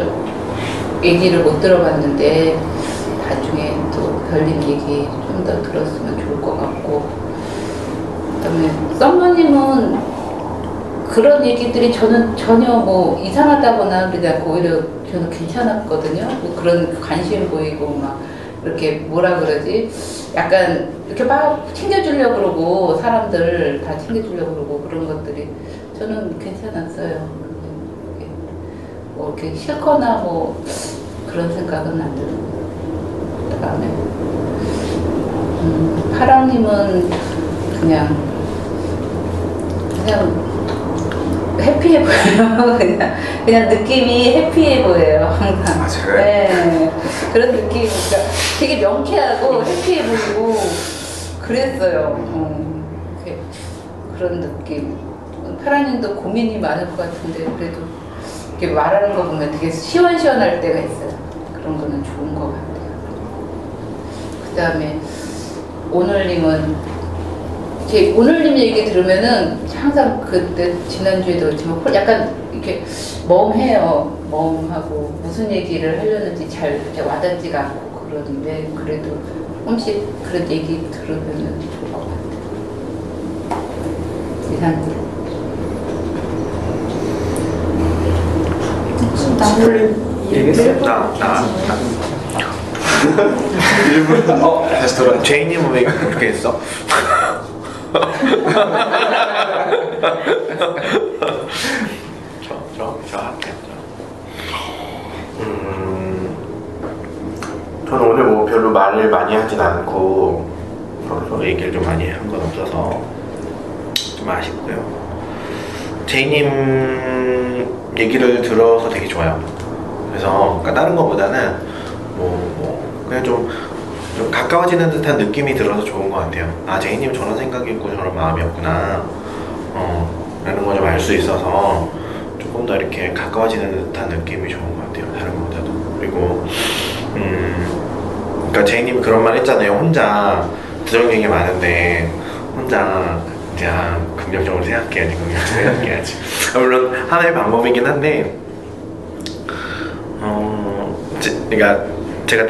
얘기를 못 들어봤는데 나중에 또 별님 얘기 좀 더 들었으면 좋을 것 같고 그 다음에 썸머님은 그런 얘기들이 저는 전혀 뭐 이상하다거나 그러지 않고 오히려 저는 괜찮았거든요. 뭐 그런 관심 보이고 막 이렇게 뭐라 그러지? 약간 이렇게 막 챙겨주려고 그러고 사람들 다 챙겨주려고 그러고 그런 것들이 저는 괜찮았어요. 뭐 이렇게 싫거나 뭐 그런 생각은 안 들고 그다음에 파랑님은 그냥 해피해 보여요. 그냥 느낌이 해피해 보여요. 항상. 맞아요. 네, 그런 느낌. 그러니까 되게 명쾌하고 해피해 보이고 그랬어요. 그런 느낌. 파랑님도 고민이 많을 것 같은데 그래도 이렇게 말하는 거 보면 되게 시원시원할 때가 있어요. 그런 거는 좋은 것 같아요. 그 다음에 오늘님은 오늘님 얘기 들으면은 항상 그때 지난주에도 그렇지만 약간 이렇게 멍해요. 멍하고 무슨 얘기를 하려는지 잘 와닿지가 않고 그러는데 그래도 조금씩 그런 얘기 들으면은 좋을 것 같아요. 이상입니다. 얘기했어요? 나. 다시 돌아. 제이님은 왜 그렇게 했어? 저 할게요. 저는 오늘 뭐 별로 말을 많이 하진 않고 서로 얘기를 좀 많이 한 건 없어서 좀 아쉽고요. 제이님 얘기를 들어서 되게 좋아요. 그래서 그러니까 다른 것보다는 그냥 좀 가까워지는 듯한 느낌이 들어서 좋은 것 같아요. 아, 제이님 저런 생각이 있고 저런 마음이었구나 라는 걸 좀 알 수 있어서 조금 더 이렇게 가까워지는 듯한 느낌이 좋은 것 같아요. 다른 것보다도. 그리고 그러니까 제이님이 그런 말 했잖아요. 혼자 부정적인 게 많은데 혼자 그냥 긍정적으로 생각해야지, 긍정적으로 생각해야지. 물론 하나의 방법이긴 한데 그러니까 제가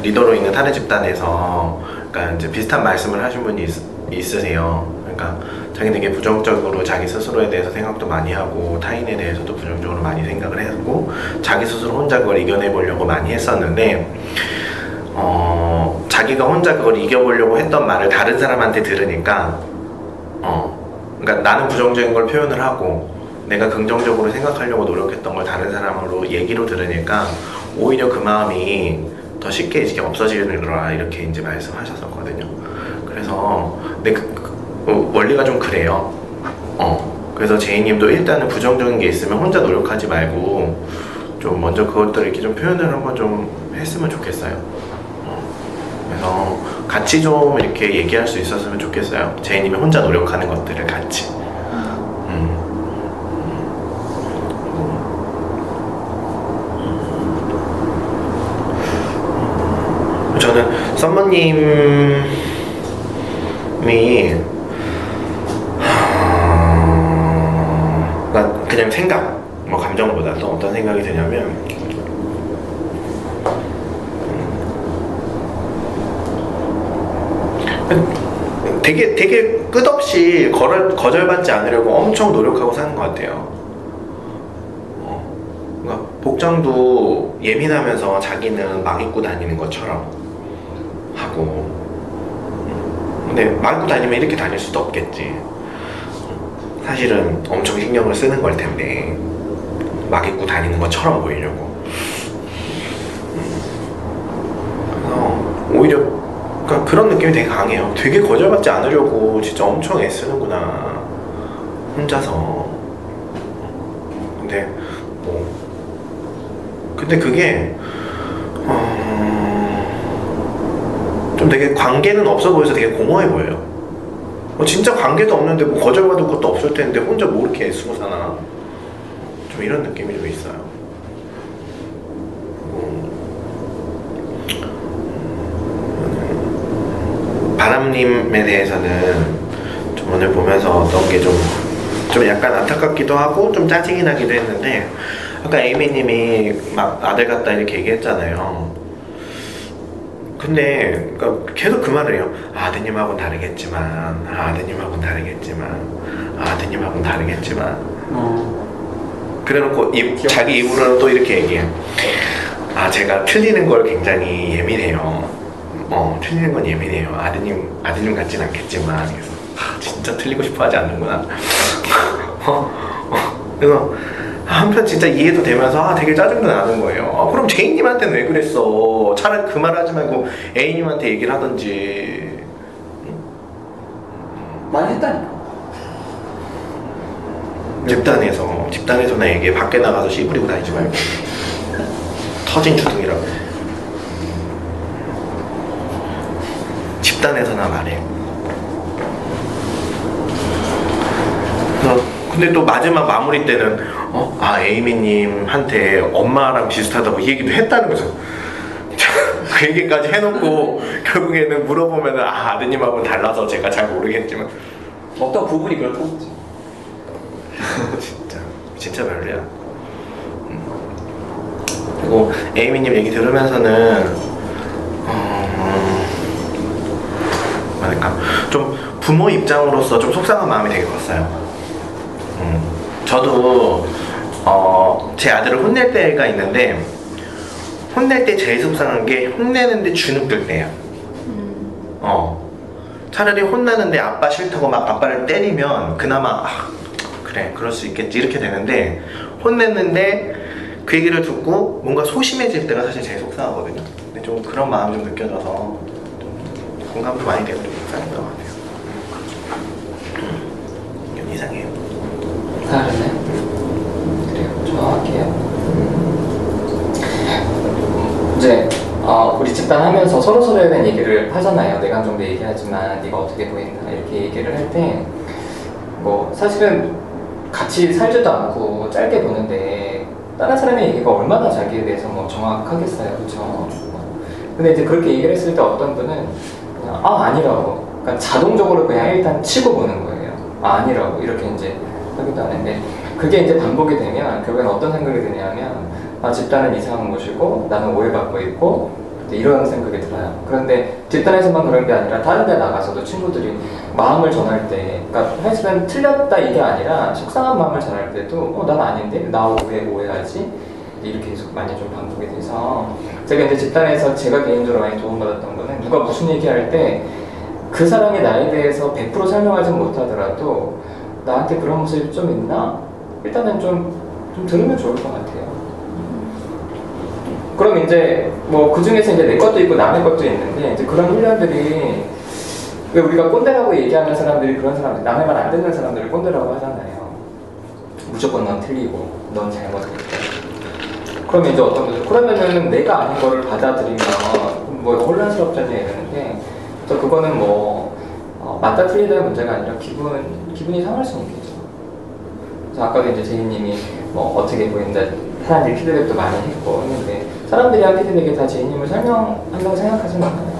리더로 있는 다른 집단에서 그러니까 이제 비슷한 말씀을 하신 분이 있으세요. 그러니까 자기 되게 부정적으로 자기 스스로에 대해서 생각도 많이 하고 타인에 대해서도 부정적으로 많이 생각을 했고 자기 스스로 혼자 그걸 이겨내보려고 많이 했었는데 자기가 혼자 그걸 이겨보려고 했던 말을 다른 사람한테 들으니까 그러니까 나는 부정적인 걸 표현을 하고 내가 긍정적으로 생각하려고 노력했던 걸 다른 사람으로 얘기로 들으니까 오히려 그 마음이 더 쉽게 이제 없어지느라 이렇게 이제 말씀하셨었거든요. 그래서 근데 원리가 좀 그래요. 그래서 제이님도 일단은 부정적인 게 있으면 혼자 노력하지 말고 좀 먼저 그것들을 이렇게 좀 표현을 한번 좀 했으면 좋겠어요. 그래서 같이 좀 이렇게 얘기할 수 있었으면 좋겠어요. 제이님이 혼자 노력하는 것들을 같이. 저는 썸머님이 그냥 생각, 뭐 감정보다도 어떤 생각이 드냐면 되게 끝없이 거절받지 않으려고 엄청 노력하고 사는 것 같아요. 그러니까 복장도 예민하면서 자기는 막 입고 다니는 것처럼 하고 근데 막 입고 다니면 이렇게 다닐 수도 없겠지. 사실은 엄청 신경을 쓰는 걸 텐데 막 입고 다니는 것처럼 보이려고. 그래서 오히려 그러니까 그런 느낌이 되게 강해요. 되게 거절받지 않으려고 진짜 엄청 애쓰는구나 혼자서. 근데 그게 좀 되게 관계는 없어 보여서 되게 공허해 보여요. 진짜 관계도 없는데 뭐 거절받을 것도 없을 텐데 혼자 뭐 이렇게 애쓰고 사나, 좀 이런 느낌이 좀 있어요. 바람님에 대해서는 좀 오늘 보면서 어떤 게 좀 약간 안타깝기도 하고 좀 짜증이 나기도 했는데, 아까 에이미님이 막 아들 같다 이렇게 얘기했잖아요. 근데 그러니까 계속 그 말을 해요. 아드님하고는 다르겠지만, 아드님하고는 다르겠지만, 아드님하고는 다르겠지만. 그래놓고 자기 입으로는 또 이렇게 얘기해요. 제가 틀리는 걸 굉장히 예민해요. 틀리는 건 예민해요. 아드님 같진 않겠지만. 그래서 진짜 틀리고 싶어 하지 않는구나. 그래서 한편 진짜 이해도 되면서 되게 짜증도 나는 거예요. 그럼 제이님한테는 왜 그랬어? 차라리 그 말 하지 말고 A님한테 얘기를 하던지. 많이 했다니까. 집단에서나 얘기해. 밖에 나가서 씨 부리고 다니지 말고. 터진 주둥이라고. 집단에서나 말해. 근데 또 마지막 마무리 때는 에이미님한테 엄마랑 비슷하다고 이 얘기도 했다는 거죠. 그 얘기까지 해놓고 결국에는 물어보면 아드님하고는 달라서 제가 잘 모르겠지만 어떤 부분이 그렇다는지. 진짜 별로야. 그리고 에이미님 얘기 들으면서는 뭐랄까 좀 부모 입장으로서 좀 속상한 마음이 되게 컸어요. 저도 제 아들을 혼낼 때가 있는데, 혼낼 때 제일 속상한 게 혼내는데 주눅 들 때예요. 차라리 혼나는데 아빠 싫다고 막 아빠를 때리면 그나마 그래 그럴 수 있겠지 이렇게 되는데, 혼냈는데 그 얘기를 듣고 뭔가 소심해질 때가 사실 제일 속상하거든요. 근데 좀 그런 마음이 좀 느껴져서 좀 공감도 많이 되고 좀 속상했던 것 같아요. 이건 이상해요. 다르네. 그래요. 정확해요. 이제 우리 집단 하면서 서로에 대한 얘기를 하잖아요. 내가 좀 더 얘기하지만 네가 어떻게 보인다 이렇게 얘기를 할 때 뭐 사실은 같이 살지도 않고 짧게 보는데 다른 사람의 얘기가 얼마나 자기에 대해서 뭐 정확하겠어요, 그렇죠? 근데 이제 그렇게 얘기를 했을 때 어떤 분은 그냥 아니라고, 그러니까 자동적으로 그냥 일단 치고 보는 거예요. 아니라고 이렇게 이제 하기도 하는데, 그게 이제 반복이 되면 결국엔 어떤 생각이 드냐면 집단은 이상한 곳이고 나는 오해받고 있고 이런 생각이 들어요. 그런데 집단에서만 그런 게 아니라 다른 데 나가서도 친구들이 마음을 전할 때, 그러니까 사실은 틀렸다 이게 아니라 속상한 마음을 전할 때도 난 아닌데? 나 왜 오해하지? 이렇게 계속 많이 좀 반복이 돼서 제가 이제 집단에서 제가 개인적으로 많이 도움받았던 거는 누가 무슨 얘기할 때 그 사람이 나에 대해서 100% 설명하지 못하더라도 나한테 그런 모습이 좀 있나? 일단은 좀 들으면 좋을 것 같아요. 그럼 이제 뭐 그 중에서 이제 내 것도 있고 남의 것도 있는데 이제 그런 훈련들이 왜 우리가 꼰대라고 얘기하는 사람들이 그런 사람들 남의 말 안 듣는 사람들을 꼰대라고 하잖아요. 무조건 넌 틀리고 넌 잘못했다. 그러면 이제 어떤 거죠? 그러면은 내가 아닌 거를 받아들이면 뭐 혼란스럽잖아요 이러는데 또 그거는 뭐 맞다 틀리다의 문제가 아니라 기분이 상할 수 있겠죠. 그래서 아까도 이제 제이님이 뭐 어떻게 보인다 사람들이 피드백도 많이 했고 했는데 사람들이 한 피드백에 다 제이님을 설명한다고 생각하지는 않아요.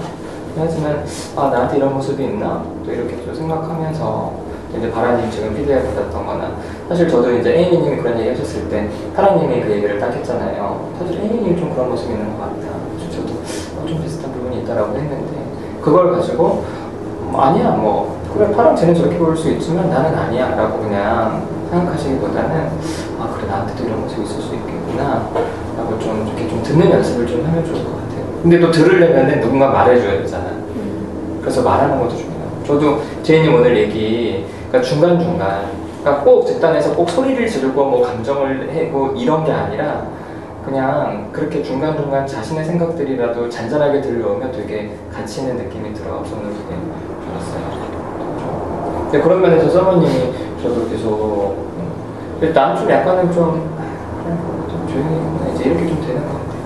하지만 나한테 이런 모습이 있나? 또 이렇게 또 생각하면서 이제 바라님 지금 피드백 받았던 거나 사실 저도 이제 에이미님이 그런 얘기 하셨을 때 파라님이 그 얘기를 딱 했잖아요. 사실 에이미님이 좀 그런 모습이 있는 것 같다. 저도 좀 비슷한 부분이 있다라고 했는데 그걸 가지고 아니야 뭐 그래 파랑 쟤는 저렇게 보일 수 있지만 나는 아니야 라고 그냥 생각하시기보다는 그래 나한테도 이런 모습이 있을 수 있겠구나 라고 좀 이렇게 좀 듣는 연습을 좀 하면 좋을 것 같아요. 근데 또 들으려면 누군가 말해줘야 되잖아. 그래서 말하는 것도 중요해요. 저도 제이님 오늘 얘기 그러니까 중간중간 그러니까 꼭 집단에서 꼭 소리를 지르고 뭐 감정을 해고 이런 게 아니라 그냥 그렇게 중간중간 자신의 생각들이라도 잔잔하게 들려오면 되게 가치 있는 느낌이 들어서 저는 되게 좋았어요. 근데 그런 면에서 서머님이 저도 계속 일단 좀 약간은 좀 조용히 이제 이렇게 좀 되는 것 같아요.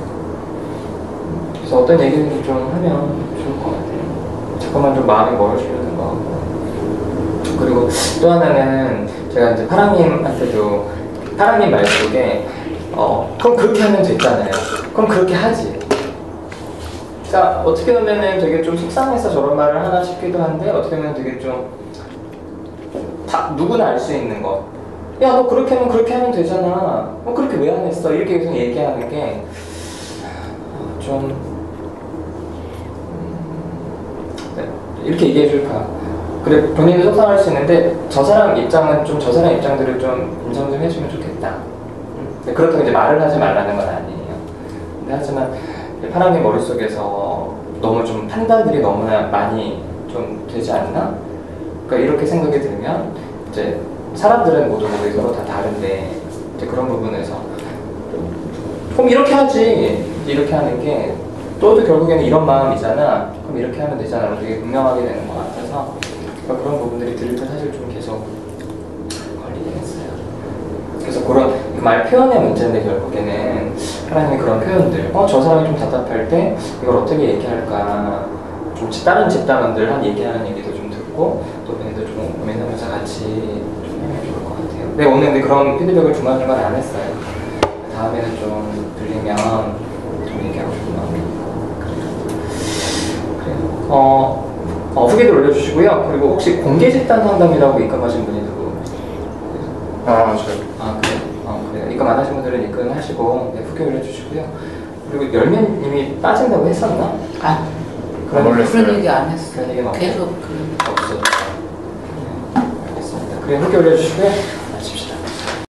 그래서 어떤 얘기를 좀 하면 좋을 것 같아요. 잠깐만 좀 마음이 멀어지려는 것 같고 그리고 또 하나는 제가 이제 파랑님한테도 파랑님 말 속에 그럼 그렇게 하면 됐잖아요. 그럼 그렇게 하지. 그러니까 어떻게 보면은 되게 좀 속상해서 저런 말을 하나 싶기도 한데 어떻게 보면 되게 좀 다 누구나 알 수 있는 거. 야, 너 그렇게 하면 그렇게 하면 되잖아. 그렇게 왜 안 했어? 이렇게 계속 얘기하는 게 좀 이렇게 얘기해 줄까? 그래 본인도 속상할 수 있는데 저 사람 입장은 좀 저 사람 입장들을 좀 인정 좀 해주면 좋겠다. 그렇다고 이제 말을 하지 말라는 건 아니에요. 근데 하지만 파랑의 머릿속에서 너무 좀 판단들이 너무나 많이 좀 되지 않나? 그러니까 이렇게 생각이 들면 이제 사람들은 모두 서로 다 다른데 이제 그런 부분에서 그럼 이렇게 하지 이렇게 하는 게 또도 결국에는 이런 마음이잖아. 그럼 이렇게 하면 되잖아. 되게 분명하게 되는 것 같아서 그러니까 그런 부분들이 들을 때 사실 좀 계속 걸리긴 했어요. 그래서 그런 말 표현의 문제인데 결국에는 하나님의 그런 표현들 저 사람이 좀 답답할 때 이걸 어떻게 얘기할까 좀 다른 집단원들 한 얘기하는 얘기도 좀 듣고 또 걔네도 좀 고민하면서 같이 좀 하면 좋을 것 같아요. 근데 오늘 근데 그런 피드백을 중간중간 안 했어요. 다음에는 좀 들리면 좀 얘기하고 싶은 마음이 그래요. 후기도 올려주시고요. 그리고 혹시 공개 집단 상담이라고 입금하신 분이 누구? 저요. 그래요. 입금 안 하신 분들은 입금하시고 후기 올려주시고요. 그리고 열매님이 빠진다고 했었나? 그런 얘기 안 했어요. 그런 얘기는 계속 없었죠. 알겠습니다. 그래 후기 올려주시고요.